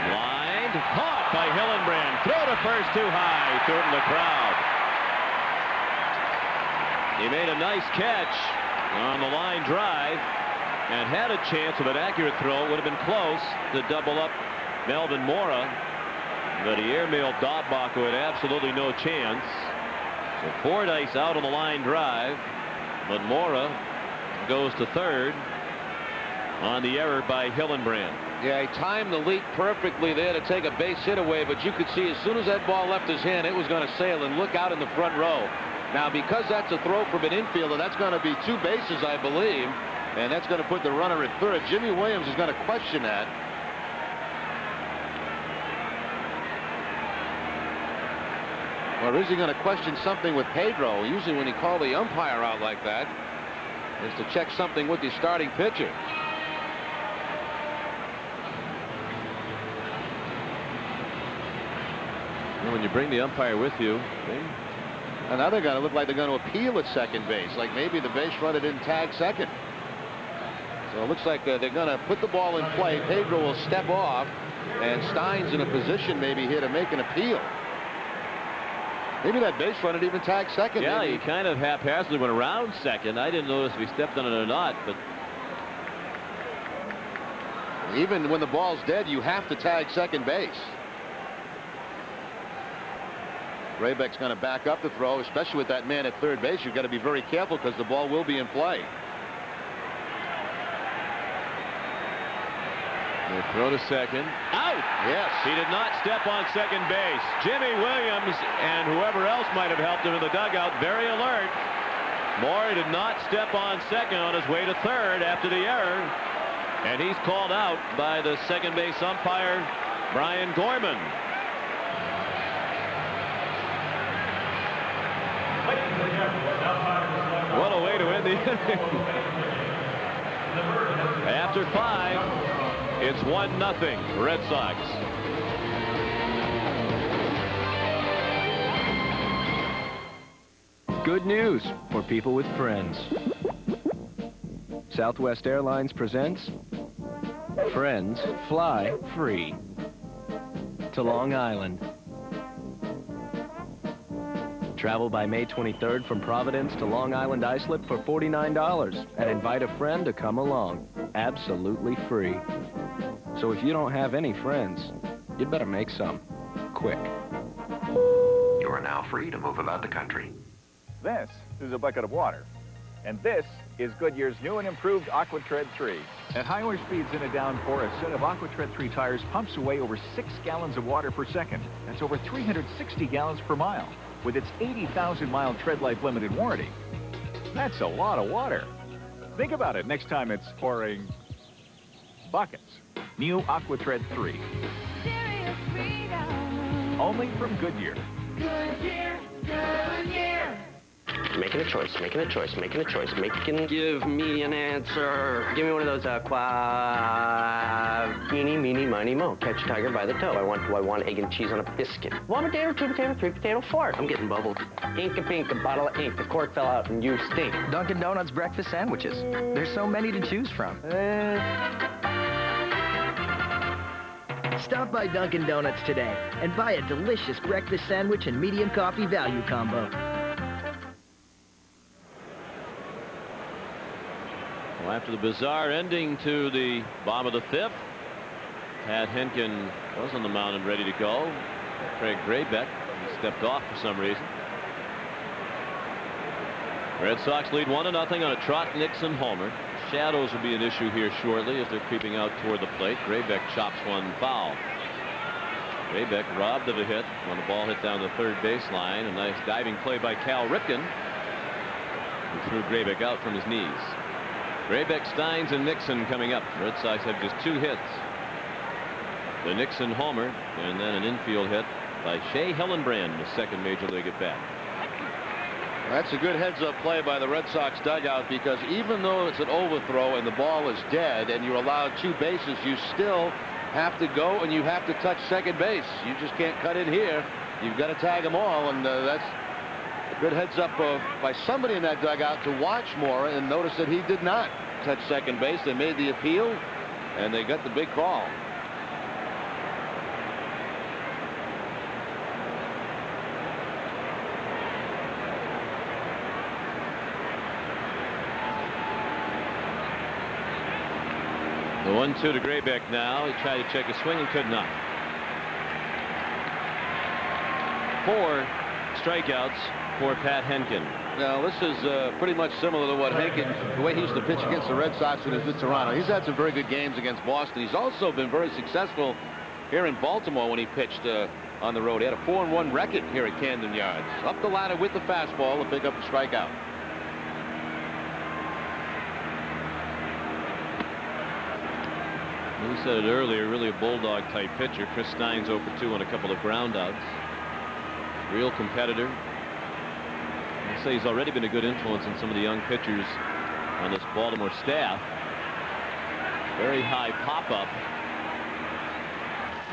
Lined, caught by Hillenbrand. Throw to first too high, threw it in the crowd. He made a nice catch on the line drive and had a chance of an accurate throw. Would have been close to double up Melvin Mora, but he airmailed Daubach, who had absolutely no chance. So Fordyce out on the line drive, but Mora goes to third on the error by Hillenbrand. Yeah, he timed the leap perfectly there to take a base hit away, but you could see as soon as that ball left his hand, it was going to sail and look out in the front row. Now, because that's a throw from an infielder, that's going to be 2 bases, I believe, and that's going to put the runner at third. Jimmy Williams is going to question that. Or is he going to question something with Pedro? Usually when you call the umpire out like that, is to check something with the starting pitcher. When you bring the umpire with you, and now they're going to look like they're going to appeal at second base, like maybe the base runner didn't tag second. So it looks like they're going to put the ball in play. Pedro will step off, and Stein's in a position maybe here to make an appeal. Maybe that base runner didn't even tag second. Yeah, maybe. he kind of haphazardly went around second. I didn't notice if he stepped on it or not, but even when the ball's dead, you have to tag second base. Raybeck's going to back up the throw, especially with that man at third base. You've got to be very careful because the ball will be in play. They throw to second. Out! Yes. He did not step on second base. Jimmy Williams and whoever else might have helped him in the dugout, very alert. Mora did not step on second on his way to third after the error. And he's called out by the second base umpire, Brian Gorman. What a way to end the inning. After 5, it's 1-0 Red Sox. Good news for people with friends. Southwest Airlines presents Friends Fly Free to Long Island. Travel by May 23rd from Providence to Long Island Islip for $49 and invite a friend to come along. Absolutely free. So if you don't have any friends, you'd better make some. Quick. You are now free to move about the country. This is a bucket of water. And this is Goodyear's new and improved AquaTread 3. At higher speeds in a downpour, a set of AquaTread 3 tires pumps away over 6 gallons of water per second. That's over 360 gallons per mile, with its 80,000-mile tread life limited warranty. That's a lot of water. Think about it next time it's pouring buckets. New AquaTread 3. Only from Goodyear. Goodyear, Goodyear. Making a choice, making a choice, making a choice, Give me an answer. Give me one of those, Eeny, meeny, miny, mo. Catch a tiger by the toe. Do I want egg and cheese on a biscuit? 1 potato, 2 potato, 3 potato, 4. I'm getting bubbled. Ink a pink, a bottle of ink. The cork fell out and you stink. Dunkin' Donuts breakfast sandwiches. There's so many to choose from. Stop by Dunkin' Donuts today and buy a delicious breakfast sandwich and medium coffee value combo. Well, after the bizarre ending to the bottom of the 5th, Pat Hentgen was on the mound and ready to go. Craig Graybeck, he stepped off for some reason. Red Sox lead 1-0 on a Trot Nixon homer. Shadows will be an issue here shortly as they're creeping out toward the plate. Graybeck chops one foul. Graybeck robbed of a hit when the ball hit down the third baseline. A nice diving play by Cal Ripken, who threw Graybeck out from his knees. Graybeck, Steins, and Nixon coming up. Red Sox have just 2 hits. The Nixon homer, and then an infield hit by Shea Hillenbrand, the second major league at bat. That's a good heads-up play by the Red Sox dugout, because even though it's an overthrow and the ball is dead and you're allowed 2 bases, you still have to go and you have to touch second base. You just can't cut in here. You've got to tag them all, and that's a good heads-up by somebody in that dugout to watch Mora and notice that he did not touch second base. They made the appeal, and they got the big call. The 1-2 to Graybeck now. He tried to check his swing and could not. 4 strikeouts for Pat Hentgen. Now, this is pretty much similar to what Hentgen, the way he used to pitch against the Red Sox when he was in Toronto. He's had some very good games against Boston. He's also been very successful here in Baltimore when he pitched on the road. He had a 4-1 record here at Camden Yards. Up the ladder with the fastball to pick up the strikeout. We said it earlier, really a bulldog-type pitcher. Chris Steins 0 for 2 on a couple of groundouts. Real competitor. I'd say he's already been a good influence on some of the young pitchers on this Baltimore staff. Very high pop-up.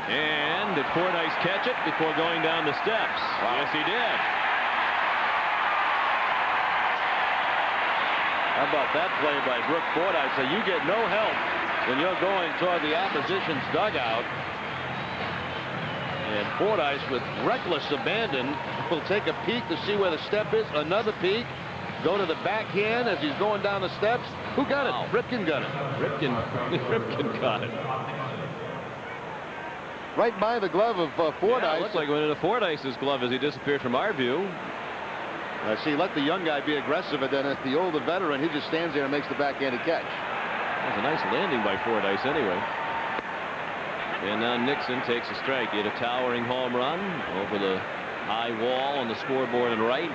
And did Fordyce catch it before going down the steps? Wow. Yes, he did. How about that play by Brooke Fordyce? So you get no help when you're going toward the opposition's dugout. And Fordyce, with reckless abandon, will take a peek to see where the step is. Another peek. Go to the backhand as he's going down the steps. Who got it? Ripken got it. Ripken got it. Right by the glove of Fordyce. Yeah, it looks like it went into Fordyce's glove as he disappeared from our view. See, let the young guy be aggressive, and then if the older veteran, he just stands there and makes the backhanded catch. That was a nice landing by Fordyce anyway. And now Nixon takes a strike. He had a towering home run over the high wall on the scoreboard and right.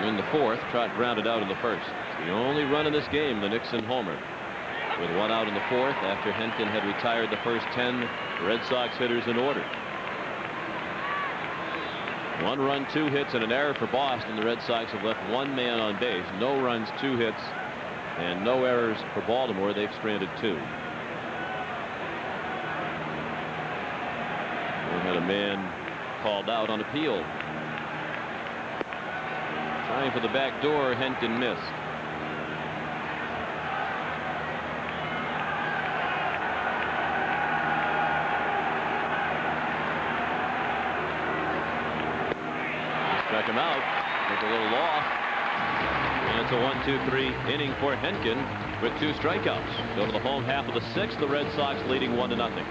In the 4th, Trot grounded out in the 1st. It's the only run in this game, the Nixon homer. With 1 out in the 4th after Hentgen had retired the first 10 Red Sox hitters in order. 1 run, 2 hits, and an error for Boston. The Red Sox have left 1 man on base. No runs, 2 hits, and no errors for Baltimore. They've stranded 2. We had a man called out on appeal. Trying for the back door, Hentgen missed. Struck him out. Took a little off. And it's a 1-2-3 inning for Hentgen with 2 strikeouts. Go to the home half of the 6th. The Red Sox leading 1-0.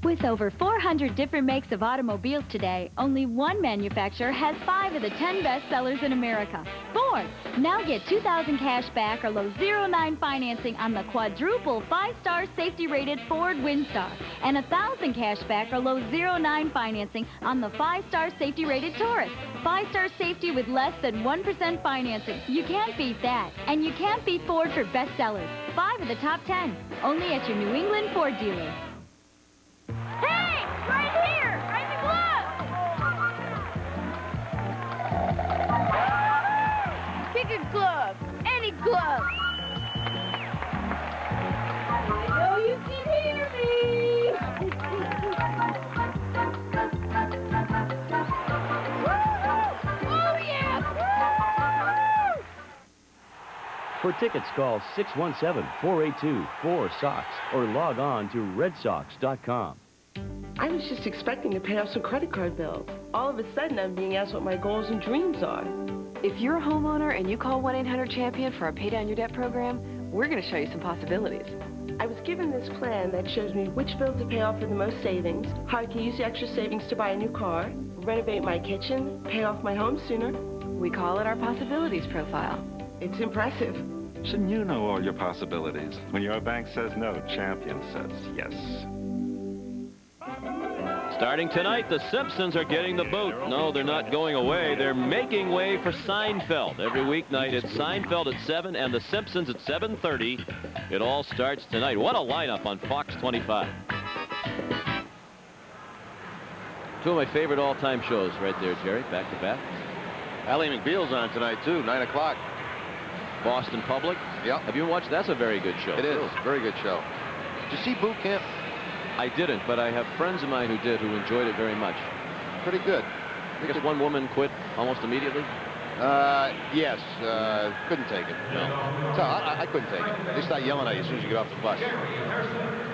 With over 400 different makes of automobiles today, only one manufacturer has 5 of the 10 best sellers in America. Ford. Now get $2,000 cash back or low 0.9 financing on the quadruple 5-star safety-rated Ford Windstar. And $1,000 cash back or low 0.9 financing on the 5-star safety-rated Taurus. 5-star safety with less than 1% financing. You can't beat that. And you can't beat Ford for best sellers. 5 of the top 10. Only at your New England Ford dealer. Hey! Right here! Right in the glove! Pick a glove. Any glove. I know you can hear me! Oh, yeah! For tickets, call 617-482-4SOX or log on to redsox.com. I was just expecting to pay off some credit card bills. All of a sudden, I'm being asked what my goals and dreams are. If you're a homeowner and you call 1-800-CHAMPION for our Pay Down Your Debt program, we're going to show you some possibilities. I was given this plan that shows me which bills to pay off for the most savings, how I can use the extra savings to buy a new car, renovate my kitchen, pay off my home sooner. We call it our possibilities profile. It's impressive. Shouldn't you know all your possibilities? When your bank says no, Champion says yes. Starting tonight, the Simpsons are getting the boot. No, they're not going away. They're making way for Seinfeld. Every weeknight, it's Seinfeld at 7 and the Simpsons at 7:30. It all starts tonight. What a lineup on Fox 25. Two of my favorite all-time shows right there, Jerry, back to back. Ally McBeal's on tonight, too, 9 o'clock. Boston Public. Yep. Have you watched? That's a very good show. It is. Very good show. Did you see Boot Camp? I didn't, but I have friends of mine who did, who enjoyed it very much. Pretty good. I guess one woman quit almost immediately. Yes. Couldn't take it. No. So I couldn't take it. They start yelling at you as soon as you get off the bus.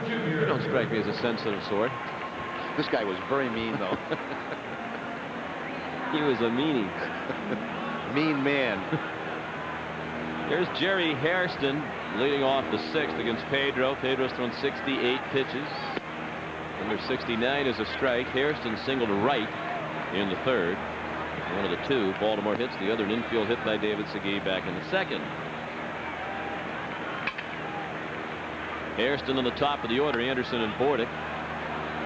You don't strike me as a sensitive sort. This guy was very mean, though. He was a meanie. Mean man. Here's Jerry Hairston leading off the 6th against Pedro. Pedro's thrown 68 pitches. Number 69 is a strike. Hairston singled right in the 3rd. One of the 2 Baltimore hits. The other an infield hit by David Segui back in the 2nd. Hairston on the top of the order. Anderson and Bordick.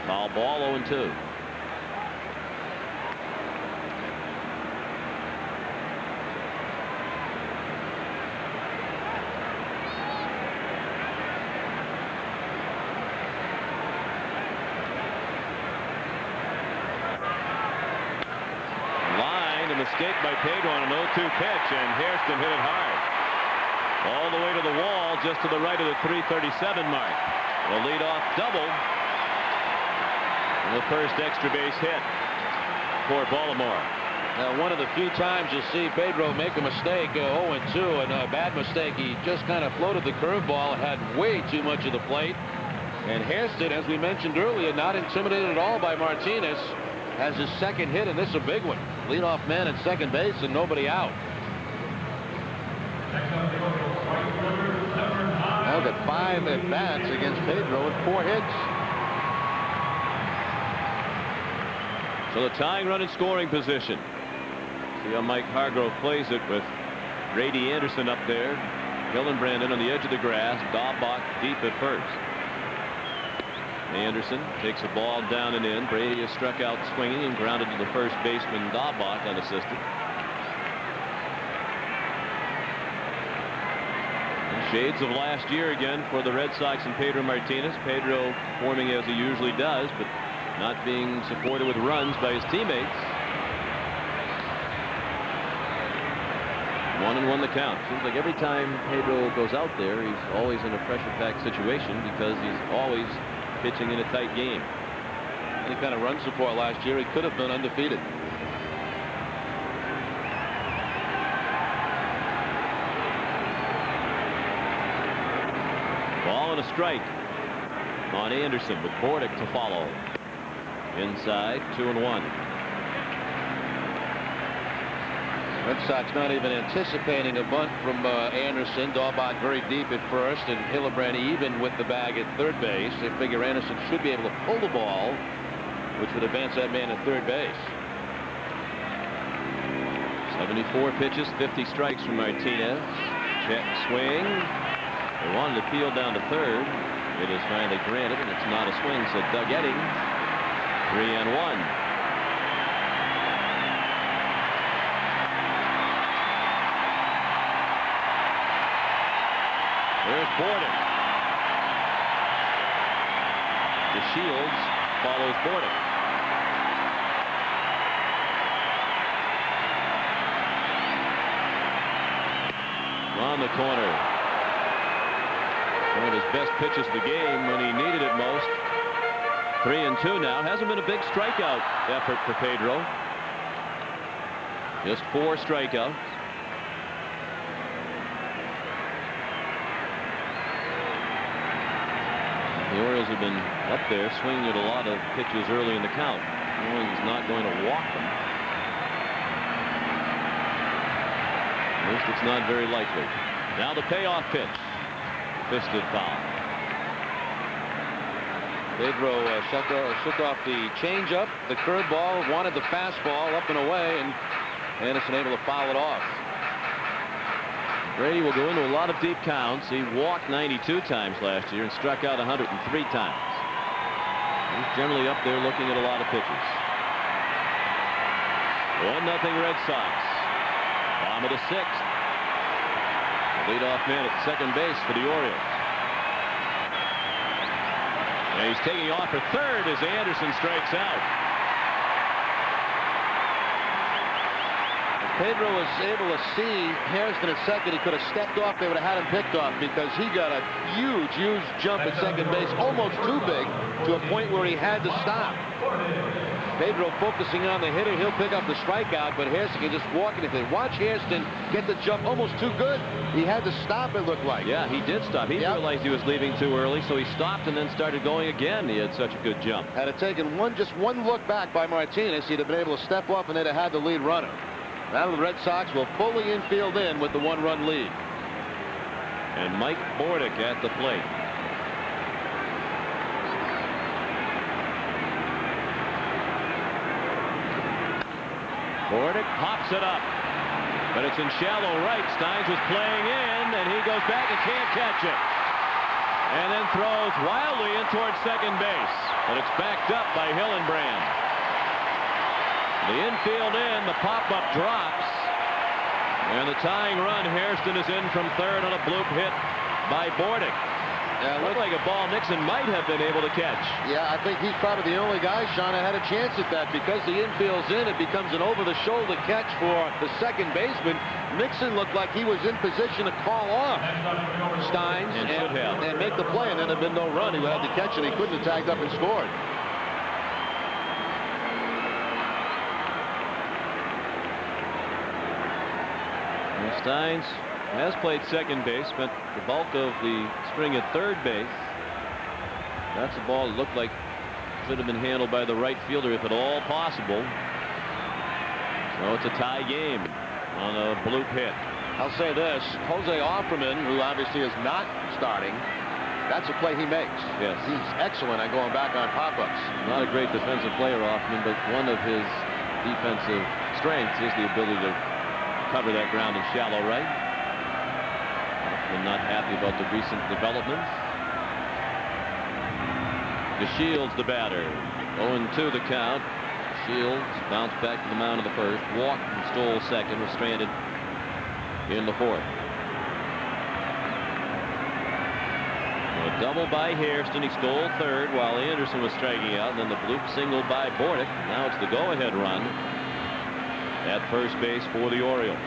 Foul ball, 0-2. Escape by Pedro on an 0-2 pitch, and Hairston hit it hard. All the way to the wall, just to the right of the 337 mark. The leadoff double. And the first extra base hit for Baltimore. Now, one of the few times you'll see Pedro make a mistake, 0-2, and a bad mistake. He just kind of floated the curveball, had way too much of the plate. And Hairston, as we mentioned earlier, not intimidated at all by Martinez, has his second hit, and this is a big one. Leadoff man at second base and nobody out. Now got 5 at-bats against Pedro with 4 hits. So the tying run in scoring position. See how Mike Hargrove plays it with Brady Anderson up there. Hillenbrand on the edge of the grass. Dahlbach deep at first. Anderson takes a ball down and in. Brady is struck out swinging and grounded to the first baseman Dahlbach unassisted. And shades of last year again for the Red Sox and Pedro Martinez. Pedro performing as he usually does, but not being supported with runs by his teammates. 1-1 the count. Seems like every time Pedro goes out there, he's always in a pressure-packed situation because he's always pitching in a tight game. Any kind of run support last year, he could have been undefeated. Ball and a strike on Anderson with Bordick to follow. Inside, 2-1. Red Sox not even anticipating a bunt from Anderson. Daubach very deep at first, and Hillebrand even with the bag at third base. They figure Anderson should be able to pull the ball, which would advance that man at third base. 74 pitches, 50 strikes from Martinez. Check swing. They wanted to peel down to third. It is finally granted, and it's not a swing, so Doug Edding, 3-1. There's Bordick. DeShields follows Bordick. On the corner. One of his best pitches of the game when he needed it most. 3-2 now. Hasn't been a big strikeout effort for Pedro. Just 4 strikeouts. The Orioles have been up there swinging at a lot of pitches early in the count. Knowing he's not going to walk them. At least it's not very likely. Now the payoff pitch. Fisted foul. Pedro shook off the changeup, the curveball, wanted the fastball up and away, and Anderson able to foul it off. Brady will go into a lot of deep counts. He walked 92 times last year and struck out 103 times. He's generally up there looking at a lot of pitches. 1-0 Red Sox. Bottom of the 6th. Leadoff man at second base for the Orioles. And he's taking off for third as Anderson strikes out. Pedro was able to see Hairston at second. He could have stepped off. They would have had him picked off because he got a huge jump at second base, almost too big, to a point where he had to stop. Pedro focusing on the hitter. He'll pick up the strikeout, but Hairston can just walk it. If they watch Hairston get the jump almost too good, he had to stop, it looked like. Yeah, he did stop. He realized he was leaving too early, so he stopped and then started going again. He had such a good jump. Had it taken just one look back by Martinez, he'd have been able to step up and they'd have had the lead runner. Now the Red Sox will pull the infield in with the 1-run lead. And Mike Bordick at the plate. Bordick pops it up, but it's in shallow right. Steins was playing in, and he goes back and can't catch it. And then throws wildly in towards second base, but it's backed up by Hillenbrand. The infield in, the pop-up drops, and the tying run, Hairston is in from third on a bloop hit by Bordick. Yeah, looked like a ball Nixon might have been able to catch. Yeah, I think he's probably the only guy, Sean, that had a chance at that. Because the infield's in, it becomes an over-the-shoulder catch for the second baseman. Nixon looked like he was in position to call off Steins and make the play, and then there'd been no run. He would have to catch it. He couldn't have tagged up and scored. Steins has played second base, spent the bulk of the spring at third base. That's a ball that looked like should have been handled by the right fielder if at all possible. So it's a tie game on a bloop hit. I'll say this, Jose Offerman, who obviously is not starting, that's a play he makes. Yes. He's excellent at going back on pop-ups. Not a great defensive player, Offerman, but one of his defensive strengths is the ability to cover that ground in shallow right. I'm not happy about the recent developments. DeShields the batter. 0-2 the count. Shields bounced back to the mound of the first. Walked and stole second. Was stranded in the fourth. A double by Hairston. He stole third while Anderson was striking out. And then the bloop single by Bordick. Now it's the go-ahead run at first base for the Orioles.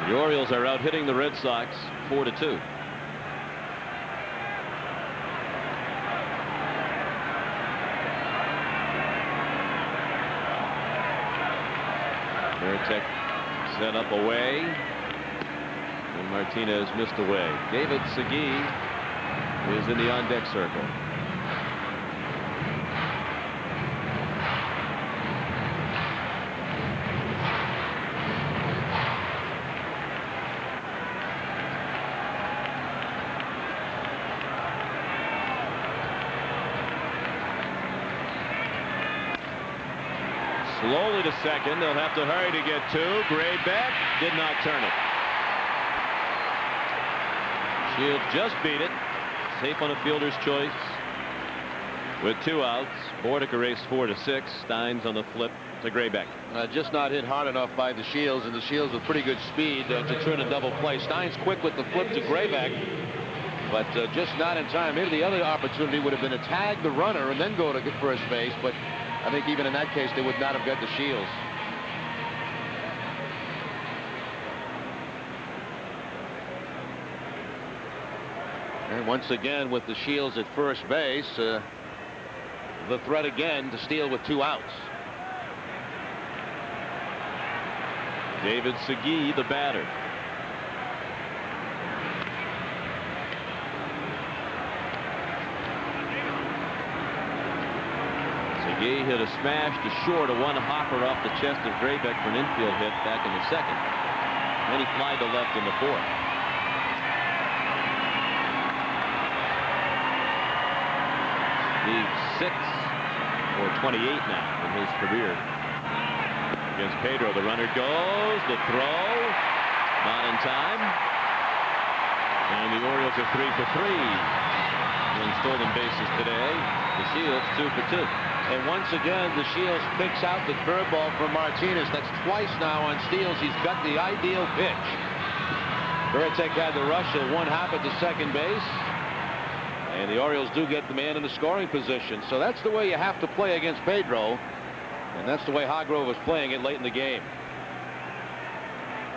The Orioles are out hitting the Red Sox 4-2. Veritek set up away. and Martinez missed away. David Segui is in the on-deck circle. Slowly to second. They'll have to hurry to get two. Gray back. Did not turn it. Shields just beat it. Safe on a fielder's choice. With 2 outs. Bordick erased 4-6. Steins on the flip to Graybeck. Just not hit hard enough by the Shields, and the Shields with pretty good speed to turn a double play. Steins quick with the flip to Graybeck, but just not in time. Maybe the other opportunity would have been to tag the runner and then go to first base, but I think even in that case they would not have got the Shields. And once again with the Shields at first base, the threat again to steal with 2 outs. David Segui, the batter. Segui hit a smash to short, a one hopper off the chest of Graybeck for an infield hit back in the 2nd. Then he flied to left in the 4th. He's 6 for 28 now in his career. Against Pedro, the runner goes, the throw, not in time. And the Orioles are 3 for 3 in stolen bases today. The Shields 2 for 2. And once again, the Shields picks out the curveball from Martinez. That's twice now on steals. He's got the ideal pitch. Veritek had the rush of one hop at the second base. And the Orioles do get the man in the scoring position. So that's the way you have to play against Pedro. And that's the way Hargrove was playing it late in the game.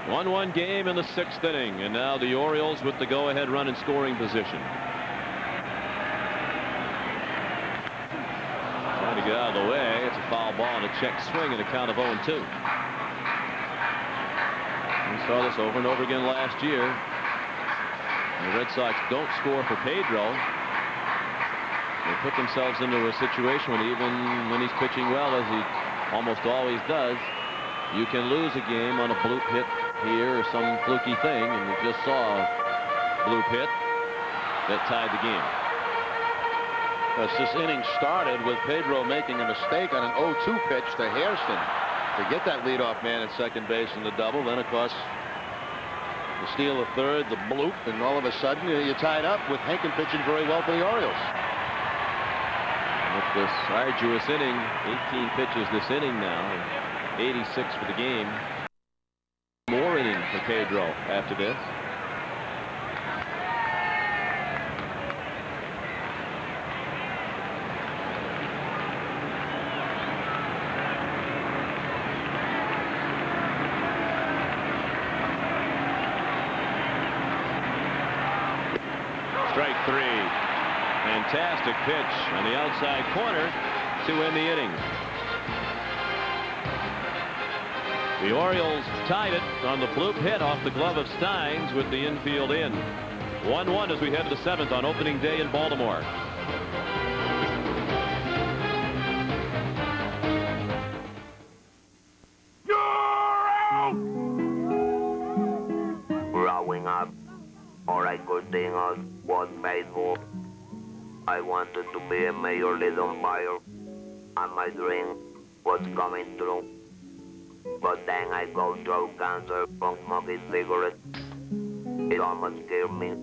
1-1 game in the 6th inning. And now the Orioles with the go-ahead run in scoring position. Trying to get out of the way. It's a foul ball and a check swing and a count of 0-2. We saw this over and over again last year. The Red Sox don't score for Pedro. They put themselves into a situation when even when he's pitching well, as he almost always does, you can lose a game on a bloop hit here or some fluky thing, and we just saw a bloop hit that tied the game. This inning started with Pedro making a mistake on an 0-2 pitch to Hairston to get that leadoff man at second base in the double. Then, of course, the steal of third, the bloop, and all of a sudden you're tied up with Hentgen pitching very well for the Orioles. With this arduous inning, 18 pitches this inning now, 86 for the game. More inning for Pedro after this. Strike 3. Fantastic pitch on the outside corner to end the inning. The Orioles tied it on the bloop hit off the glove of Steins with the infield in. 1-1 as we head to the 7th on opening day in Baltimore. Growing up, all I could think of was baseball. I wanted to be a Major League umpire, and my dream was coming true. But then I got throat cancer from smoking cigarettes. It almost killed me.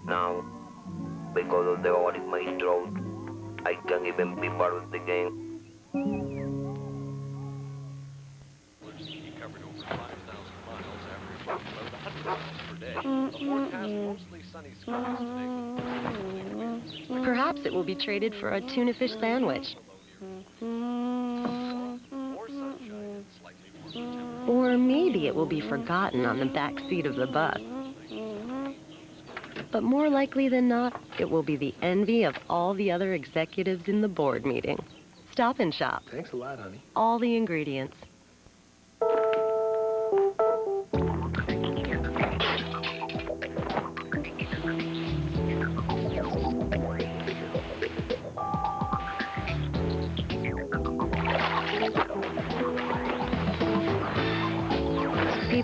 Now, because of the hole in my throat, I can't even be part of the game. He covered over 5,000 miles, averaging about 100 miles per day. The forecast mostly sunny skies today with prevailing winds. Perhaps it will be traded for a tuna fish sandwich. Or maybe it will be forgotten on the back seat of the bus. But more likely than not, it will be the envy of all the other executives in the board meeting. Stop and Shop. Thanks a lot, honey. All the ingredients.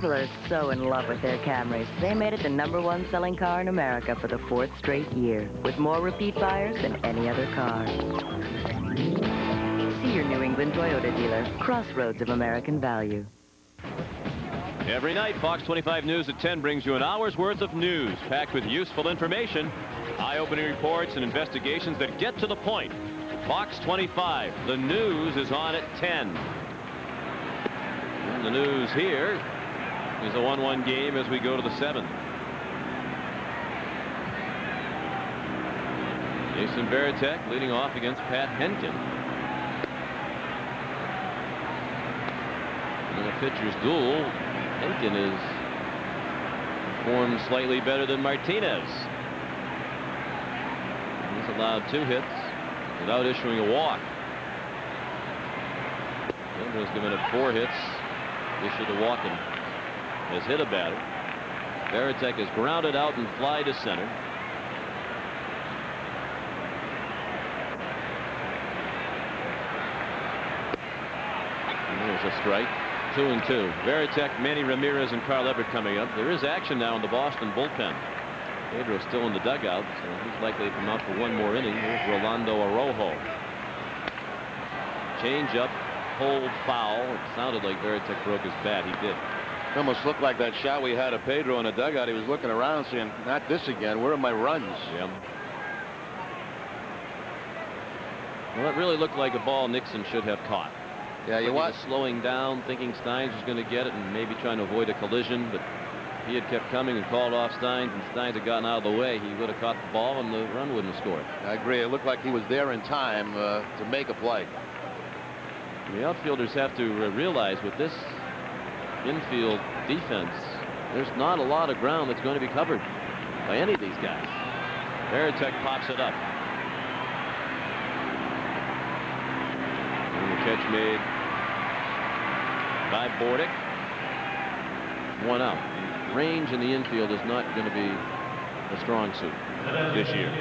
People are so in love with their Camrys. They made it the #1 selling car in America for the 4th straight year, with more repeat buyers than any other car. See your New England Toyota dealer. Crossroads of American value. Every night, Fox 25 News at 10 brings you an hour's worth of news packed with useful information, eye-opening reports, and investigations that get to the point. Fox 25, the news is on at 10. And the news here is a 1-1 game as we go to the 7th. Jason Varitek leading off against Pat Hentgen. In a pitcher's duel, Hentgen is formed slightly better than Martinez. He's allowed 2 hits without issuing a walk. Pedro's given up 4 hits, issued a walk, and has hit a batter. Varitek is grounded out and fly to center. And there's a strike. 2-2. Varitek, Manny Ramirez, and Carl Everett coming up. There is action now in the Boston bullpen. Pedro's still in the dugout, so he's likely to come out for 1 more inning. Here's Rolando Araujo. Change up, hold foul. It sounded like Varitek broke his bat. He did. It almost looked like that shot we had of Pedro in the dugout. He was looking around saying, not this again. Where are my runs? Yeah. Well, it really looked like a ball Nixon should have caught. Yeah, you watch. Slowing down, thinking Steins was going to get it and maybe trying to avoid a collision, but he had kept coming and called off Steins, and Steins had gotten out of the way. He would have caught the ball and the run wouldn't have scored. I agree. It looked like he was there in time to make a play. The outfielders have to realize with this infield defense, there's not a lot of ground that's going to be covered by any of these guys. Varitek pops it up. And the catch made by Bordick. 1 out. Range in the infield is not going to be a strong suit this year.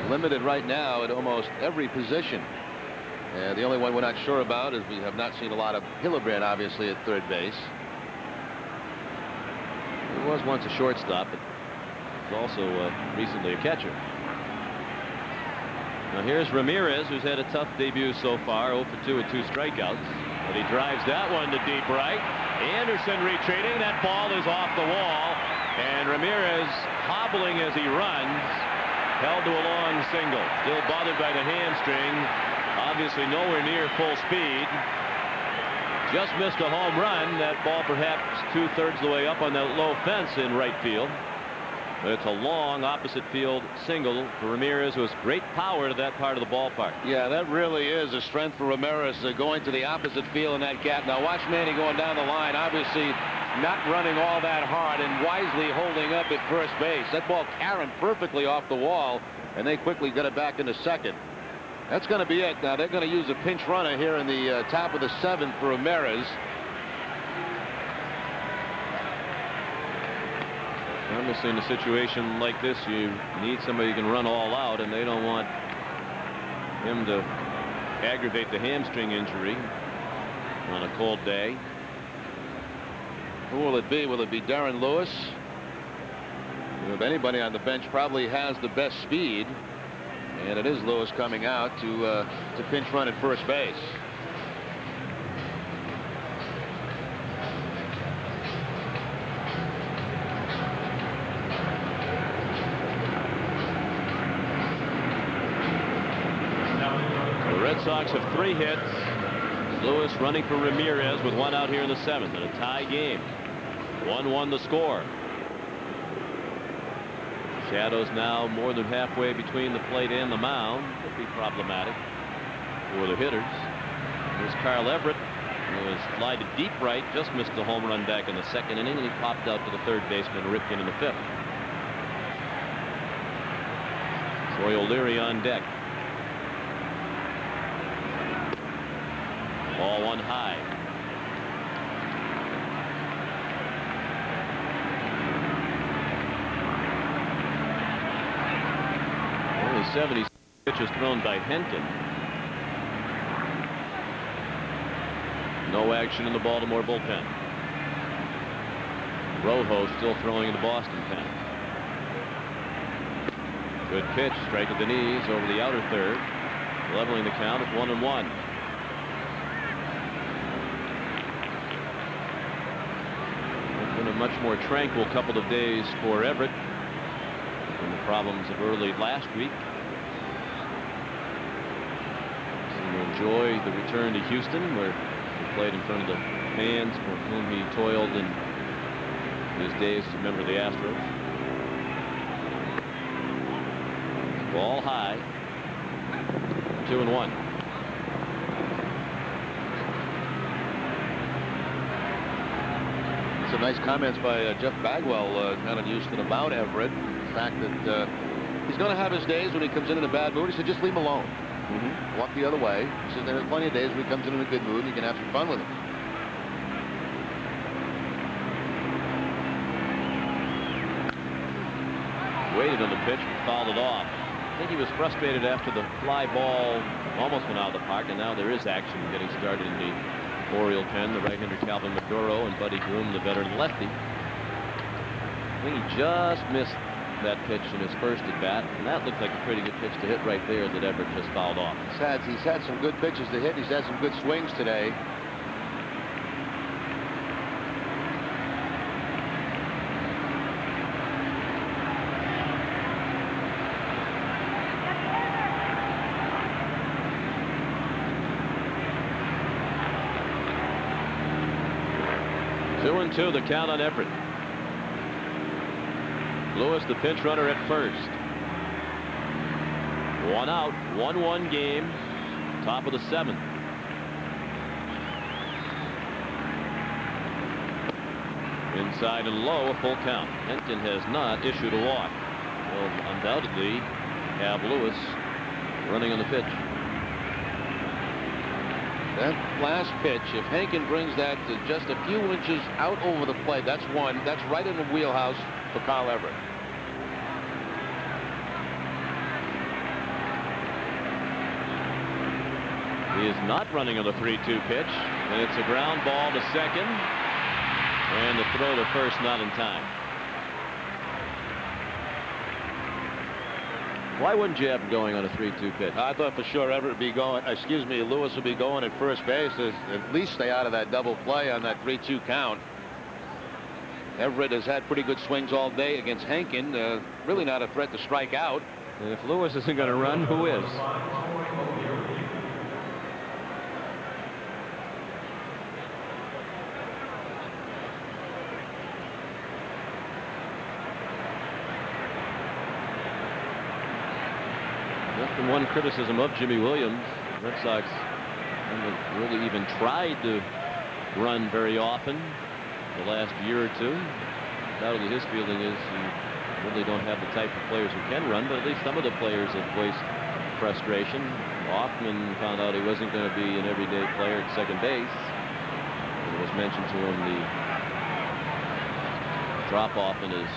Limited right now at almost every position. The only one we're not sure about is we have not seen a lot of Hillebrand, obviously, at third base. He was once a shortstop, but was also recently a catcher. Now here's Ramirez, who's had a tough debut so far, 0 for 2 with 2 strikeouts. But he drives that one to deep right. Anderson retreating. That ball is off the wall. And Ramirez hobbling as he runs. Held to a long single. Still bothered by the hamstring. Obviously nowhere near full speed. Just missed a home run. That ball perhaps 2/3 the way up on that low fence in right field. But it's a long opposite field single for Ramirez, who has great power to that part of the ballpark. Yeah, that really is a strength for Ramirez, going to the opposite field in that gap. Now watch Manny going down the line, obviously not running all that hard and wisely holding up at first base. That ball carried perfectly off the wall, and they quickly got it back into second. That's going to be it. Now they're going to use a pinch runner here in the top of the 7th for Ramirez. Obviously, in a situation like this, you need somebody who can run all out, and they don't want him to aggravate the hamstring injury on a cold day. Who will it be? Will it be Darren Lewis? If anybody on the bench probably has the best speed, and it is Lewis coming out to pinch run at first base. Red Sox have 3 hits. Lewis running for Ramirez with 1 out here in the 7th, and a tie game. 1-1 the score. Shadows now more than halfway between the plate and the mound. Could be problematic for the hitters. There's Carl Everett, who was fly to deep right, just missed the home run back in the 2nd inning, and he popped out to the 3rd baseman Ripken in the 5th. Troy O'Leary on deck. Ball 1 high. Only 70 pitches thrown by Hentgen. No action in the Baltimore bullpen. Rojo still throwing in the Boston pen. Good pitch, straight to the knees over the outer third, leveling the count at 1-1. It's been a much more tranquil couple of days for Everett from the problems of early last week. Seemed to enjoy the return to Houston, where he played in front of the fans for whom he toiled in his days as a member of the Astros. Ball high. 2-1. Some nice comments by Jeff Bagwell down in Houston about Everett. The fact that he's going to have his days when he comes in a bad mood. He said, just leave him alone. Walk the other way. He said, there's plenty of days when he comes in a good mood and you can have some fun with him. Waited on the pitch, but fouled it off. I think he was frustrated after the fly ball almost went out of the park, and now there is action getting started in the Oriole pen. The right-hander Calvin Maduro and Buddy Groom, the veteran lefty. I think he just missed that pitch in his first at bat, and that looked like a pretty good pitch to hit right there that Everett just fouled off. He's had some good pitches to hit. He's had some good swings today. Two, the count on Everett. Lewis, the pinch runner at first. One out, 1-1 game, top of the 7th. Inside and low, a full count. Hentgen has not issued a walk. Will undoubtedly have Lewis running on the pitch. That last pitch, if Hentgen brings that to just a few inches out over the plate, that's one. That's right in the wheelhouse for Carl Everett. He is not running on the 3-2 pitch, and it's a ground ball to second, and the throw to first not in time. Why wouldn't you have him going on a 3-2 pitch? I thought for sure Everett would be going, Lewis would be going at first base to at least stay out of that double play on that 3-2 count. Everett has had pretty good swings all day against Hentgen. Really not a threat to strike out. And if Lewis isn't going to run, who is? That's the one criticism of Jimmy Williams. The Red Sox haven't really even tried to run very often the last year or two. Undoubtedly his feeling is you really don't have the type of players who can run, but at least some of the players have voiced frustration. Hoffman found out he wasn't going to be an everyday player at second base. It was mentioned to him the drop-off in his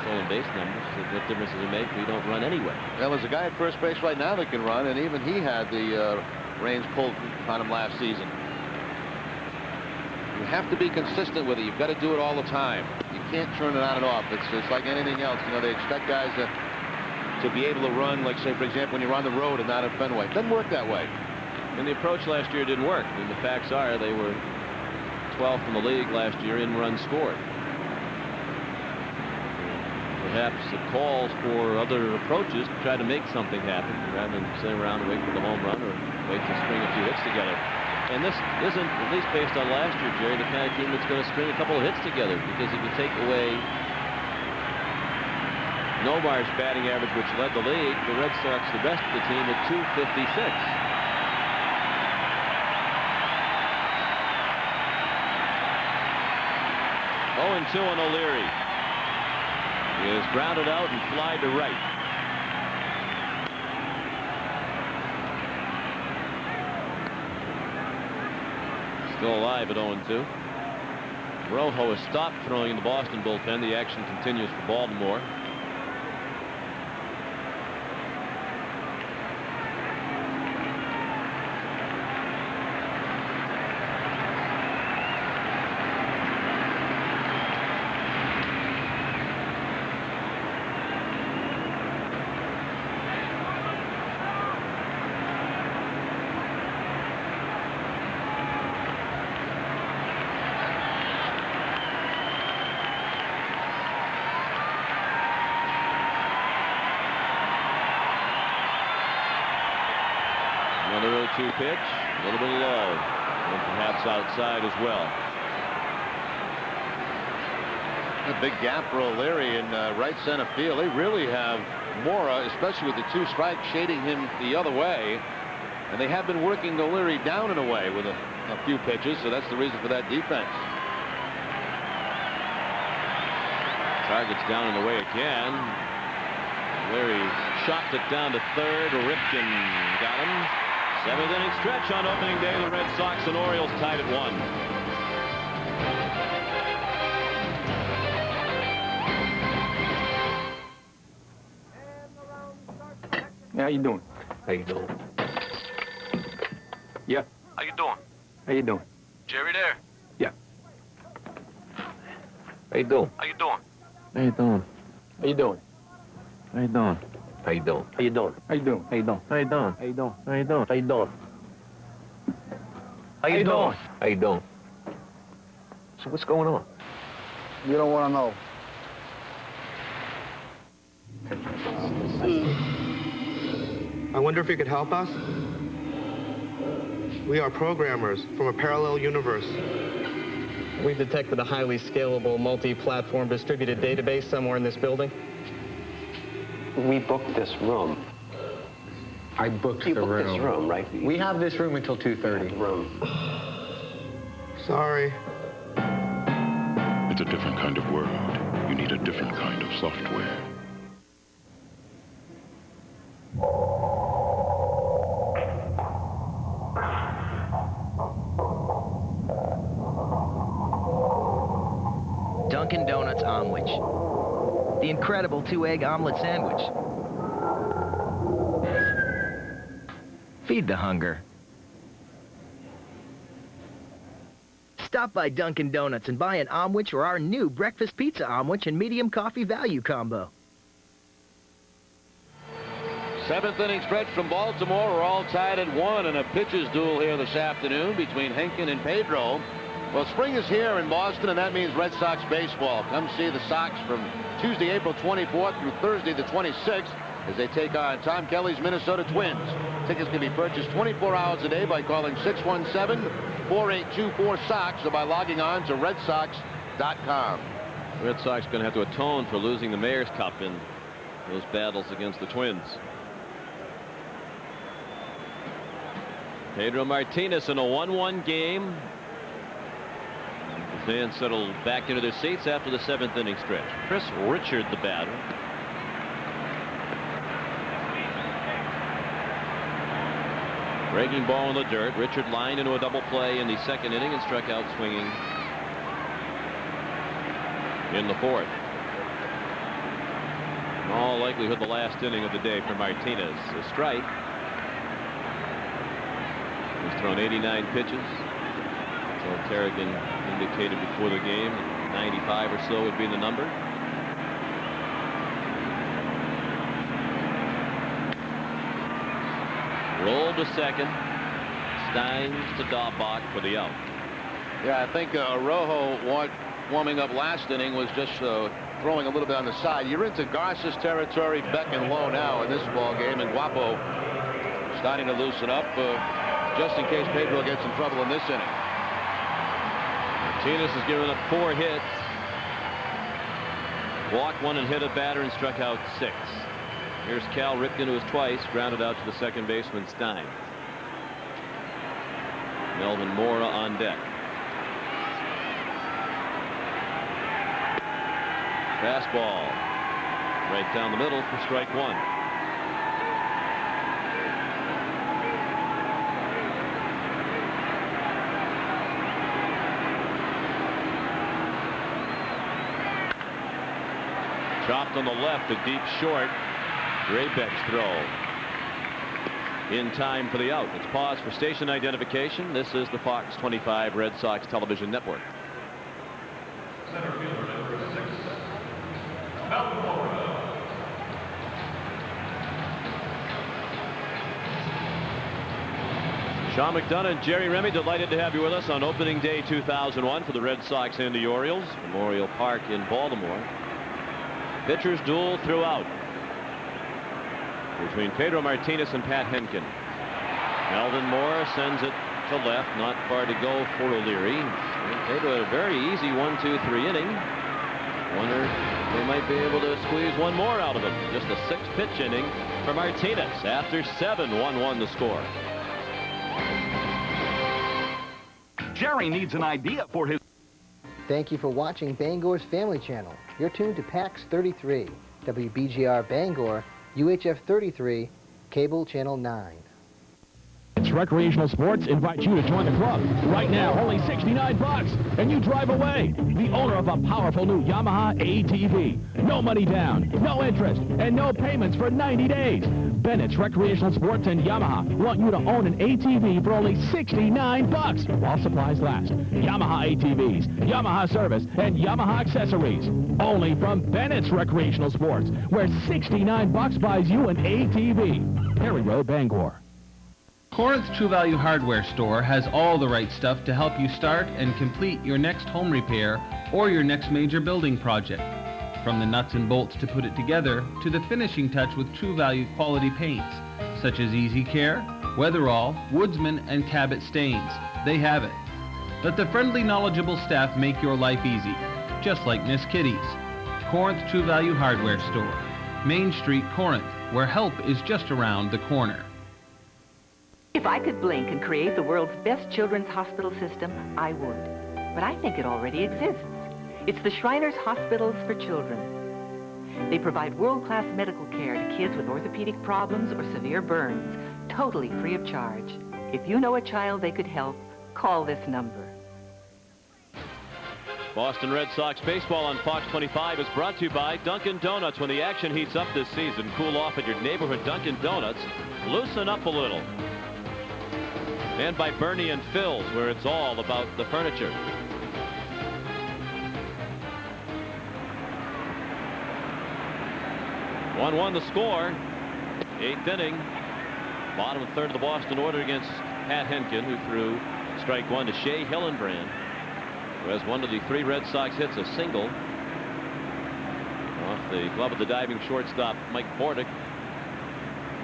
stolen base numbers. What difference does it make? We don't run anyway. Well, there's a guy at first base right now that can run, and even he had the reins pulled on him last season. You have to be consistent with it. You've got to do it all the time. You can't turn it on and off. It's like anything else. You know, they expect guys to be able to run, like, say, for example, when you're on the road and not at Fenway. It doesn't work that way. And the approach last year didn't work. I mean, the facts are they were 12th in the league last year in runs scored. Perhaps it calls for other approaches to try to make something happen rather than sit around and wait for the home run or wait to string a few hits together. And this isn't, at least based on last year, Jerry, the kind of team that's going to string a couple of hits together, because if you take away Nomar's batting average, which led the league, the Red Sox, the best of the team, at .256. Oh, and 2 on O'Leary. He is grounded out and fly to right. Still alive at 0-2. Rojo has stopped throwing in the Boston bullpen. The action continues for Baltimore. Another 0-2 pitch, a little bit low, and perhaps outside as well. A big gap for O'Leary in right center field. They really have Mora, especially with the 2 strikes, shading him the other way. And they have been working O'Leary down and away with a few pitches, so that's the reason for that defense. Target's down and away again. O'Leary shot it down to third. Hentgen got him. 7th inning stretch on opening day. The Red Sox and Orioles tied at 1. How you doing? How you doing? Yeah. How you doing? How you doing? Jerry there? Yeah. How you doing? How you doing? How you doing? How you doing? How you doing? How you doing? How you doing? How you doing? How you doing? How you doing? How you doing? How you doing? How you doing? How you doing? How you doing? So what's going on? You don't want to know. I wonder if you could help us? We are programmers from a parallel universe. We've detected a highly scalable, multi-platform distributed database somewhere in this building. We booked this room. I booked You booked this room, right? We have this room until 2:30. Sorry. It's a different kind of world. You need a different kind of software. Dunkin' Donuts omelet. The incredible 2-egg omelet sandwich. Feed the hunger. Stop by Dunkin' Donuts and buy an omelet or our new breakfast pizza omelet and medium coffee value combo. 7th inning stretch from Baltimore. We're all tied at 1 in a pitcher's duel here this afternoon between Hentgen and Pedro. Well, spring is here in Boston, and that means Red Sox baseball. Come see the Sox from Tuesday, April 24th through Thursday, the 26th, as they take on Tom Kelly's Minnesota Twins. Tickets can be purchased 24 hours a day by calling 617-4824-SOX or by logging on to RedSox.com. The Red Sox going to have to atone for losing the Mayor's Cup in those battles against the Twins. Pedro Martinez in a 1-1 game. The fans settled back into their seats after the 7th inning stretch. Chris Richard, the batter. Breaking ball in the dirt. Richard lined into a double play in the 2nd inning and struck out swinging in the 4th. In all likelihood, the last inning of the day for Martinez. A strike. He's thrown 89 pitches. So Kerrigan indicated before the game 95 or so would be the number. Rolled to second. Steins to Dahlbach for the out. Yeah, I think Rojo warming up last inning was just throwing a little bit on the side. You're into Garces territory, Beck and Lowe now in this ball game, and Guapo starting to loosen up just in case Pedro gets in trouble in this inning. Martinez has given up 4 hits. Walked 1 and hit a batter and struck out 6. Here's Cal Ripken, who was twice grounded out to the second baseman Stein. Melvin Mora on deck. Fastball right down the middle for strike 1. Chopped on the left, a deep short. Graybeck's throw in time for the out. It's pause for station identification. This is the Fox 25 Red Sox television network. Center fielder number 6, Baltimore. Sean McDonough and Jerry Remy, delighted to have you with us on opening day 2001 for the Red Sox and the Orioles. Memorial Park in Baltimore. Pitchers duel throughout between Pedro Martinez and Pat Hentgen. Melvin Moore sends it to left, not far to go for O'Leary. Pedro had a very easy 1-2-3 inning. Wonder if they might be able to squeeze one more out of him. Just a 6-pitch inning for Martinez. After 7, 1-1 the score. Jerry needs an idea for his... Thank you for watching Bangor's Family Channel. You're tuned to PAX 33, WBGR Bangor, UHF 33, Cable Channel 9. Recreational Sports invites you to join the club. Right now, only $69, and you drive away. The owner of a powerful new Yamaha ATV. No money down, no interest, and no payments for 90 days. Bennett's Recreational Sports and Yamaha want you to own an ATV for only $69 while supplies last. Yamaha ATVs, Yamaha service, and Yamaha accessories. Only from Bennett's Recreational Sports, where $69 buys you an ATV. Perry Road, Bangor. Corinth True Value Hardware Store has all the right stuff to help you start and complete your next home repair or your next major building project. From the nuts and bolts to put it together to the finishing touch with True Value quality paints such as Easy Care, Weatherall, Woodsman, and Cabot Stains. They have it. Let the friendly, knowledgeable staff make your life easy, just like Miss Kitty's. Corinth True Value Hardware Store, Main Street, Corinth, where help is just around the corner. If I could blink and create the world's best children's hospital system, I would. But I think it already exists. It's the Shriners Hospitals for Children. They provide world-class medical care to kids with orthopedic problems or severe burns, totally free of charge. If you know a child they could help, call this number. Boston Red Sox baseball on Fox 25 is brought to you by Dunkin' Donuts. When the action heats up this season, cool off at your neighborhood Dunkin' Donuts. Loosen up a little. And by Bernie and Phil's, where it's all about the furniture. One the score. 8th inning. Bottom third of the Boston order against Pat Hentgen, who threw strike one to Shea Hillenbrand, who has one of the 3 Red Sox hits, a single off the glove of the diving shortstop Mike Bordick.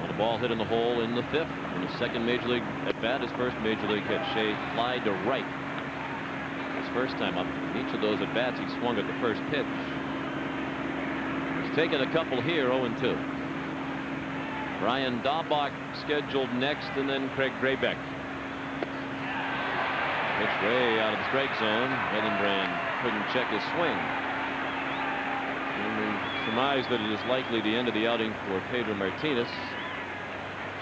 On a ball hit in the hole in the 5th. In his second major league at bat, his first major league hit. Shea fly to right. His first time up. In each of those at bats, he swung at the first pitch. He's taken a couple here, 0-2. Brian Daubach scheduled next, and then Craig Graybeck. Pitch way out of the strike zone. Hillenbrand couldn't check his swing. And we surmise that it is likely the end of the outing for Pedro Martinez.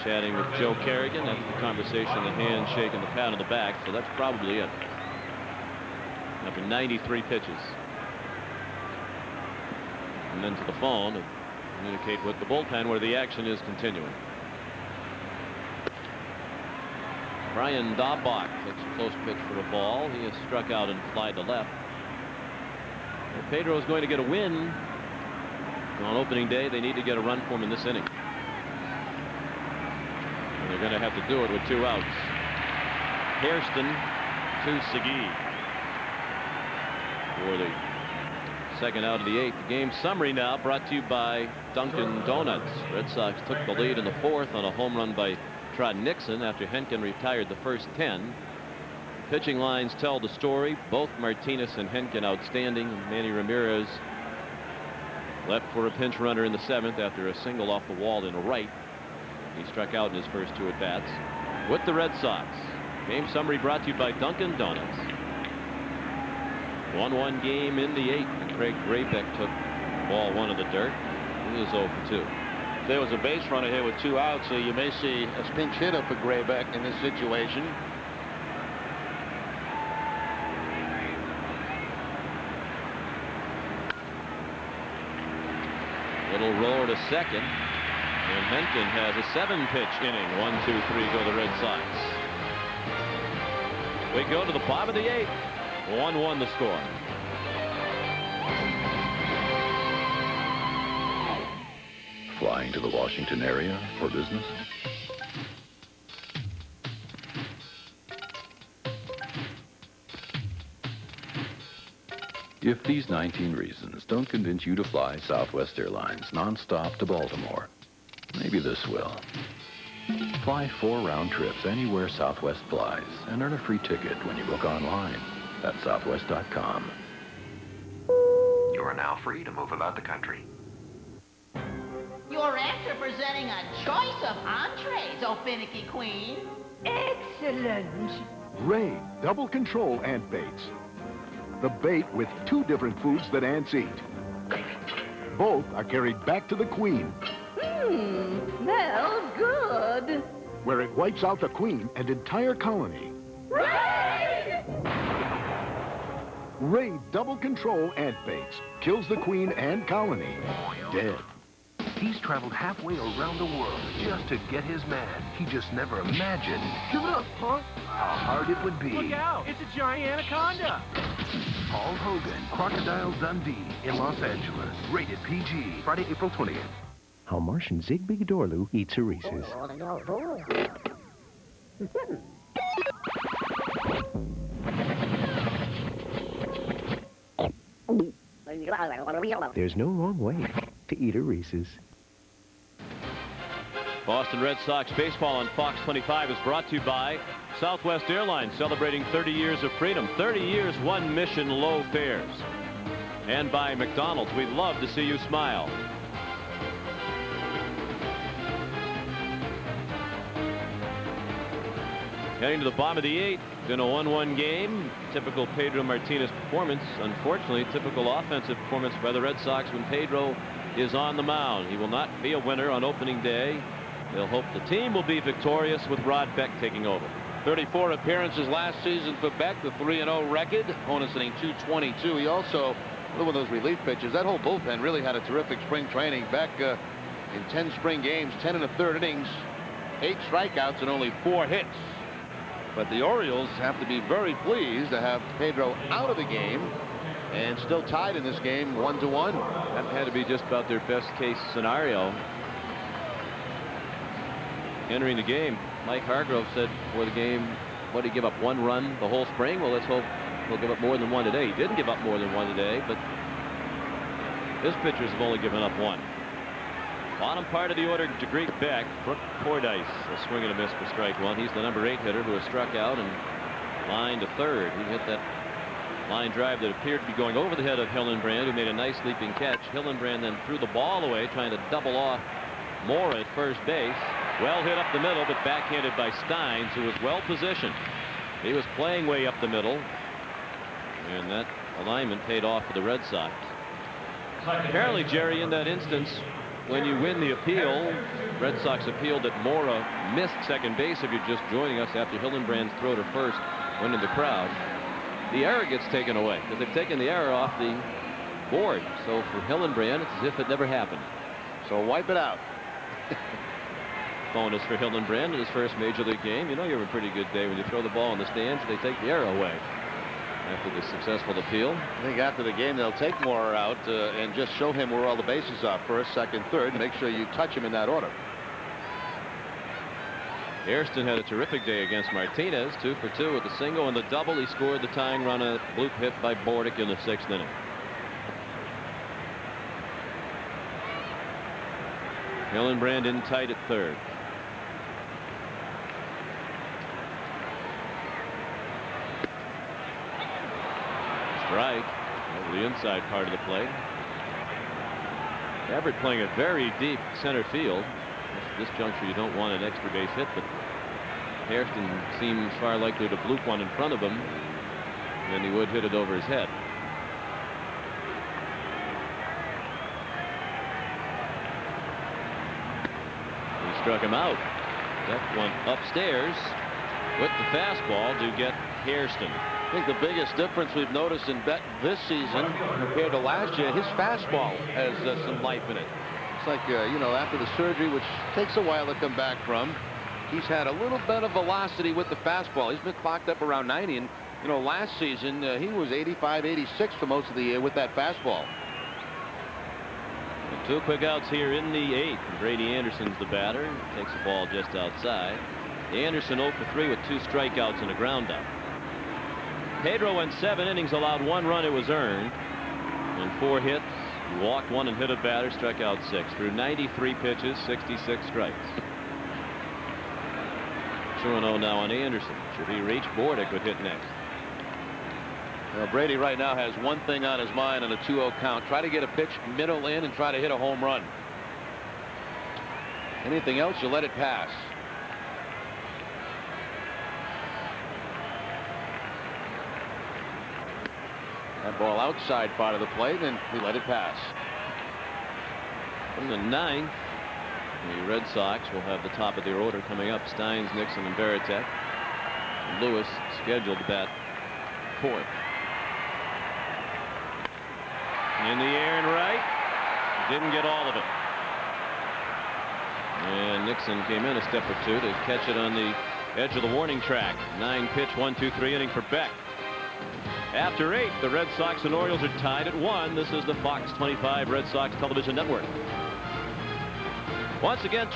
Chatting with Joe Kerrigan after the conversation, the handshake and the pat on the back, so that's probably it. After 93 pitches. And then to the phone to communicate with the bullpen where the action is continuing. Brian Daubach takes a close pitch for a ball. He has struck out and fly to left. Well, Pedro is going to get a win. On opening day, they need to get a run for him in this inning. And they're going to have to do it with 2 outs. Hairston to Segui for the second out of the 8th. The game summary now brought to you by Dunkin' Donuts. Red Sox took the lead in the 4th on a home run by Trot Nixon after Hentgen retired the first 10. Pitching lines tell the story. Both Martinez and Hentgen outstanding. Manny Ramirez left for a pinch runner in the 7th after a single off the wall in the right. He struck out in his first 2 at-bats. With the Red Sox, game summary brought to you by Dunkin' Donuts. 1-1 game in the 8th, and Craig Graybeck took ball 1 of the dirt. He is 0 for 2. There was a base runner here with 2 outs, so you may see a pinch hitter for Graybeck in this situation. Little roller to second, and Hentgen has a 7-pitch inning. 1, 2, 3 go the Red Sox. We go to the bottom of the 8th. 1-1 the score. Flying to the Washington area for business? If these 19 reasons don't convince you to fly Southwest Airlines nonstop to Baltimore, maybe this will. Fly 4 round trips anywhere Southwest flies and earn a free ticket when you book online at southwest.com. You are now free to move about the country. You're after presenting a choice of entrees, oh finicky queen. Excellent. Ray Double Control Ant Baits. The bait with 2 different foods that ants eat. Both are carried back to the queen, Smells good. where it wipes out the queen and entire colony. Ray! Ray Double Control Ant Baits kills the queen and colony dead. He's traveled halfway around the world just to get his man. He just never imagined Give it up, huh? how hard it would be. Look out! It's a giant anaconda. Paul Hogan, Crocodile Dundee in Los Angeles. Rated PG. Friday, April 20th. How Martian Zigbig Dorlu eats a Reese's. There's no wrong way to eat a Reese's. Boston Red Sox baseball on Fox 25 is brought to you by Southwest Airlines, celebrating 30 years of freedom. 30 years, one mission, low fares. And by McDonald's, we'd love to see you smile. Heading to the bottom of the 8th, in a 1-1 game. Typical Pedro Martinez performance. Unfortunately, typical offensive performance by the Red Sox when Pedro is on the mound. He will not be a winner on opening day. They'll hope the team will be victorious with Rod Beck taking over. 34 appearances last season for Beck, the 3-0 record. Opponents hitting .222. He also, look at those relief pitches. That whole bullpen really had a terrific spring training. Beck in 10 spring games, 10 1/3 innings, 8 strikeouts and only 4 hits. But the Orioles have to be very pleased to have Pedro out of the game and still tied in this game 1-1. That had to be just about their best case scenario. Entering the game, Mike Hargrove said before the game, what did he give up, 1 run the whole spring? Well, let's hope he'll give up more than 1 today. He didn't give up more than 1 today, but his pitchers have only given up 1. Bottom part of the order to greet Beck. Brooke Fordyce, a swing and a miss for strike 1. He's the number 8 hitter who has struck out and lined to third. He hit that line drive that appeared to be going over the head of Hillenbrand, who made a nice leaping catch. Hillenbrand then threw the ball away, trying to double off Mora at first base. Well hit up the middle, but backhanded by Steins, who was well positioned. He was playing way up the middle, and that alignment paid off for the Red Sox. Apparently, Jerry, in that instance, when you win the appeal, Red Sox appealed that Mora missed second base. If you're just joining us after Hillenbrand's throw to first went in the crowd, the error gets taken away because they've taken the error off the board. So for Hillenbrand, it's as if it never happened. So wipe it out. Bonus for Hillenbrand in his first major league game. You know you're a pretty good day when you throw the ball in the stands. They take the error away after the successful appeal. I think after the game they'll take Mora out and just show him where all the bases are, first, second, third. Make sure you touch him in that order. Hairston had a terrific day against Martinez, 2 for 2 with the single and the double. He scored the tying run, a bloop hit by Bordick in the 6th inning. Hillenbrand in tight at third. Strike over the inside part of the plate. Everett playing it very deep center field. This juncture you don't want an extra base hit, but Hairston seems far likely to bloop one in front of him than he would hit it over his head. He struck him out. That one upstairs with the fastball to get Hairston. I think the biggest difference we've noticed in Beck this season compared to last year, his fastball has some life in it. It's like, you know, after the surgery, which takes a while to come back from, he's had a little bit of velocity with the fastball. He's been clocked up around 90, and, you know, last season, he was 85, 86 for most of the year with that fastball. And 2 quick outs here in the 8th. Brady Anderson's the batter. Takes the ball just outside. Anderson 0 for 3 with 2 strikeouts and a ground out. Pedro went 7 innings, allowed 1 run. It was earned. And 4 hits. He walked 1 and hit a batter, struck out 6. Through 93 pitches, 66 strikes. 2-0 now on Anderson. Should he reach, Bordick would hit next. Well, Brady right now has one thing on his mind on a 2-0 count. Try to get a pitch middle in and try to hit a home run. Anything else, you let it pass. That ball outside part of the plate, and he let it pass. From the 9th, the Red Sox will have the top of their order coming up. Steins, Nixon, and Varitek. Lewis scheduled to bat 4th. In the air and right. Didn't get all of it. And Nixon came in a step or two to catch it on the edge of the warning track. 9-pitch, 1-2-3 inning for Beck. After 8, the Red Sox and Orioles are tied at 1. This is the Fox 25 Red Sox Television Network. Once again,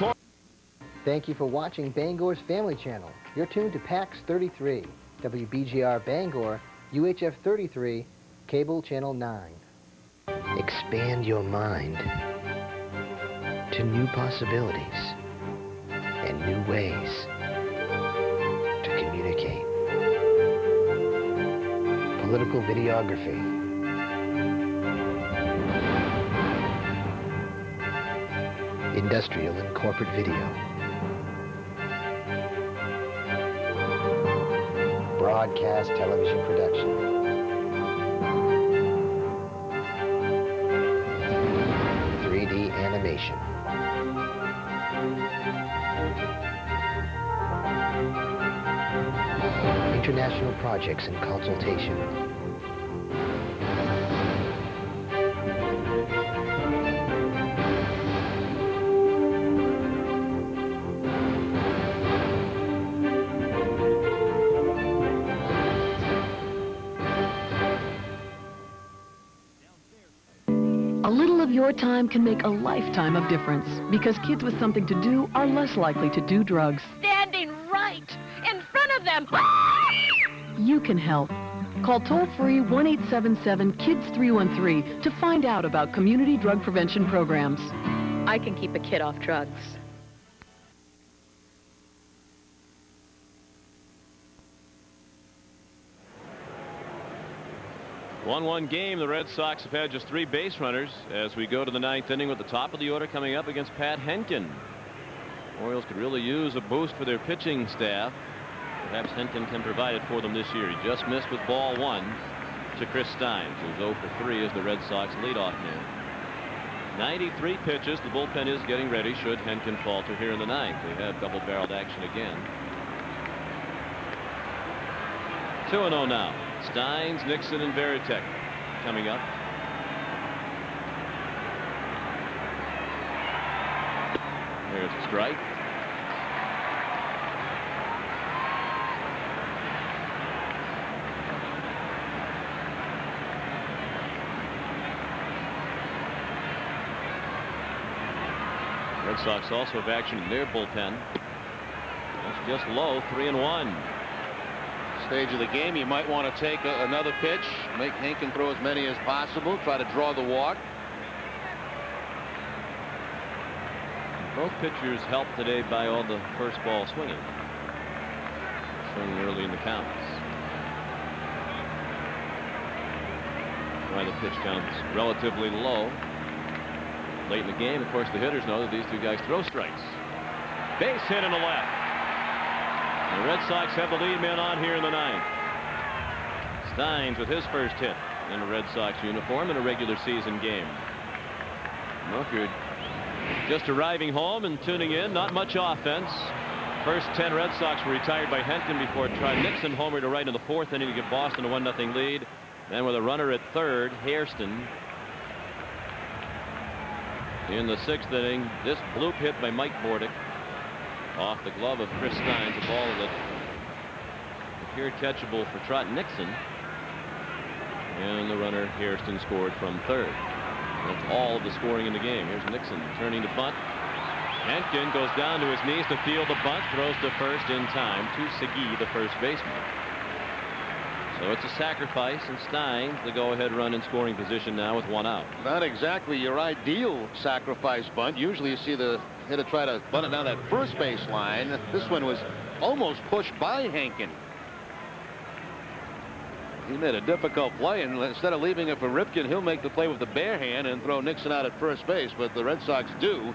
thank you for watching Bangor's Family Channel. You're tuned to PAX 33, WBGR Bangor, UHF 33, Cable Channel 9. Expand your mind to new possibilities and new ways to communicate. Political videography. Industrial and corporate video. Broadcast television production. 3D animation. International projects and consultation. A little of your time can make a lifetime of difference because kids with something to do are less likely to do drugs. Standing right in front of them. You can help. Call toll-free 1-877-KIDS-313 to find out about community drug prevention programs. I can keep a kid off drugs. One game. The Red Sox have had just 3 base runners as we go to the 9th inning with the top of the order coming up against Pat Hentgen. Orioles could really use a boost for their pitching staff. Perhaps Hentgen can provide it for them this year. He just missed with ball 1 to Chris Steins, who's 0 for 3 as the Red Sox leadoff man. 93 pitches. The bullpen is getting ready should Hentgen falter here in the 9th. They have double-barreled action again. 2-0 now. Steins, Nixon, and Varitek coming up. There's a strike. Red Sox also have action in their bullpen. That's just low, 3-1. Stage of the game, you might want to take another pitch, make Hentgen throw as many as possible, try to draw the walk. Both pitchers helped today by all the first ball swinging early in the counts. Why the pitch count's relatively low late in the game. Of course, the hitters know that these 2 guys throw strikes. Base hit in the left. The Red Sox have the lead man on here in the 9th. Steins with his first hit in a Red Sox uniform in a regular season game. Well, if you're just arriving home and tuning in, not much offense. First 10 Red Sox were retired by Hentgen before Nixon homered to right in the 4th inning to give Boston a 1-0 lead. Then with a runner at 3rd, Hairston. In the 6th inning, this bloop hit by Mike Bordick off the glove of Chris Steins, a ball that appeared catchable for Trot Nixon. And the runner Hairston scored from 3rd. That's all of the scoring in the game. Here's Nixon turning to bunt. Hentgen goes down to his knees to field the bunt, throws to first in time to Segui, the first baseman. So it's a sacrifice, and Steins the go-ahead run in scoring position now with 1 out. Not exactly your ideal sacrifice bunt. Usually you see the hit to try to bunt it down that first base line. This one was almost pushed by Hentgen. He made a difficult play, and instead of leaving it for Ripken, he'll make the play with the bare hand and throw Nixon out at first base. But the Red Sox do.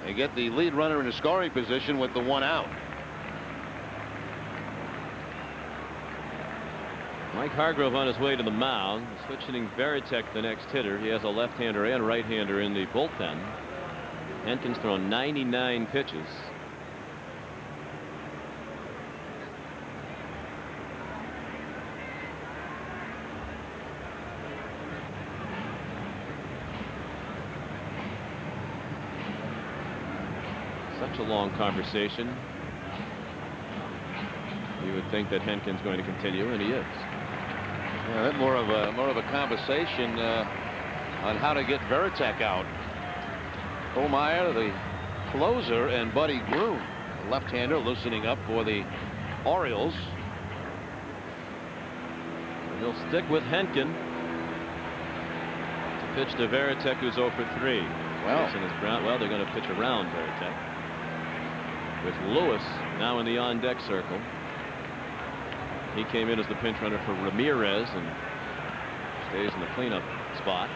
They get the lead runner in a scoring position with the 1 out. Mike Hargrove on his way to the mound, switching Veritek, the next hitter. He has a left-hander and right-hander in the bullpen. Hentgen's thrown 99 pitches. Such a long conversation. You would think that Hentgen's going to continue, and he is. Yeah, that more of a conversation on how to get Veritek out. Olmeyer, the closer, and Buddy Groom, the left-hander, loosening up for the Orioles. And he'll stick with Hentgen to pitch to Veritek, who's 0 for 3. Well, they're going to pitch around Veritek, with Lewis now in the on-deck circle. He came in as the pinch runner for Ramirez and stays in the cleanup spot.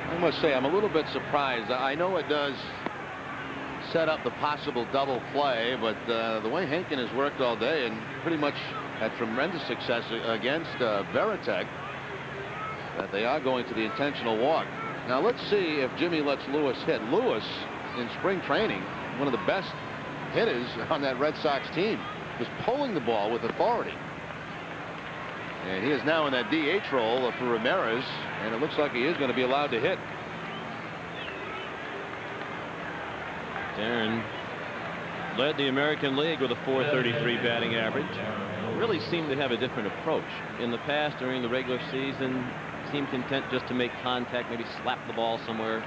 I must say, I'm a little bit surprised. I know it does set up the possible double play, but the way Hentgen has worked all day and pretty much had tremendous success against Veritek, that they are going to the intentional walk. Now let's see if Jimmy lets Lewis hit. Lewis, in spring training, one of the best hitters on that Red Sox team, was pulling the ball with authority. And he is now in that DH role for Ramirez, and it looks like he is going to be allowed to hit. Darren led the American League with a .433 batting average. Really seemed to have a different approach. In the past, during the regular season, seemed content just to make contact, maybe slap the ball somewhere.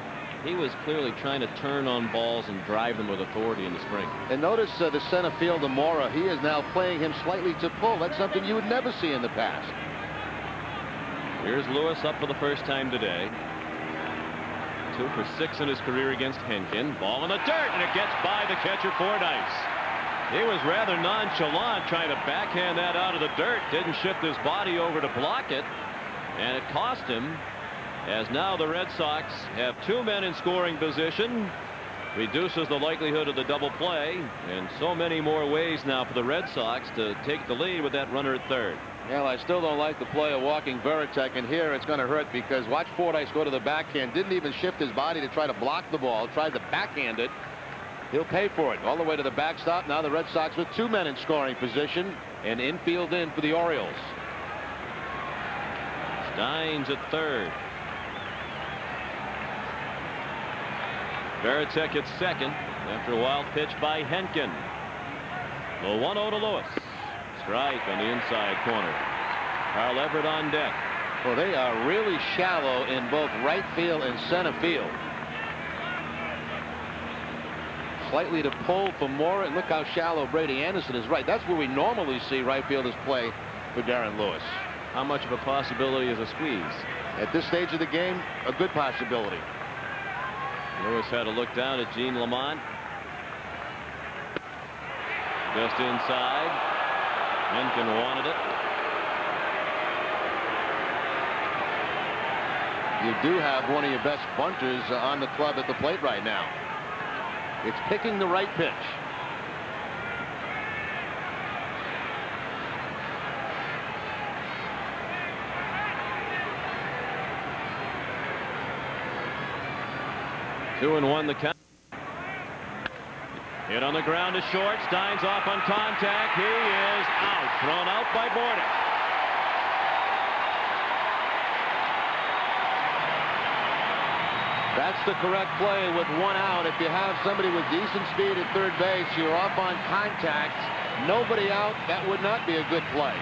He was clearly trying to turn on balls and drive them with authority in the spring. And notice the center fielder Mora. He is now playing him slightly to pull. That's something you would never see in the past. Here's Lewis up for the first time today. 2 for 6 in his career against Hentgen. Ball in the dirt, and it gets by the catcher Fordyce. He was rather nonchalant trying to backhand that out of the dirt. Didn't shift his body over to block it, and it cost him, as now the Red Sox have 2 men in scoring position. Reduces the likelihood of the double play, and so many more ways now for the Red Sox to take the lead with that runner at third. Well, I still don't like the play of walking Veritek, and here it's going to hurt because watch Fordyce go to the backhand. Didn't even shift his body to try to block the ball. Tried to backhand it. He'll pay for it all the way to the backstop. Now the Red Sox with 2 men in scoring position, and infield in for the Orioles. Steins at third. Veritek at second after a wild pitch by Hentgen. The 1-0 to Lewis. Strike on the inside corner. Carl Everett on deck. Well, they are really shallow in both right field and center field. Slightly to pull for Mora, and look how shallow Brady Anderson is right. That's where we normally see right fielders play for Darren Lewis. How much of a possibility is a squeeze? At this stage of the game, a good possibility. Lewis had a look down at Gene Lamont. Just inside. Hentgen wanted it. You do have one of your best bunters on the club at the plate right now. It's picking the right pitch. Two and one the count. Hit on the ground to short. Steins off on contact. He is out. Thrown out by Bordick. That's the correct play with 1 out. If you have somebody with decent speed at third base, you're off on contact. Nobody out. That would not be a good play.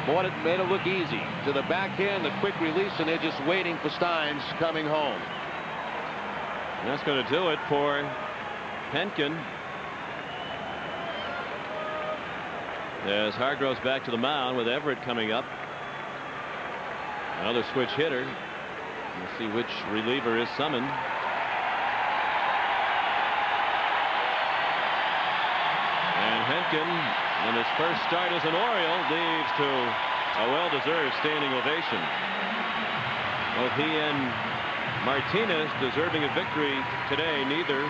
Bordick made it look easy. To the backhand, the quick release, and they're just waiting for Steins coming home. And that's going to do it for Hentgen. As Hargrove's back to the mound with Everett coming up. Another switch hitter. We'll see which reliever is summoned. And Hentgen, in his first start as an Oriole, leads to a well-deserved standing ovation. Both he and Martinez deserving a victory today. Neither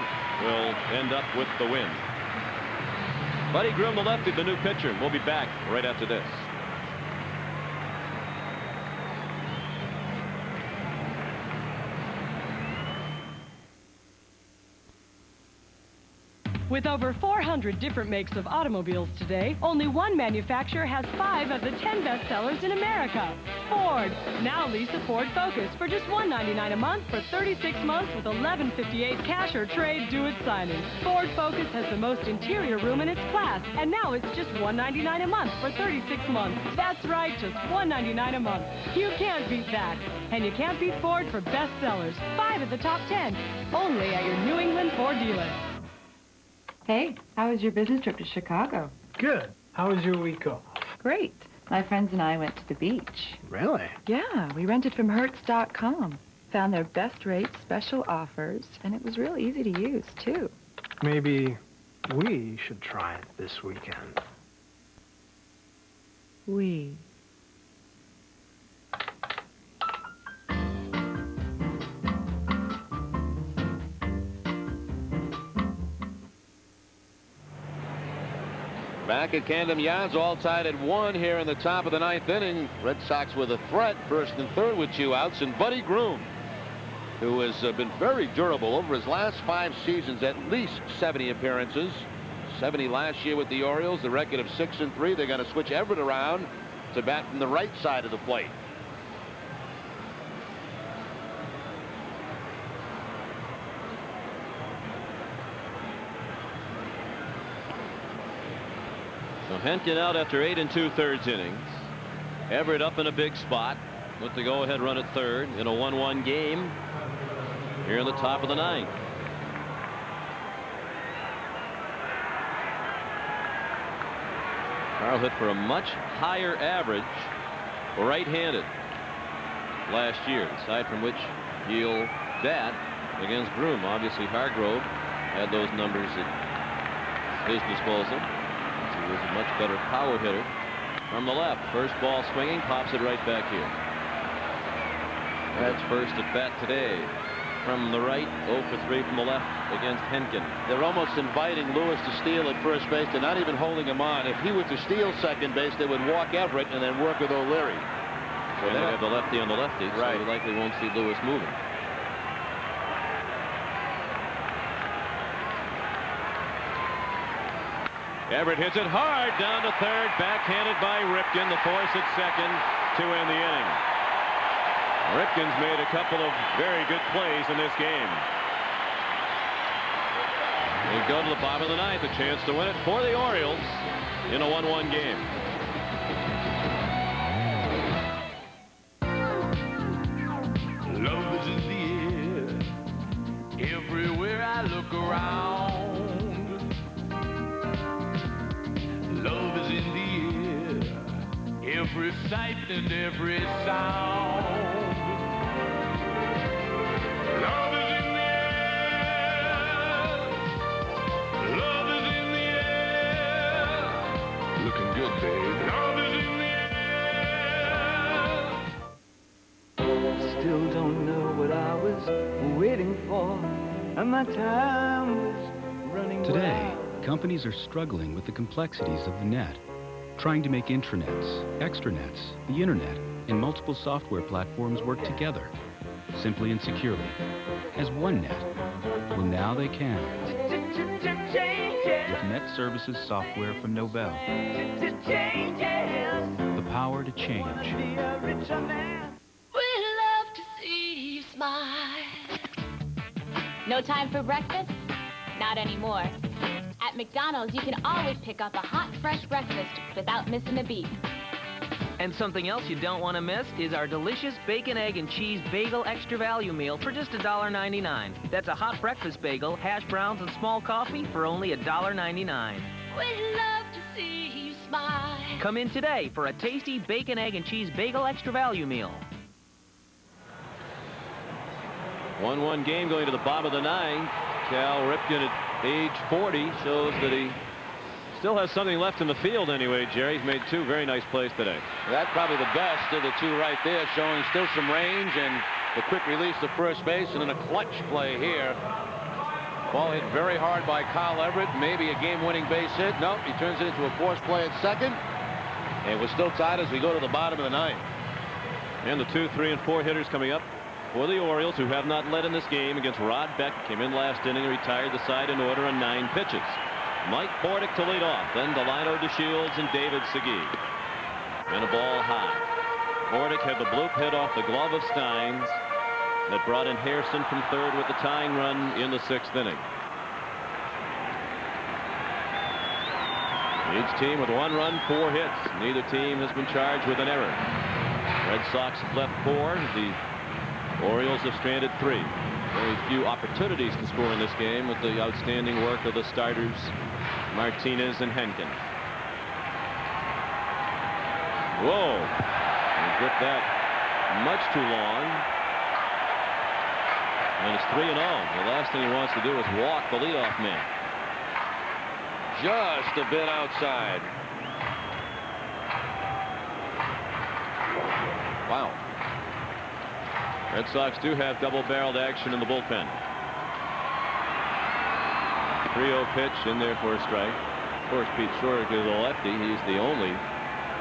will end up with the win. Buddy Groom, the lefty, the new pitcher. We'll be back right after this. With over 400 different makes of automobiles today, only one manufacturer has 5 of the 10 best sellers in America. Ford. Now lease a Ford Focus for just $199 a month for 36 months with $11.58 cash or trade do-it signing. Ford Focus has the most interior room in its class, and now it's just $199 a month for 36 months. That's right, just $199 a month. You can't beat that. And you can't beat Ford for best sellers. 5 of the top 10. Only at your New England Ford dealer. Hey, how was your business trip to Chicago? Good. How was your week off? Great. My friends and I went to the beach. Really? Yeah, we rented from Hertz.com. Found their best rates, special offers, and it was real easy to use, too. Maybe we should try it this weekend. We. Back at Camden Yards, all tied at 1 here in the top of the 9th inning. Red Sox with a threat, first and third with 2 outs, and Buddy Groom, who has been very durable over his last 5 seasons, at least 70 appearances. 70 last year with the Orioles, the record of 6-3. They're going to switch Everett around to bat from the right side of the plate. So Hentgen out after 8 2/3 innings. Everett up in a big spot with the go-ahead run at third in a 1-1 game here in the top of the 9th. Carl hit for a much higher average right-handed last year, aside from which he'll bat against Groom. Obviously Hargrove had those numbers at his disposal. He was a much better power hitter from the left. First ball swinging, pops it right back here. That's first at bat today from the right, 0 for 3 from the left against Hentgen. They're almost inviting Lewis to steal at first base. They're not even holding him on. If he were to steal second base, they would walk Everett and then work with O'Leary. So they have the lefty on the lefty, right. So we likely won't see Lewis moving. Everett hits it hard down to third, backhanded by Ripken. The force at second to end the inning. Ripken's made a couple of very good plays in this game. We go to the bottom of the 9th, a chance to win it for the Orioles in a 1-1 game. Love is in the air, everywhere I look around. Love is in the air, every sight and every sound. Love is in the air, love is in the air. Looking good, babe. Love is in the air. Still don't know what I was waiting for, and my time was running Today, wild. companies are struggling with the complexities of the net, trying to make intranets, extranets, the internet, and multiple software platforms work together, simply and securely, as one net. Well, now they can. With Net Services software from Novell. The power to change. We love to see you smile. No time for breakfast? Not anymore. At McDonald's, you can always pick up a hot, fresh breakfast without missing a beat. And something else you don't want to miss is our delicious bacon, egg, and cheese bagel extra value meal for just $1.99. That's a hot breakfast bagel, hash browns, and small coffee for only $1.99. We love to see you smile. Come in today for a tasty bacon, egg, and cheese bagel extra value meal. 1-1 game going to the bottom of the ninth. Cal Ripken at age 40 shows that he still has something left in the field anyway. Jerry's made 2 very nice plays today. That's probably the best of the 2 right there, showing still some range and the quick release to first base, and then a clutch play here. Ball hit very hard by Kyle Everett. Maybe a game-winning base hit. Nope, he turns it into a force play at second. And we're still tied as we go to the bottom of the ninth. And the 2, 3, and 4 hitters coming up for the Orioles, who have not led in this game, against Rod Beck. Came in last inning and retired the side in order on 9 pitches. Mike Bordick to lead off, then Delino DeShields and David Segui. And a ball high. Bordick had the bloop hit off the glove of Steins that brought in Hairston from third with the tying run in the 6th inning. Each team with 1 run, 4 hits. Neither team has been charged with an error. Red Sox have left 4. The Orioles have stranded 3. Very few opportunities to score in this game with the outstanding work of the starters Martinez and Hentgen. Whoa! He gripped that much too long. And it's 3-0. The last thing he wants to do is walk the leadoff man. Just a bit outside. Wow. Red Sox do have double-barreled action in the bullpen. 3-0 pitch in there for a strike. Of course, Pete Shorrock is a lefty. He's the only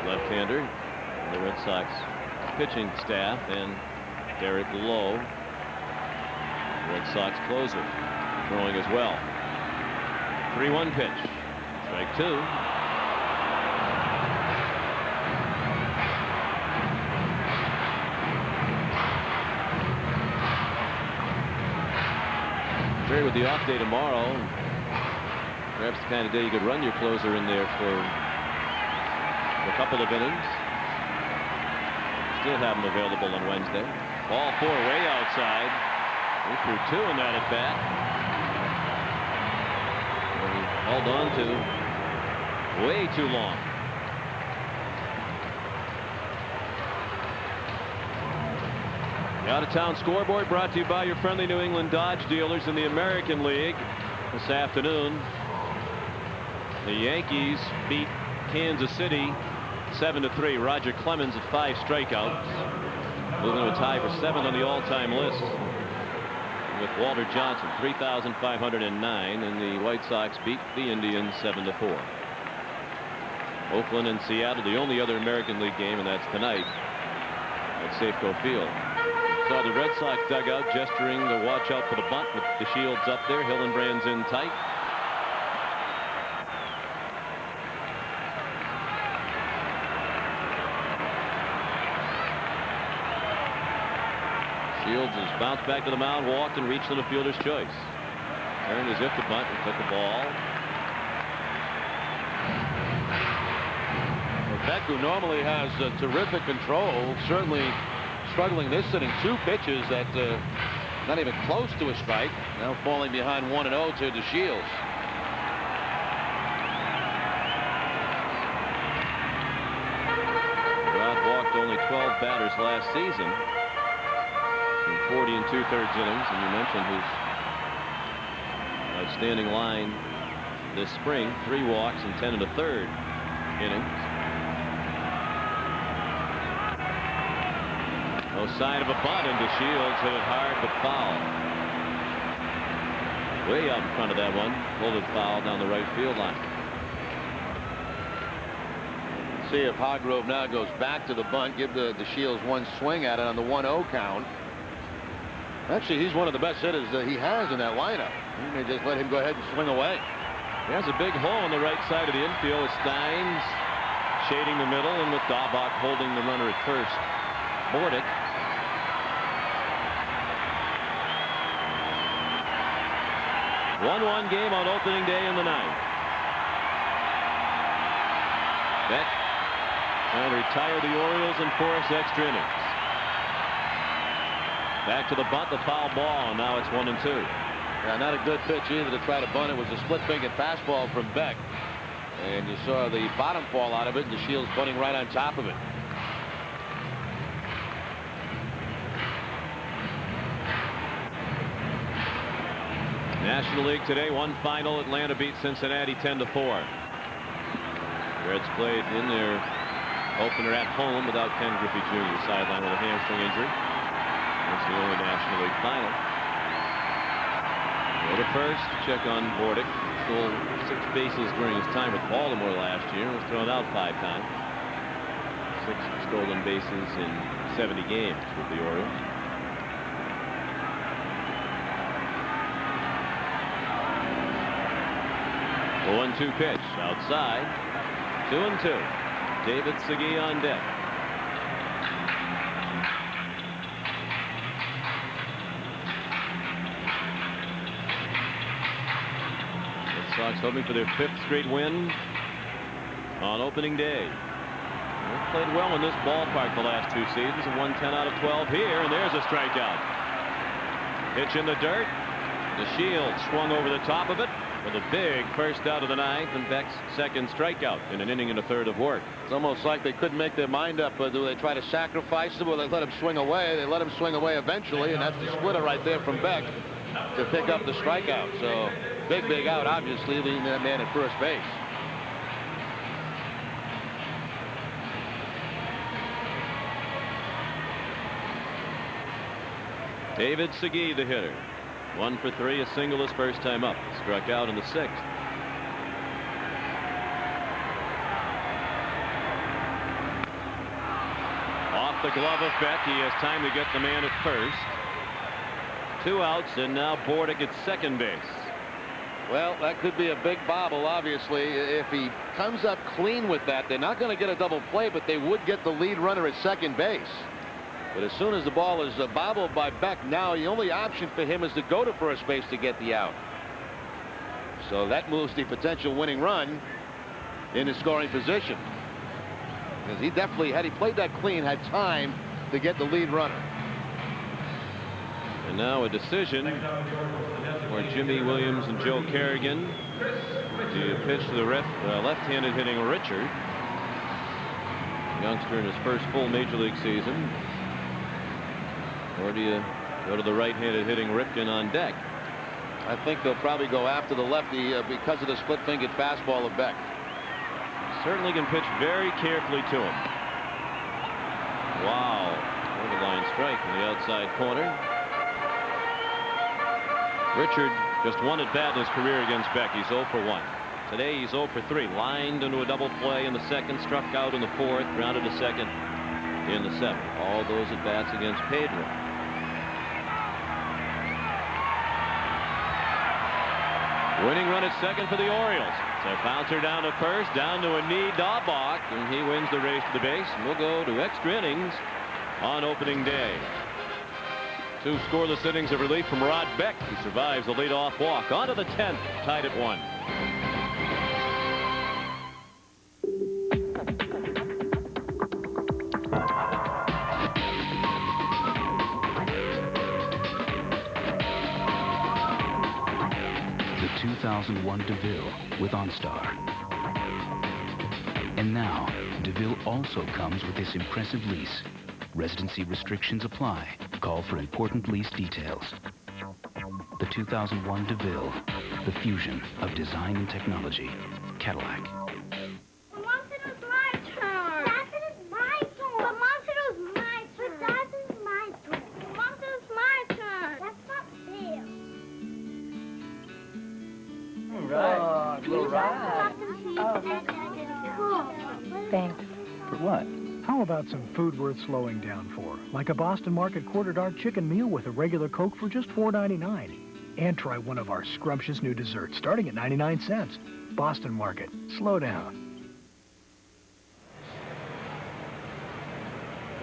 left-hander in the Red Sox pitching staff, and Derek Lowe, Red Sox closer, throwing as well. 3-1 pitch. Strike 2. Jerry, with the off day tomorrow, perhaps the kind of day you could run your closer in there for a couple of innings. Still have him available on Wednesday. Ball 4 way outside. He threw 2 in that at bat. He held on to way too long. The out-of-town scoreboard brought to you by your friendly New England Dodge dealers in the American League. This afternoon, the Yankees beat Kansas City 7-3. Roger Clemens at 5 strikeouts, moving to a tie for 7th on the all-time list with Walter Johnson, 3,509, and the White Sox beat the Indians 7-4. Oakland and Seattle, the only other American League game, and that's tonight at Safeco Field. Saw the Red Sox dugout gesturing to watch out for the bunt with the Shields up there. Hillenbrand's in tight. Shields has bounced back to the mound, walked, and reached to the fielder's choice. Turned as if to bunt and took the ball. Beck, who normally has terrific control, certainly struggling this inning. 2 pitches that not even close to a strike. Now falling behind 1-0 to DeShields. Rod walked only 12 batters last season in 40 2/3 innings, and you mentioned his outstanding line this spring: 3 walks and 10 1/3 innings. No sign of a bunt, and DeShields hit it hard but foul. Way out in front of that one. Pulled it foul down the right field line. See if Hargrove now goes back to the bunt, give the DeShields 1 swing at it on the 1-0 count. Actually, he's one of the best hitters that he has in that lineup. He may just let him go ahead and swing away. He has a big hole on the right side of the infield with Steins shading the middle, and with Daubach holding the runner at first. Bordick. One game on opening day in the ninth. Beck trying to retire the Orioles and force extra innings. Back to the bunt, the foul ball, and now it's 1-2. Yeah, not a good pitch either to try to bunt. It was a split-fingered fastball from Beck, and you saw the bottom fall out of it, and DeShields bunting right on top of it. National League today, one final. Atlanta beat Cincinnati 10-4. Reds played in their opener at home without Ken Griffey Jr. sidelined with a hamstring injury. That's the only National League final. Go to first, check on Bordick. Stole 6 bases during his time with Baltimore last year and was thrown out 5 times. 6 stolen bases in 70 games with the Orioles. The 1-2 pitch outside. 2-2. David Segui on deck. Red Sox hoping for their 5th straight win on opening day. They've played well in this ballpark the last 2 seasons. A 110 out of 12 here, and there's a strikeout. Pitch in the dirt. The shield swung over the top of it with a big first out of the 9th, and Beck's 2nd strikeout in an inning and a 3rd of work. It's almost like they couldn't make their mind up. Do they try to sacrifice him or they let him swing away? They let him swing away eventually, and that's the splitter right there from Beck to pick up the strikeout. So big out, obviously, leaving that man at first base. David Segui, the hitter. 1 for 3, a single his first time up. Struck out in the 6th. Off the glove of Beck. He has time to get the man at first. 2 outs, and now Bordick at second base. Well, that could be a big bobble, obviously. If he comes up clean with that, they're not going to get a double play, but they would get the lead runner at second base. But as soon as the ball is bobbled by Beck, now the only option for him is to go to first base to get the out. So that moves the potential winning run in his scoring position. Because he definitely, had he played that clean, had time to get the lead runner. And now a decision for Jimmy Williams and Joe Kerrigan to pitch to the left-handed hitting Richard. Youngster in his first full major league season. Or do you go to the right-handed hitting Ripken on deck? I think they'll probably go after the lefty because of the split-fingered fastball of Beck. Certainly can pitch very carefully to him. Wow. Borderline strike in the outside corner. Richard just 1 at bat in his career against Beck. He's 0 for 1. Today he's 0 for 3. Lined into a double play in the 2nd, struck out in the 4th, grounded to 2nd in the 7th. All those at bats against Pedro. Winning run at 2nd for the Orioles. So bouncer down to first, down to a knee, Daubach, and he wins the race to the base. And we'll go to extra innings on opening day. 2 scoreless innings of relief from Rod Beck. He survives the leadoff walk. On to the 10th, tied at 1. The 2001 DeVille with OnStar. And now, DeVille also comes with this impressive lease. Residency restrictions apply. Call for important lease details. The 2001 DeVille, the fusion of design and technology. Cadillac. It's my turn. It's my turn. It's my turn. It's my turn. It's my turn. That's not fair. All right. Thanks. For what? How about some food worth slowing down for? Like a Boston Market quarter-dart chicken meal with a regular Coke for just $4.99. And try one of our scrumptious new desserts starting at 99 cents. Boston Market. Slow down.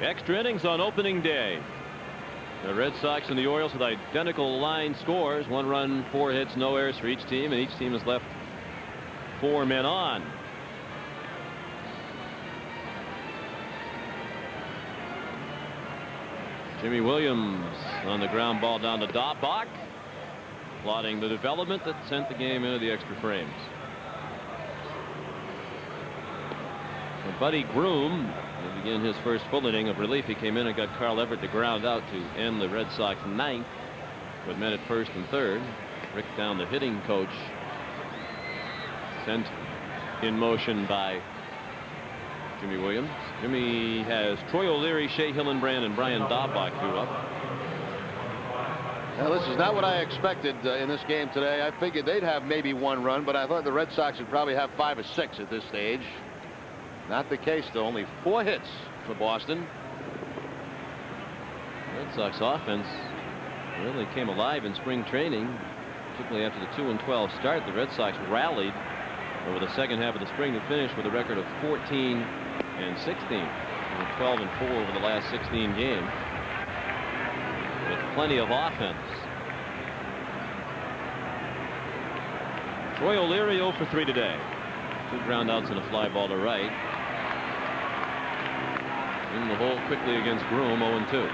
Extra innings on opening day. The Red Sox and the Orioles with identical line scores. 1 run, 4 hits, no errors for each team, and each team has left 4 men on. Jimmy Williams on the ground ball down to Daubach, plotting the development that sent the game into the extra frames. For Buddy Groom to begin his first full inning of relief. He came in and got Carl Everett to ground out to end the Red Sox 9th with men at first and third. Rick Down, the hitting coach, sent in motion by Jimmy Williams. Jimmy has Troy O'Leary, Shea Hillenbrand, and Brian Daubach due up. Now, this is not what I expected in this game today. I figured they'd have maybe one run, but I thought the Red Sox would probably have 5 or 6 at this stage. Not the case, though. Only 4 hits for Boston. Red Sox offense really came alive in spring training, particularly after the 2-12 start. The Red Sox rallied over the second half of the spring to finish with a record of 14-16, and 12-4 over the last 16 games, with plenty of offense. Troy O'Leary 0 for 3 today. 2 ground outs and a fly ball to right. In the hole quickly against Groom, 0-2.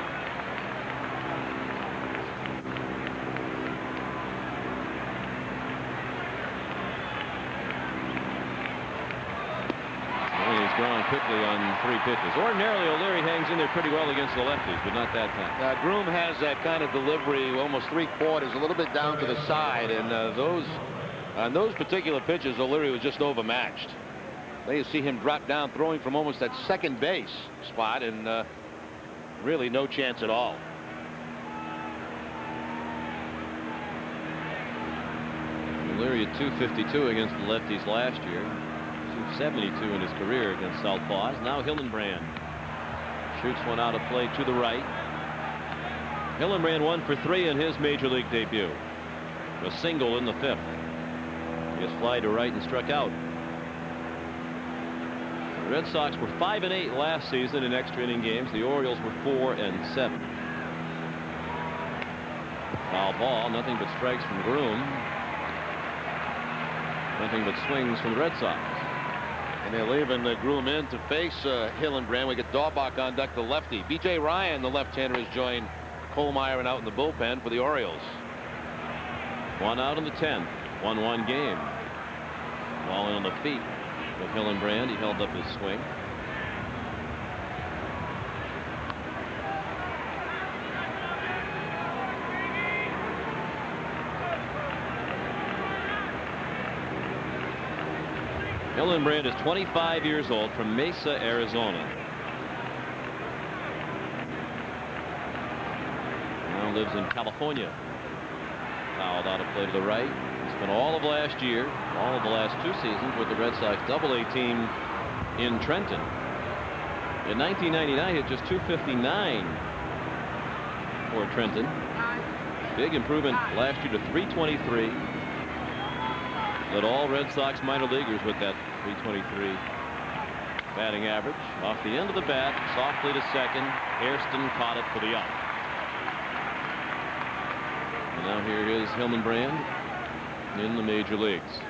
He's gone quickly on 3 pitches. Ordinarily, O'Leary hangs in there pretty well against the lefties, but not that time. Groom has that kind of delivery, almost 3/4, a little bit down to the side, and on those particular pitches, O'Leary was just overmatched. There you see him drop down, throwing from almost that second base spot, and really no chance at all. O'Leary at 252 against the lefties last year. 272 in his career against southpaws. Now Hillenbrand shoots one out of play to the right. Hillenbrand 1 for 3 in his major league debut. A single in the 5th. He has fly to right and struck out. The Red Sox were 5-8 last season in extra inning games. The Orioles were 4-7. Foul ball. Nothing but strikes from Groom. Nothing but swings from the Red Sox. And they're leaving Groom in to face Hillenbrand. We get Daubach on deck, the lefty. B.J. Ryan, the left-hander, has joined Kohlmeyer and out in the bullpen for the Orioles. 1 out in the 10th. 1-1 game. Ball in on the feet of Hillenbrand. He held up his swing. Hillenbrand is 25 years old, from Mesa, Arizona. Now lives in California. Fouled out of play to the right. He spent all of last year, all of the last 2 seasons with the Red Sox Double-A team in Trenton. In 1999, hit just 259 for Trenton. Big improvement last year to 323. Led all Red Sox minor leaguers with that 323 batting average. Off the end of the bat, softly to second. Hairston caught it for the out. And now here is Hillenbrand in the major leagues.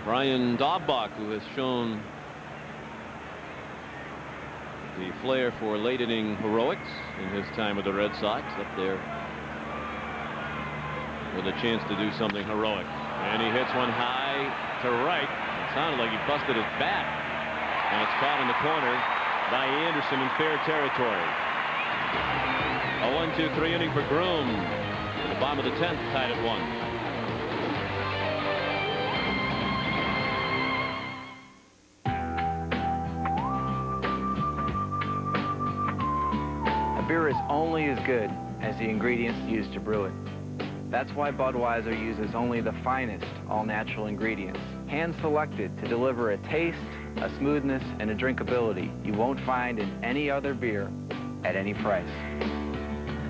Brian Daubach, who has shown the flair for late inning heroics in his time with the Red Sox, up there with a chance to do something heroic. And he hits one high to right. It sounded like he busted his bat. And it's caught in the corner by Anderson in fair territory. A 1-2-3 inning for Groom. At the bottom of the 10th, tied at 1. Beer is only as good as the ingredients used to brew it. That's why Budweiser uses only the finest all-natural ingredients, hand-selected to deliver a taste, a smoothness, and a drinkability you won't find in any other beer at any price.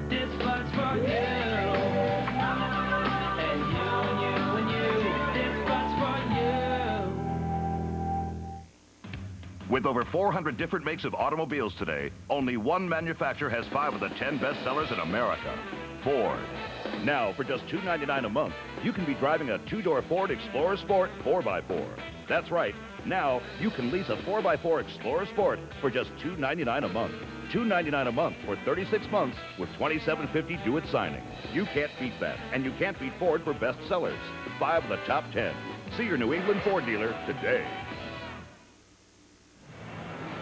This one's for you. And you and you and you. This one's for you. With over 400 different makes of automobiles today, only one manufacturer has 5 of the 10 best sellers in America, Ford. Now, for just $2.99 a month, you can be driving a 2-door Ford Explorer Sport 4x4. That's right. Now, you can lease a 4x4 Explorer Sport for just $2.99 a month. $2.99 a month for 36 months with $27.50 due at signing. You can't beat that, and you can't beat Ford for best sellers. 5 of the top 10. See your New England Ford dealer today.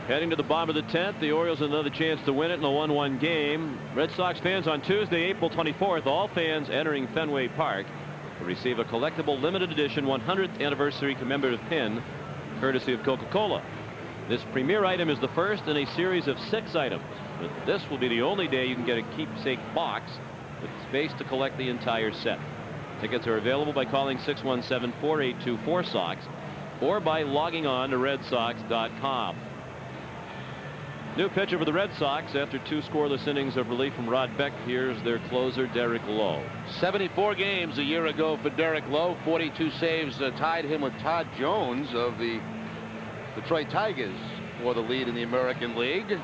Heading to the bottom of the 10th, the Orioles another chance to win it in a 1-1 game. Red Sox fans on Tuesday, April 24th, all fans entering Fenway Park will receive a collectible limited edition 100th anniversary commemorative pin courtesy of Coca-Cola. This premier item is the first in a series of 6 items. But this will be the only day you can get a keepsake box with space to collect the entire set. Tickets are available by calling 617-482-4SOX or by logging on to redsox.com. New pitcher for the Red Sox after 2 scoreless innings of relief from Rod Beck. Here's their closer, Derek Lowe. 74 games a year ago for Derek Lowe. 42 saves tied him with Todd Jones of the Detroit Tigers for the lead in the American League.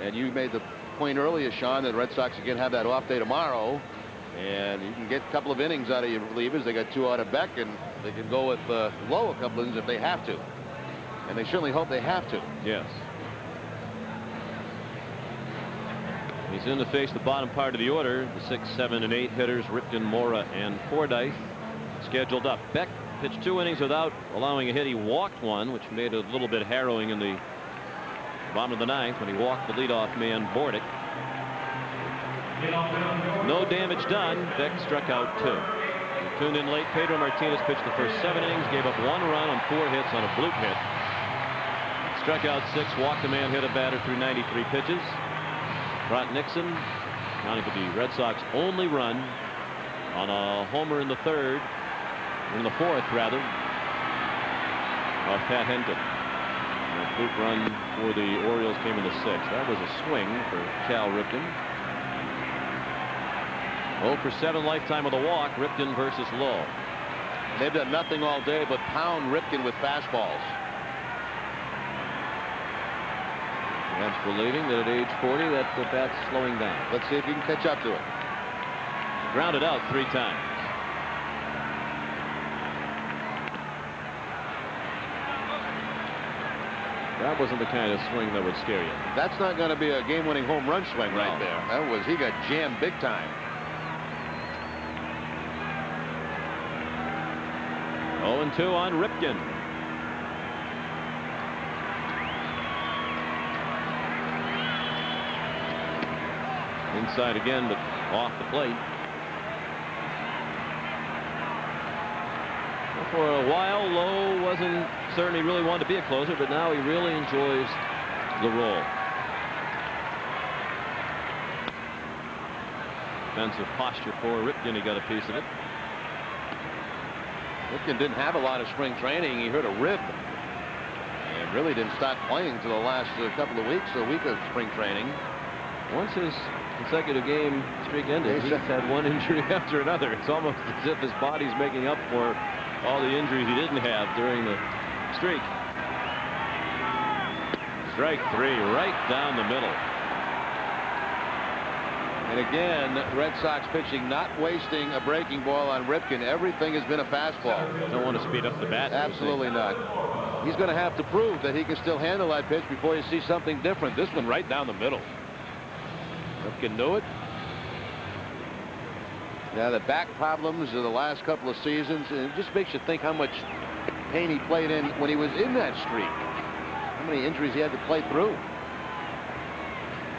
And you made the point earlier, Sean, that the Red Sox again have that off day tomorrow. And you can get a couple of innings out of your relievers. They got 2 out of Beck, and they can go with Lowe a couple of innings if they have to. And they certainly hope they have to. Yes. He's in to face the bottom part of the order. The 6, 7, and 8 hitters, Ripken, Mora, and Fordyce, scheduled up. Beck pitched 2 innings without allowing a hit. He walked 1, which made it a little bit harrowing in the bottom of the 9th when he walked the leadoff man, Bordick. No damage done. Beck struck out 2. We tuned in late. Pedro Martinez pitched the first 7 innings, gave up 1 run on 4 hits on a bloop hit. Struck out 6, walked a man, hit a batter through 93 pitches. Trot Nixon, counting for the Red Sox only run on a homer in the 4th rather, of Pat Hentgen. The bloop run for the Orioles came in the 6th. That was a swing for Cal Ripken. 0 for 7 lifetime with a walk. Ripken versus Lowe. They've done nothing all day but pound Ripken with fastballs. That's believing that at age 40 that the bat's slowing down. Let's see if you can catch up to it. Grounded out 3 times. That wasn't the kind of swing that would scare you. That's not going to be a game-winning home run swing right there. That was, he got jammed big time. 0-2 on Ripken. Inside again, but off the plate. Well, for a while, Lowe wasn't certainly really wanted to be a closer, but now he really enjoys the role. Defensive posture for Ripken. He got a piece of it. Ripken didn't have a lot of spring training. He hurt a rib and really didn't start playing until the last couple of weeks, a week of spring training. Once his consecutive game streak ended, he's had one injury after another. It's almost as if his body's making up for all the injuries he didn't have during the streak. Strike 3 right down the middle. And again, Red Sox pitching not wasting a breaking ball on Ripken. Everything has been a fastball. Don't want to speed up the bat. Absolutely not. He's going to have to prove that he can still handle that pitch before you see something different. This one right down the middle. Ripken knew it. Now the back problems of the last couple of seasons, it just makes you think how much pain he played in when he was in that streak. How many injuries he had to play through.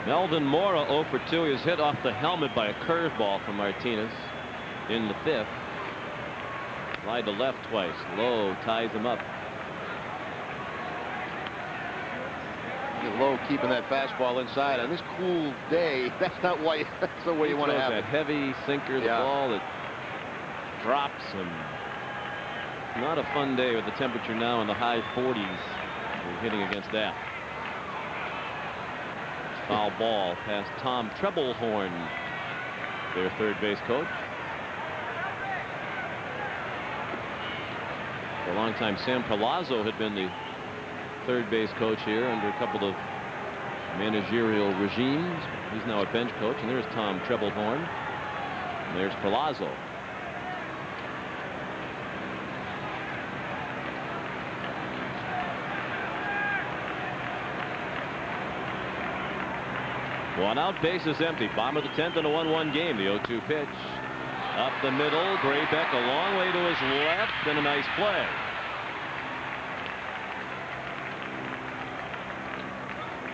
Melvin Mora 0 for 2. He was hit off the helmet by a curveball from Martinez in the 5th. Slide to left twice. Lowe ties him up. Lowe keeping that fastball inside on this cool day. That's not why. That's the way you want to have that it. Heavy sinker, the ball that drops him. Not a fun day with the temperature now in the high 40s. We're hitting against that. Foul ball past Tom Treblehorn, their third base coach. For a long time, Sam Palazzo had been the third base coach here under a couple of managerial regimes. He's now a bench coach, and there's Tom Treblehorn. And there's Palazzo. One out, bases empty. Bottom of the 10th in a 1-1 game. The 0-2 pitch. Up the middle. Graybeck a long way to his left, and a nice play.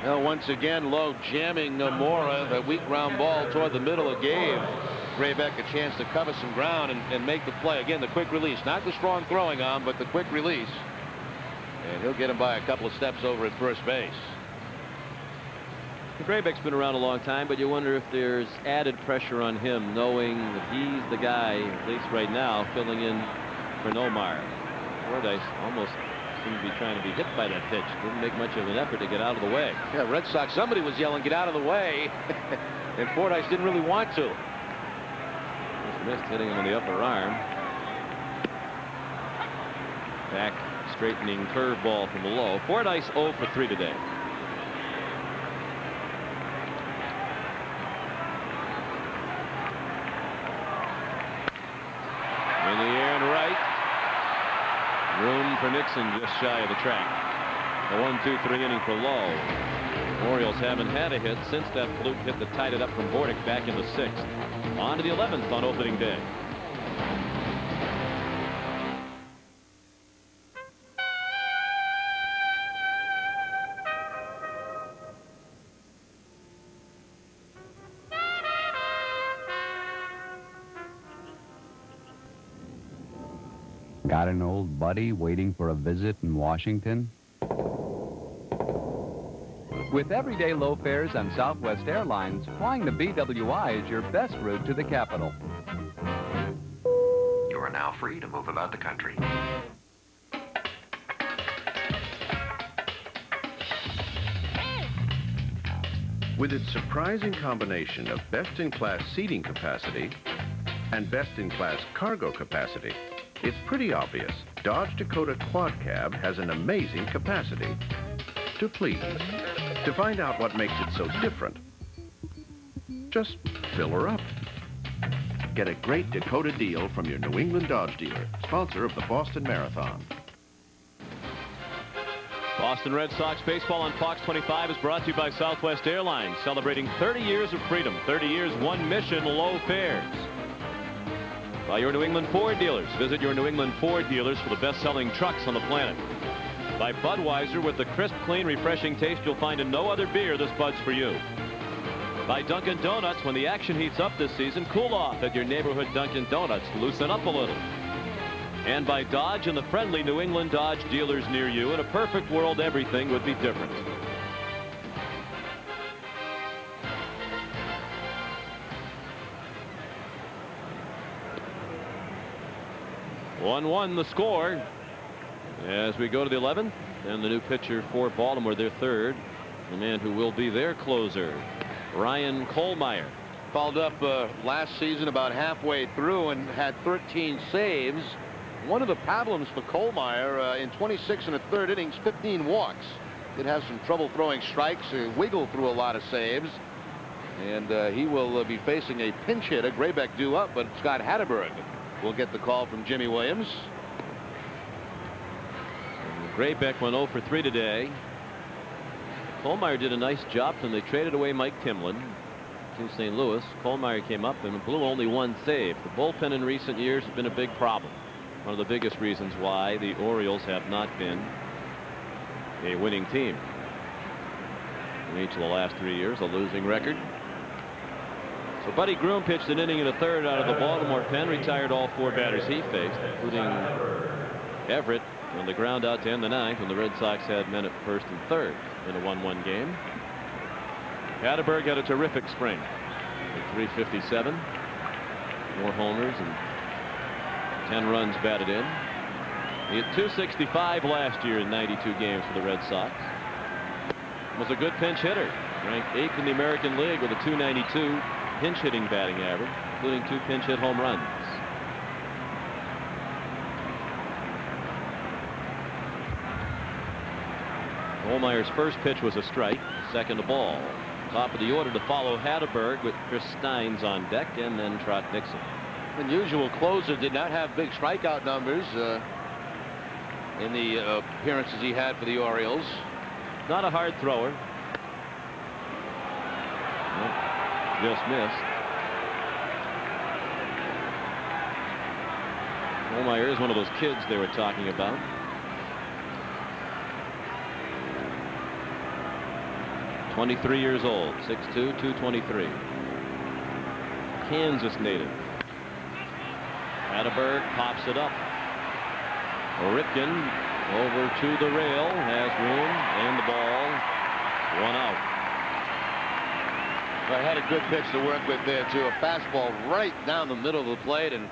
Now once again, Lowe jamming Nomura. The weak ground ball toward the middle gave Graybeck a chance to cover some ground and make the play. Again, the quick release. Not the strong throwing arm, but the quick release. And he'll get him by a couple of steps over at first base. Graybeck's been around a long time, but you wonder if there's added pressure on him, knowing that he's the guy, at least right now, filling in for Nomar. Fordyce almost seemed to be trying to be hit by that pitch. Didn't make much of an effort to get out of the way. Yeah, Red Sox, somebody was yelling, get out of the way. And Fordyce didn't really want to. Just missed, hitting him on the upper arm. Back straightening curveball from below. Fordyce 0 for 3 today. In the air and right. Room for Nixon just shy of the track. A 1-2-3 inning for Lowe. Orioles haven't had a hit since that fluke hit that tied it up from Bordick back in the 6th. On to the 11th on opening day. Got an old buddy waiting for a visit in Washington? With everyday low fares on Southwest Airlines, flying the BWI is your best route to the capital. You are now free to move about the country. With its surprising combination of best-in-class seating capacity and best-in-class cargo capacity, it's pretty obvious Dodge Dakota Quad Cab has an amazing capacity to please. To find out what makes it so different, just fill her up. Get a great Dakota deal from your New England Dodge dealer, sponsor of the Boston Marathon. Boston Red Sox baseball on Fox 25 is brought to you by Southwest Airlines, celebrating 30 years of freedom, 30 years, one mission, low fares. By your New England Ford dealers. Visit your New England Ford dealers for the best-selling trucks on the planet. By Budweiser, with the crisp, clean, refreshing taste you'll find in no other beer, this Bud's for you. By Dunkin' Donuts, when the action heats up this season, cool off at your neighborhood Dunkin' Donuts. Loosen up a little. And by Dodge and the friendly New England Dodge dealers near you. In a perfect world, everything would be different. One the score as we go to the 11th, and the new pitcher for Baltimore, their third, the man who will be their closer, Ryan Kohlmeyer. Fouled up last season about halfway through and had 13 saves. One of the problems for Kohlmeyer in 26 1/3 innings, 15 walks. Did have some trouble throwing strikes, wiggled through a lot of saves, and he will be facing a pinch hitter. Graybeck due up, but Scott Hatterberg will get the call from Jimmy Williams. Graybeck went 0 for 3 today. Kohlmeyer did a nice job, and they traded away Mike Timlin to St. Louis. Kohlmeyer came up and blew only one save. The bullpen in recent years has been a big problem. One of the biggest reasons why the Orioles have not been a winning team. In each of the last 3 years, a losing record. So Buddy Groom pitched an inning and a third out of the Baltimore pen, retired all 4 batters he faced, including Everett on the ground out to end the 9th when the Red Sox had men at first and third in a 1-1 game. Hatterberg had a terrific spring at 357. 4 homers and 10 runs batted in. He hit 265 last year in 92 games for the Red Sox. Was a good pinch hitter, ranked 8th in the American League with a 292 pinch hitting batting average, including 2 pinch hit home runs. Kohlmeyer's first pitch was a strike, second a ball. Top of the order to follow Hatterberg with Chris Steins on deck, and then Trot Nixon. Unusual closer, did not have big strikeout numbers in the appearances he had for the Orioles. Not a hard thrower. Just missed. Kohlmeyer is one of those kids they were talking about. 23 years old, 6'2", 223. Kansas native. Hatteberg pops it up. Ripken over to the rail, has room, and the ball, 1 out. I had a good pitch to work with there, too. A fastball right down the middle of the plate, and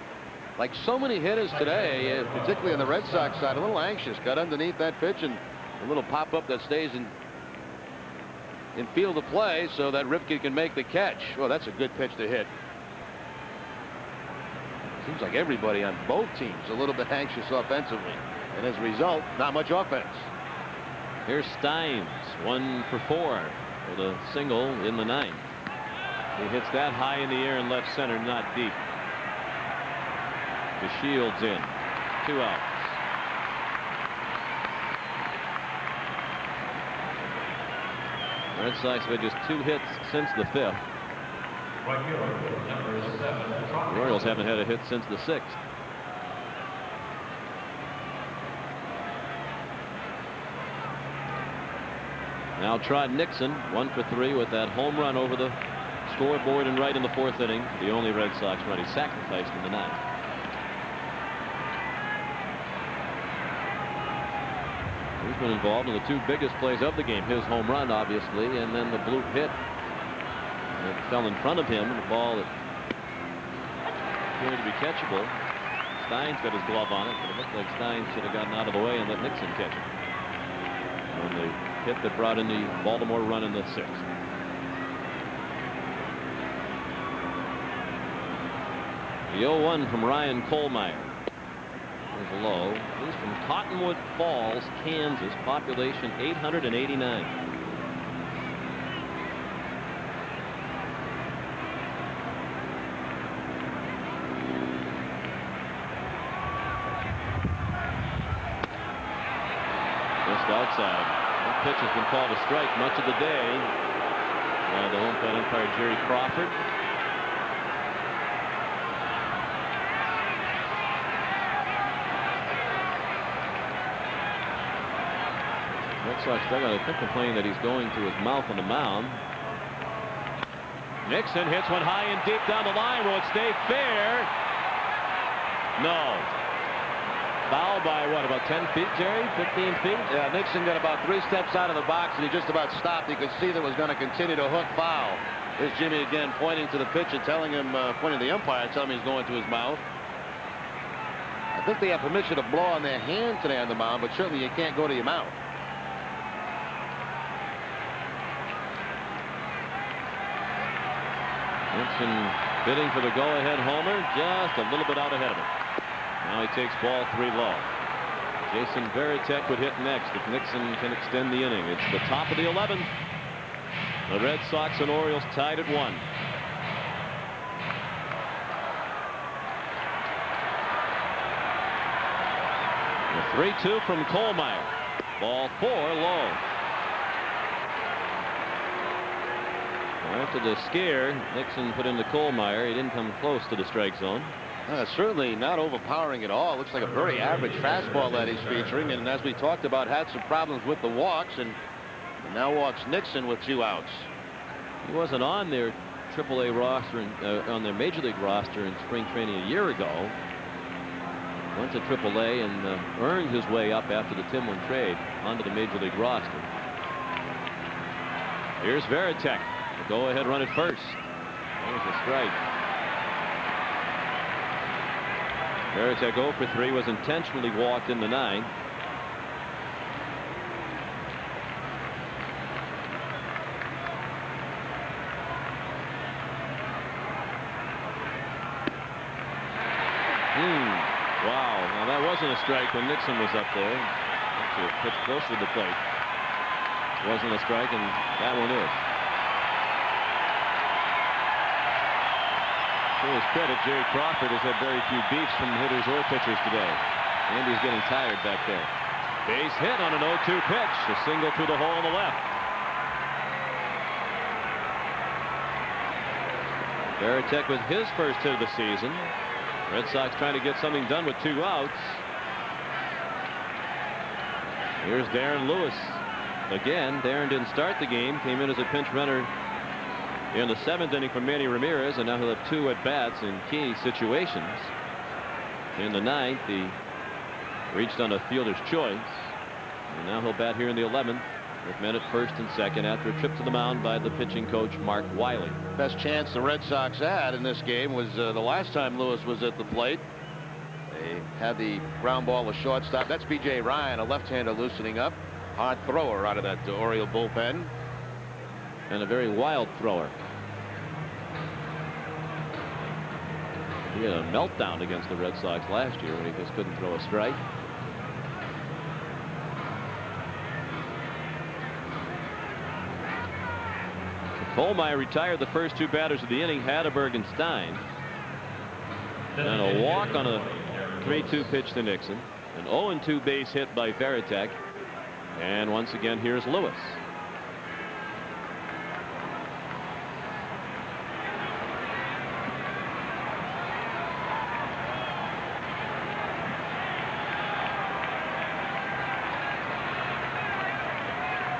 like so many hitters today, particularly on the Red Sox side, a little anxious. Got underneath that pitch, and a little pop-up that stays in field of play so that Ripken can make the catch. Well, that's a good pitch to hit. Seems like everybody on both teams a little bit anxious offensively, and as a result, not much offense. Here's Steins, 1 for 4 with a single in the 9th. He hits that high in the air in left center, not deep. The Shields in, 2 outs. Red Sox have had just 2 hits since the 5th. The Orioles haven't had a hit since the 6th. Now Trod Nixon, 1 for 3 with that home run over the scoreboard and right in the 4th inning. The only Red Sox run he sacrificed in the 9th. He's been involved in the 2 biggest plays of the game. His home run, obviously, and then the bloop hit. It fell in front of him, and the ball that appeared to be catchable. Steins got his glove on it, but it looked like Steins should have gotten out of the way and let Nixon catch it. And the hit that brought in the Baltimore run in the 6th. The 0-1 from Ryan Kohlmeyer. There's a low. He's from Cottonwood Falls, Kansas. Population 889. Just outside. That pitch has been called a strike much of the day by the home plate umpire Jerry Crawford. Red Sox dugout, I think, complaining that he's going to his mouth on the mound. Nixon hits one high and deep down the line. Will it stay fair? No. Foul by what, about 10 feet, Jerry? 15 feet? Yeah, Nixon got about 3 steps out of the box, and he just about stopped. You could see that it was going to continue to hook foul. Here's Jimmy again pointing to the pitcher, telling him, pointing to the umpire, telling him he's going to his mouth. I think they have permission to blow on their hand today on the mound, but certainly you can't go to your mouth. Nixon bidding for the go-ahead homer, just a little bit out ahead of it. Now he takes ball 3 low. Jason Varitek would hit next if Nixon can extend the inning. It's the top of the 11th. The Red Sox and Orioles tied at 1. The 3-2 from Kohlmeyer. Ball 4 low. After the scare Nixon put into Kohlmeyer, he didn't come close to the strike zone. Certainly not overpowering at all. Looks like a very average fastball that he's featuring, and as we talked about, had some problems with the walks, and now walks Nixon with 2 outs. He wasn't on their AAA roster, on their Major League roster in spring training a year ago. Went to AAA and earned his way up after the Timlin trade onto the Major League roster. Here's Varitek. The go-ahead run at first. There's a strike. Varitek 0 for 3 was intentionally walked in the 9th. Wow. Now that wasn't a strike when Nixon was up there. Actually, a pitch closer to the plate. Wasn't a strike, and that one is. To his credit, Jerry Crawford has had very few beefs from hitters or pitchers today. Andy's getting tired back there. Base hit on an 0-2 pitch. A single through the hole on the left. Varitek with his first hit of the season. Red Sox trying to get something done with 2 outs. Here's Darren Lewis. again. Darren didn't start the game, came in as a pinch runner in the 7th inning for Manny Ramirez, and now he'll have 2 at-bats in key situations. In the 9th, he reached on a fielder's choice, and now he'll bat here in the 11th with men at 1st and 2nd after a trip to the mound by the pitching coach Mark Wiley. Best chance the Red Sox had in this game was the last time Lewis was at the plate. They had the ground ball to shortstop. That's B.J. Ryan, a left-hander loosening up. Hard thrower out of that Oriole bullpen. And a very wild thrower. He had a meltdown against the Red Sox last year when he just couldn't throw a strike. Kohlmeyer retired the first 2 batters of the inning, Hatteberg and Stein. And a walk on a 3-2 pitch to Nixon. An 0-2 base hit by Veritek. And once again, here's Lewis.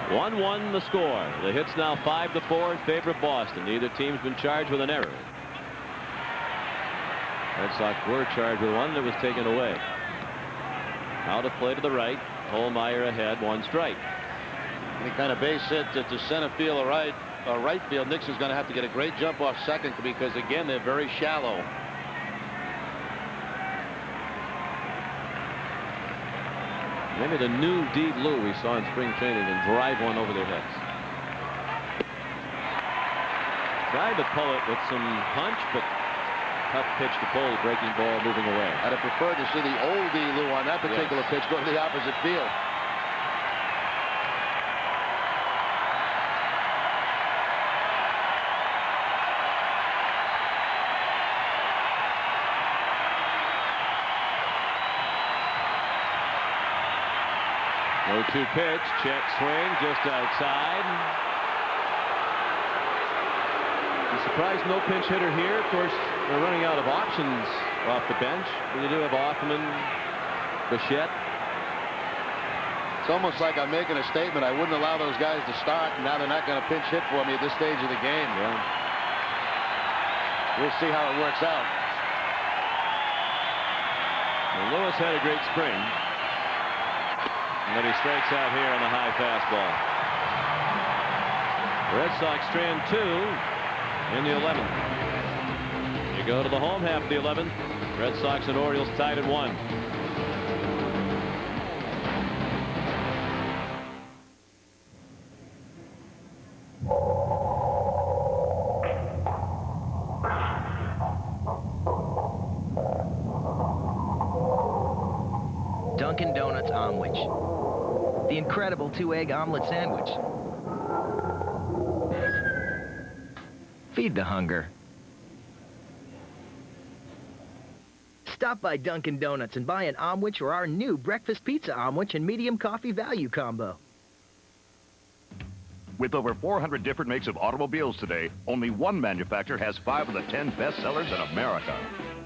(1-1) the score. The hit's now 5-4 in favor of Boston. Neither team's been charged with an error. Red Sox were charged with one that was taken away. Out of play to the right. Kohlmeyer ahead, 1 strike. Any kind of base hit to center field or right field, Nixon's going to have to get a great jump off second because, again, they're very shallow. Maybe the new Deed Lou we saw in spring training and drive one over their heads. Tried to pull it with some punch, but tough pitch to pull. Breaking ball moving away. I'd have preferred to see the old Deed Lou on that particular pitch go to the opposite field. No 2 pitch, check swing just outside. I'm surprised no pinch hitter here. Of course, they're running out of options off the bench. But you do have Offman, Bichette. It's almost like I'm making a statement. I wouldn't allow those guys to start, and now they're not going to pinch hit for me at this stage of the game. Yeah. We'll see how it works out. Well, Lewis had a great spring. And then he strikes out here on the high fastball. The Red Sox strand 2 in the 11th. You go to the home half of the 11th. Red Sox and Orioles tied at 1. Dunkin' Donuts Omelet. The incredible 2-egg omelet sandwich. Feed the hunger. Stop by Dunkin' Donuts and buy an omelet or our new breakfast pizza omelet and medium coffee value combo. With over 400 different makes of automobiles today, only one manufacturer has 5 of the 10 best sellers in America.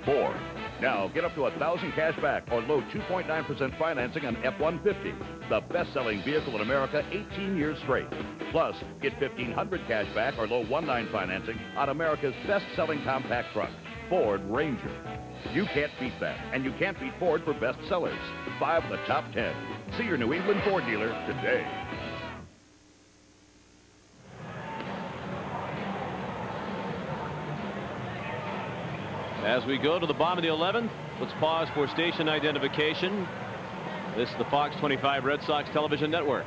Ford. Now, get up to $1,000 cash back or low 2.9% financing on F-150, the best-selling vehicle in America 18 years straight. Plus, get $1,500 cash back or low 1.9 financing on America's best-selling compact truck, Ford Ranger. You can't beat that, and you can't beat Ford for best sellers. 5 of the top 10. See your New England Ford dealer today. As we go to the bottom of the 11th, let's pause for station identification. This is the Fox 25 Red Sox Television Network.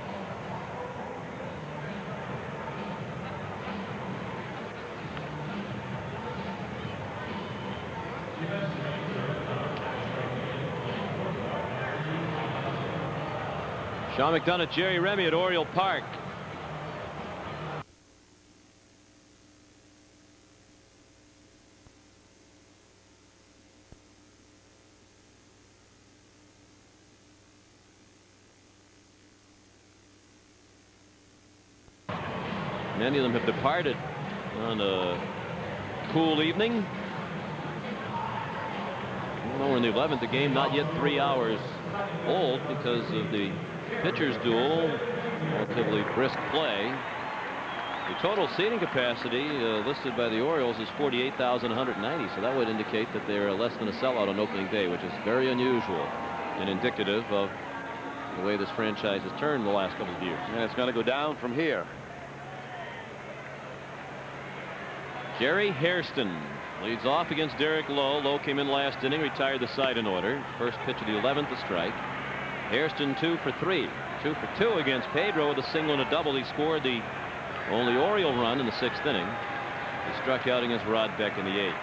Sean McDonough, Jerry Remy at Oriole Park. Many of them have departed on a cool evening. We're in the 11th, the game not yet 3 hours old because of the pitcher's duel. Relatively brisk play. The total seating capacity listed by the Orioles is 48,190, so that would indicate that they're less than a sellout on opening day, which is very unusual and indicative of the way this franchise has turned the last couple of years. And it's going to go down from here. Jerry Hairston leads off against Derek Lowe. Lowe came in last inning, retired the side in order. First pitch of the 11th, a strike. Hairston 2 for 3. 2 for 2 against Pedro with a single and a double. He scored the only Oriole run in the 6th inning. He struck out against Rod Beck in the 8th.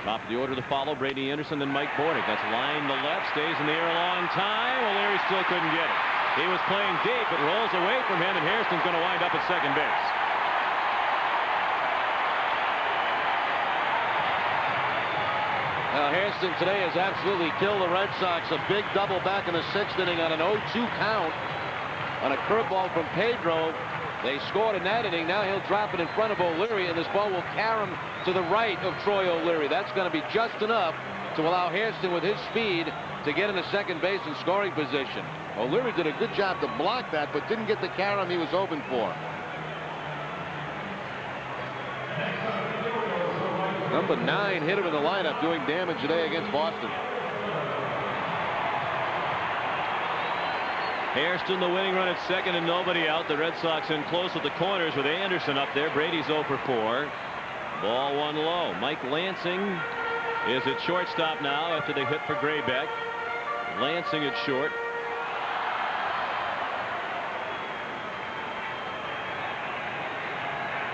Top of the order to follow, Brady Anderson and Mike Bordick. That's line to left, stays in the air a long time. O'Leary still couldn't get it. He was playing deep. It rolls away from him, and Hairston's going to wind up at second base. Now, Hairston today has absolutely killed the Red Sox. A big double back in the 6th inning on an 0-2 count on a curveball from Pedro. They scored in that inning. Now he'll drop it in front of O'Leary, and this ball will carry him to the right of Troy O'Leary. That's going to be just enough to allow Hairston with his speed to get into second base in scoring position. O'Leary did a good job to block that, but didn't get the carry he was hoping for. Number 9 hit him in the lineup, doing damage today against Boston. Hairston the winning run at second and nobody out. The Red Sox in close with the corners with Anderson up there. Brady's 0 for 4. Ball 1 low. Mike Lansing is at shortstop now after they hit for Graybeck. Lansing at short.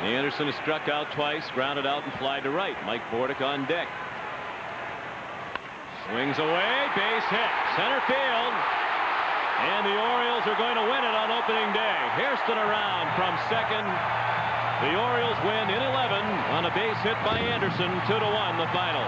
Anderson has struck out twice, grounded out and fly to right. Mike Bordick on deck. Swings away, base hit, center field. And the Orioles are going to win it on opening day. Hairston around from second. The Orioles win in 11 on a base hit by Anderson. 2-1 the final.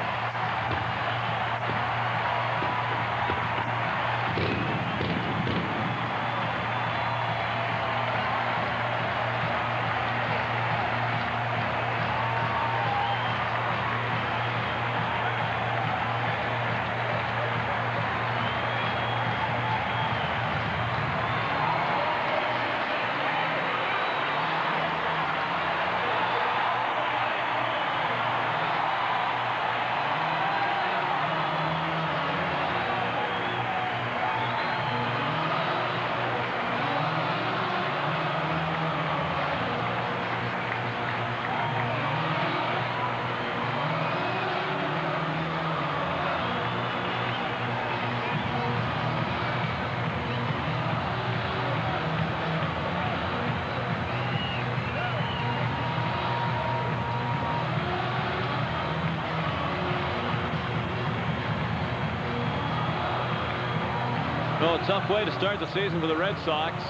Well, a tough way to start the season for the Red Sox.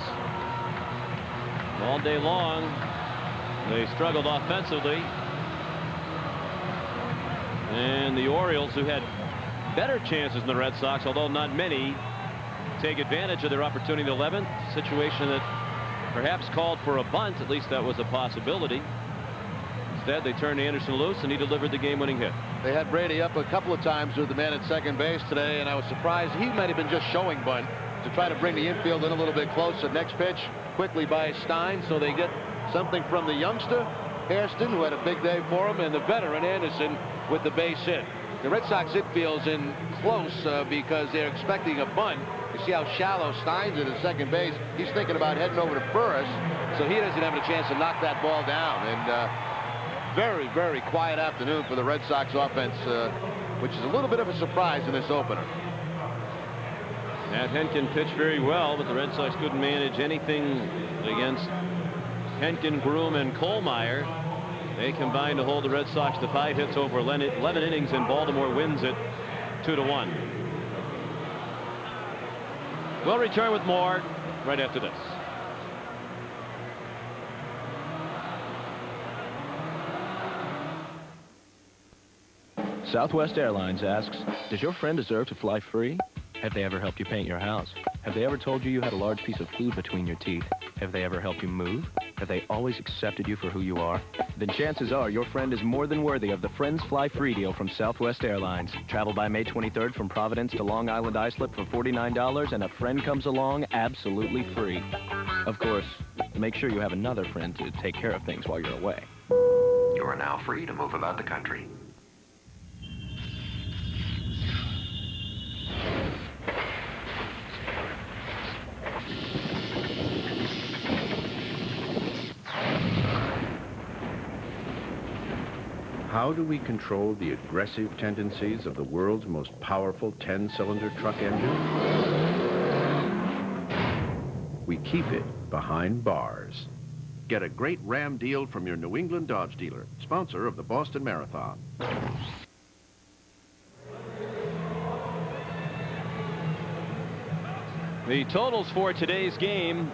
All day long, they struggled offensively. And the Orioles, who had better chances than the Red Sox, although not many, take advantage of their opportunity in the 11th. Situation that perhaps called for a bunt. At least that was a possibility. Instead, they turned Anderson loose, and he delivered the game-winning hit. They had Brady up a couple of times with the man at second base today, and I was surprised he might have been just showing bunt to try to bring the infield in a little bit closer. Next pitch quickly by Stein, so they get something from the youngster Hairston, who had a big day for him, and the veteran Anderson with the base hit. The Red Sox infield's in close because they're expecting a bunt. You see how shallow Stein's at second base. He's thinking about heading over to first, so he doesn't have a chance to knock that ball down. And very, very quiet afternoon for the Red Sox offense, which is a little bit of a surprise in this opener. Matt Hentgen pitched very well, but the Red Sox couldn't manage anything against Hentgen, Groom, and Kohlmeyer. They combined to hold the Red Sox to 5 hits over 11 innings, and Baltimore wins it 2-1. We'll return with more right after this. Southwest Airlines asks, does your friend deserve to fly free? Have they ever helped you paint your house? Have they ever told you you had a large piece of food between your teeth? Have they ever helped you move? Have they always accepted you for who you are? Then chances are your friend is more than worthy of the Friends Fly Free deal from Southwest Airlines. Travel by May 23rd from Providence to Long Island Islip for $49 and a friend comes along absolutely free. Of course, make sure you have another friend to take care of things while you're away. You are now free to move about the country. How do we control the aggressive tendencies of the world's most powerful 10-cylinder truck engine? We keep it behind bars. Get a great Ram deal from your New England Dodge dealer, sponsor of the Boston Marathon. The totals for today's game: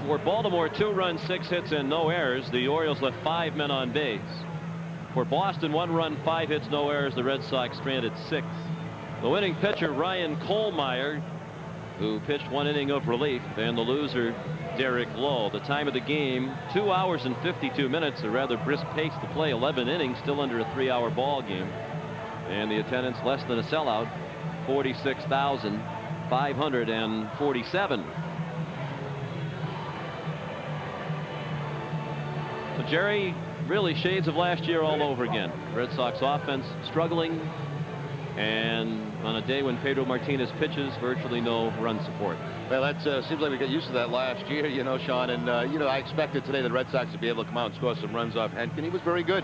for Baltimore, 2 runs, 6 hits, and no errors. The Orioles left 5 men on base. For Boston, 1 run, 5 hits, no errors. The Red Sox stranded 6. The winning pitcher, Ryan Kohlmeyer, who pitched 1 inning of relief, and the loser, Derek Lowe. The time of the game, 2 hours and 52 minutes, a rather brisk pace to play 11 innings, still under a 3-hour ball game. And the attendance less than a sellout, 46,547. So Jerry, really shades of last year all over again. Red Sox offense struggling, and on a day when Pedro Martinez pitches, virtually no run support. Well, that seems like we got used to that last year, you know, Sean. And, you know, I expected today the Red Sox to be able to come out and score some runs off Hentgen. He was very good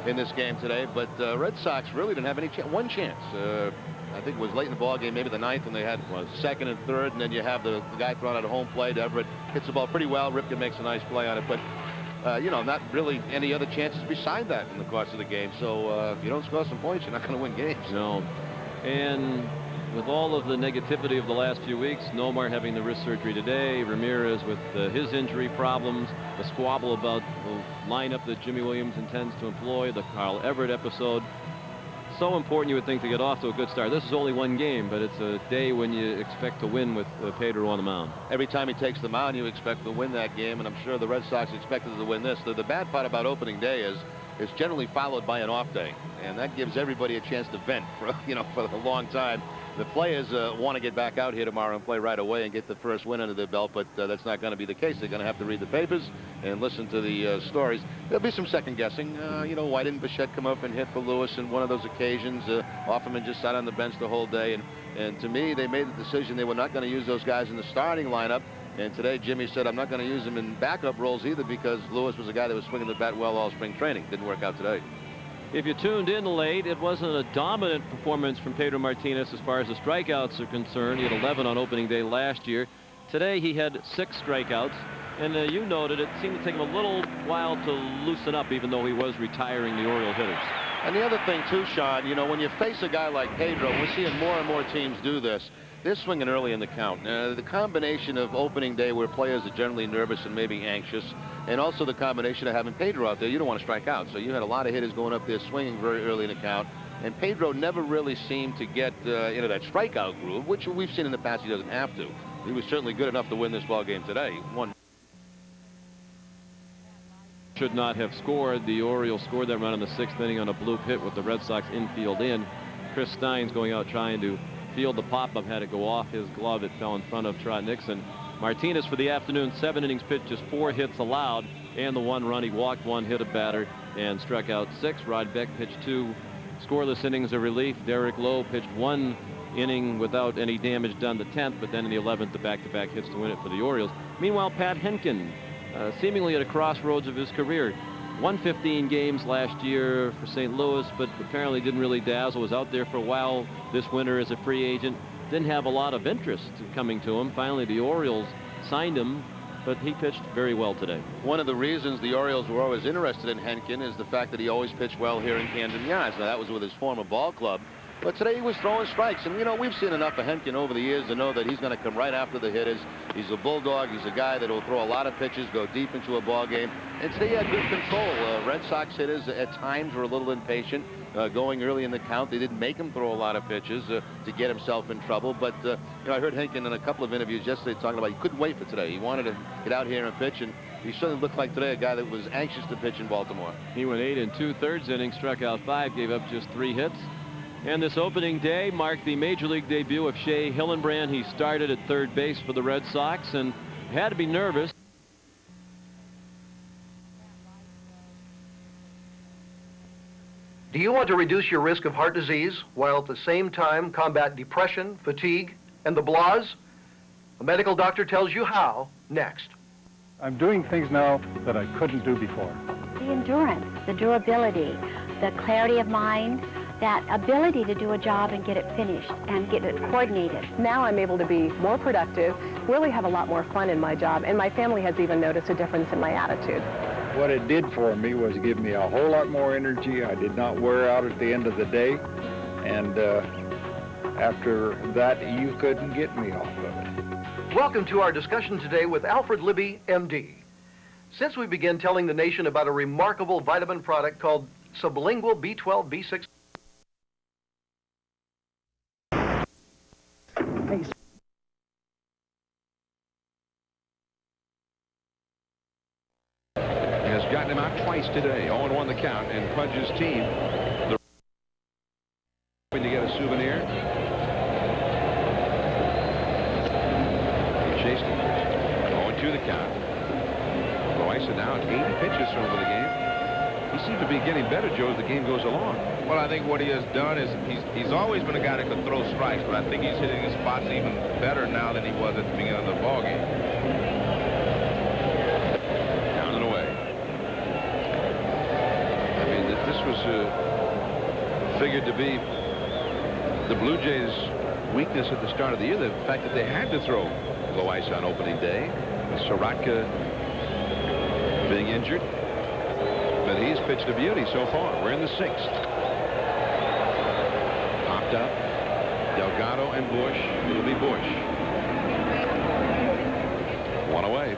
in this game today, but Red Sox really didn't have any one chance. I think it was late in the ball game, maybe the 9th, when they had second and third, and then you have the guy thrown out of home plate. Everett hits the ball pretty well. Ripken makes a nice play on it, but you know, not really any other chances beside that in the course of the game. So if you don't score some points, you're not going to win games. No. And with all of the negativity of the last few weeks, Nomar having the wrist surgery today, Ramirez with his injury problems, the squabble about the lineup that Jimmy Williams intends to employ, the Carl Everett episode. So important, you would think, to get off to a good start. This is only 1 game, but it's a day when you expect to win with Pedro on the mound. Every time he takes the mound, you expect to win that game, and I'm sure the Red Sox expected to win this. The bad part about opening day is it's generally followed by an off day, and that gives everybody a chance to vent for, you know, for a long time. The players want to get back out here tomorrow and play right away and get the first win under their belt, but that's not going to be the case. They're going to have to read the papers and listen to the stories. There'll be some second guessing. You know, why didn't Bichette come up and hit for Lewis in one of those occasions? Offerman just sat on the bench the whole day, and to me, they made the decision they were not going to use those guys in the starting lineup. And today, Jimmy said, I'm not going to use them in backup roles either, because Lewis was a guy that was swinging the bat well all spring training. Didn't work out today. If you tuned in late, it wasn't a dominant performance from Pedro Martinez as far as the strikeouts are concerned. He had 11 on opening day last year. Today he had 6 strikeouts, and you noted it seemed to take him a little while to loosen up, even though he was retiring the Oriole hitters. And the other thing too, Sean, you know, when you face a guy like Pedro, we're seeing more and more teams do this. They're swinging early in the count. The combination of opening day, where players are generally nervous and maybe anxious, and also the combination of having Pedro out there, you don't want to strike out. So you had a lot of hitters going up there swinging very early in the count. And Pedro never really seemed to get into that strikeout groove, which we've seen in the past he doesn't have to. He was certainly good enough to win this ball game today. One should not have scored. The Orioles scored that run in the 6th inning on a bloop hit with the Red Sox infield in. Chris Stein's going out trying to field the pop-up, had to go off his glove. It fell in front of Trot Nixon. Martinez for the afternoon, 7 innings pitched, just 4 hits allowed, and the 1 run. He walked 1, hit a batter, and struck out 6. Rod Beck pitched 2 scoreless innings of relief. Derek Lowe pitched 1 inning without any damage done, the 10th, but then in the 11th, the back-to-back hits to win it for the Orioles. Meanwhile, Pat Hentgen, seemingly at a crossroads of his career. 115 games last year for St. Louis, but apparently didn't really dazzle. Was out there for a while this winter as a free agent. Didn't have a lot of interest coming to him. Finally, the Orioles signed him, but he pitched very well today. One of the reasons the Orioles were always interested in Hentgen is the fact that he always pitched well here in Camden Yards. Now, that was with his former ball club. But today he was throwing strikes. And, you know, we've seen enough of Hentgen over the years to know that he's going to come right after the hitters. He's a bulldog. He's a guy that will throw a lot of pitches, go deep into a ball game. And today he had good control. Red Sox hitters at times were a little impatient. Going early in the count, they didn't make him throw a lot of pitches to get himself in trouble. But, you know, I heard Hentgen in a couple of interviews yesterday talking about he couldn't wait for today. He wanted to get out here and pitch, and he certainly looked like today a guy that was anxious to pitch in Baltimore. He went 8 2/3 innings, struck out 5, gave up just 3 hits. And this opening day marked the Major League debut of Shea Hillenbrand. He started at third base for the Red Sox and had to be nervous. Do you want to reduce your risk of heart disease while at the same time combat depression, fatigue, and the blahs? A medical doctor tells you how next. I'm doing things now that I couldn't do before. The endurance, the durability, the clarity of mind, that ability to do a job and get it finished and get it coordinated. Now I'm able to be more productive, really have a lot more fun in my job, and my family has even noticed a difference in my attitude. What it did for me was give me a whole lot more energy. I did not wear out at the end of the day, and after that, you couldn't get me off of it. Welcome to our discussion today with Alfred Libby, MD. Since we began telling the nation about a remarkable vitamin product called Sublingual B12, B6... Has gotten him out twice today. 0-1 the count, and Pudge's team to get a souvenir. He chased him. 0-2 the count. Loaiza now at 80 pitches over the game. He seems to be getting better, Joe, as the game goes along. Well, I think what he has done is he's always been a guy that could throw strikes, but I think he's hitting his spots even better now than he was at the beginning of the ball game. Down and away. I mean, this was figured to be the Blue Jays' weakness at the start of the year, the fact that they had to throw Loaiza on opening day. Soroka being injured. But he's pitched a beauty so far. We're in the 6th. Popped up. Delgado and Bush. It'll be Bush. 1 away.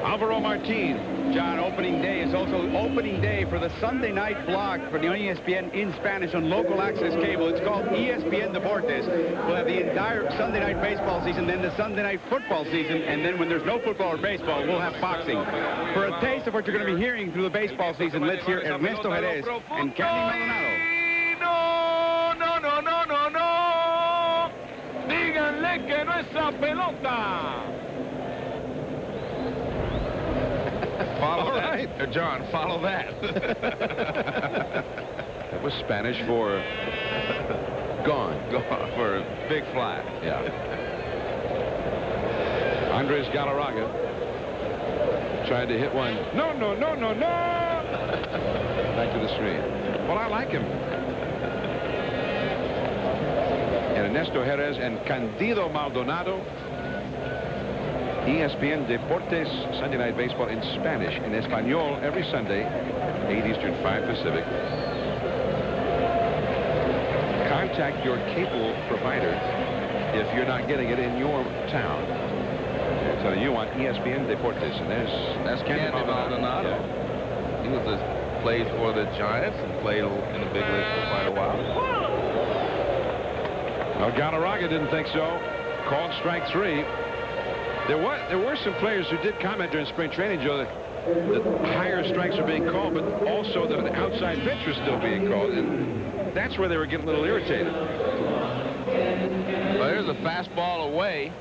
Alvaro Martinez. John, opening day is also opening day for the Sunday night block for the ESPN in Spanish on local access cable. It's called ESPN Deportes. We'll have the entire Sunday night baseball season, then the Sunday night football season, and then when there's no football or baseball, we'll have boxing. For a taste of what you're going to be hearing through the baseball season, let's hear Ernesto Jerez and Candy Maldonado. No, no, no, no, no. Díganle que no es esa pelota. Follow that. John, follow that. That was Spanish for gone. Gone for a big fly. Yeah. Andres Galarraga tried to hit one. No, no, no, no, no. Back to the screen. Well, I like him. And Ernesto Jerez and Candido Maldonado. ESPN Deportes, Sunday Night Baseball in Spanish, in Espanol, every Sunday, 8 Eastern, 5 Pacific. Contact your cable provider if you're not getting it in your town. They're telling you on ESPN Deportes, and that's Candy Maldonado. Yeah. He was played for the Giants and played in the big leagues for quite a while. Well, Galarraga didn't think so. Called strike 3. There were some players who did comment during spring training, Joe, that higher strikes are being called, but also that the outside pitch was still being called. And that's where they were getting a little irritated. Well, here's a fastball away,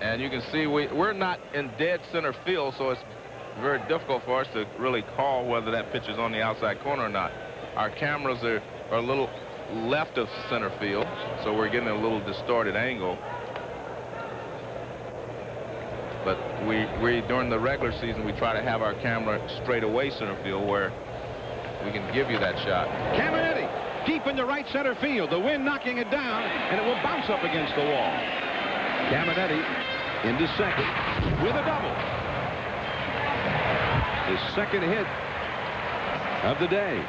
and you can see we're not in dead center field, so it's very difficult for us to really call whether that pitch is on the outside corner or not. Our cameras are a little left of center field, so we're getting a little distorted angle. But we during the regular season, we try to have our camera straight away center field where we can give you that shot. Caminetti deep into right center field. The wind knocking it down, and it will bounce up against the wall. Caminetti into second with a double. His second hit of the day.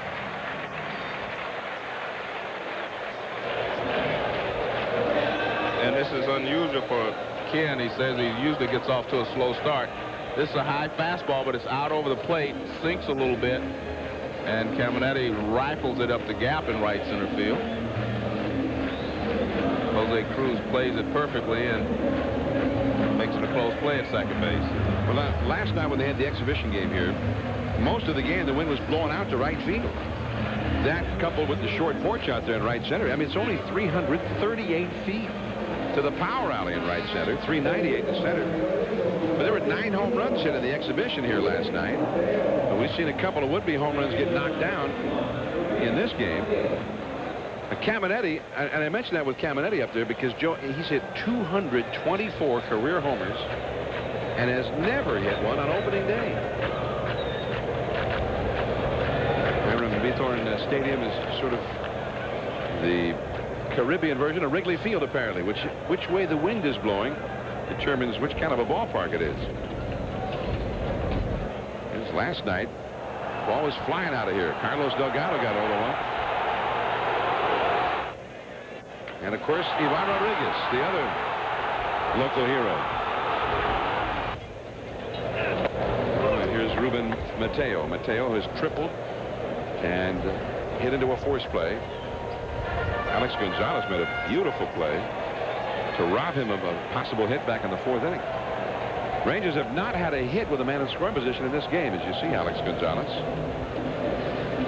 And this is unusual for Ken. He says he usually gets off to a slow start. This is a high fastball, but it's out over the plate, sinks a little bit, and Caminetti rifles it up the gap in right center field. Jose Cruz plays it perfectly and makes it a close play at second base. Well, last night when they had the exhibition game here, most of the game the wind was blowing out to right field. That coupled with the short porch out there in right center. I mean, it's only 338 feet to the power alley in right center, 398 to center. But there were 9 home runs hit in the exhibition here last night. But we've seen a couple of would-be home runs get knocked down in this game. Caminetti, and I mentioned that with Caminetti up there because Joe, he's hit 224 career homers and has never hit one on opening day. Bithorn Stadium is sort of the Caribbean version of Wrigley Field, apparently. Which way the wind is blowing determines which kind of a ballpark it is. As last night, ball was flying out of here. Carlos Delgado got all the one. And of course, Ivan Rodriguez, the other local hero. And here's Ruben Mateo. Mateo has tripled and hit into a force play. Alex Gonzalez made a beautiful play to rob him of a possible hit back in the 4th inning. Rangers have not had a hit with a man in scoring position in this game, as you see Alex Gonzalez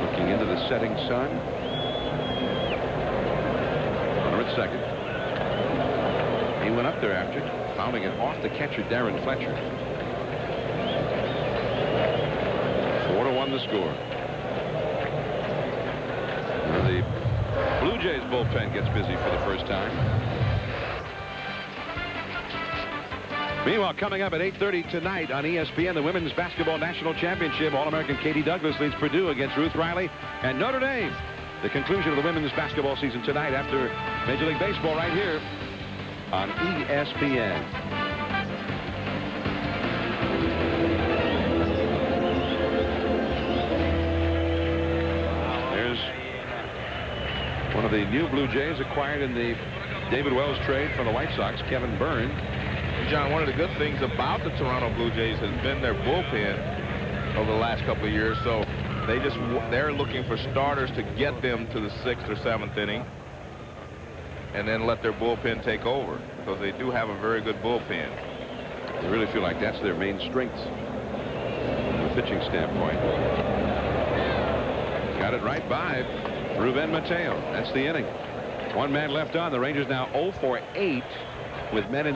looking into the setting sun. Runner at second. He went up there after, fouling it off the catcher Darren Fletcher. 4-1 the score. The Blue Jays bullpen gets busy for the first time. Meanwhile, coming up at 8:30 tonight on ESPN, the Women's Basketball National Championship. All-American Katie Douglas leads Purdue against Ruth Riley and Notre Dame. The conclusion of the women's basketball season tonight after Major League Baseball right here on ESPN. One of the new Blue Jays acquired in the David Wells trade from the White Sox, Kevin Byrne. John, one of the good things about the Toronto Blue Jays has been their bullpen over the last couple of years. So they're looking for starters to get them to the 6th or 7th inning and then let their bullpen take over, because they do have a very good bullpen. They really feel like that's their main strength from a pitching standpoint. Got it right by Ruben Mateo. That's the inning. 1 man left on. The Rangers now 0 for 8 with men in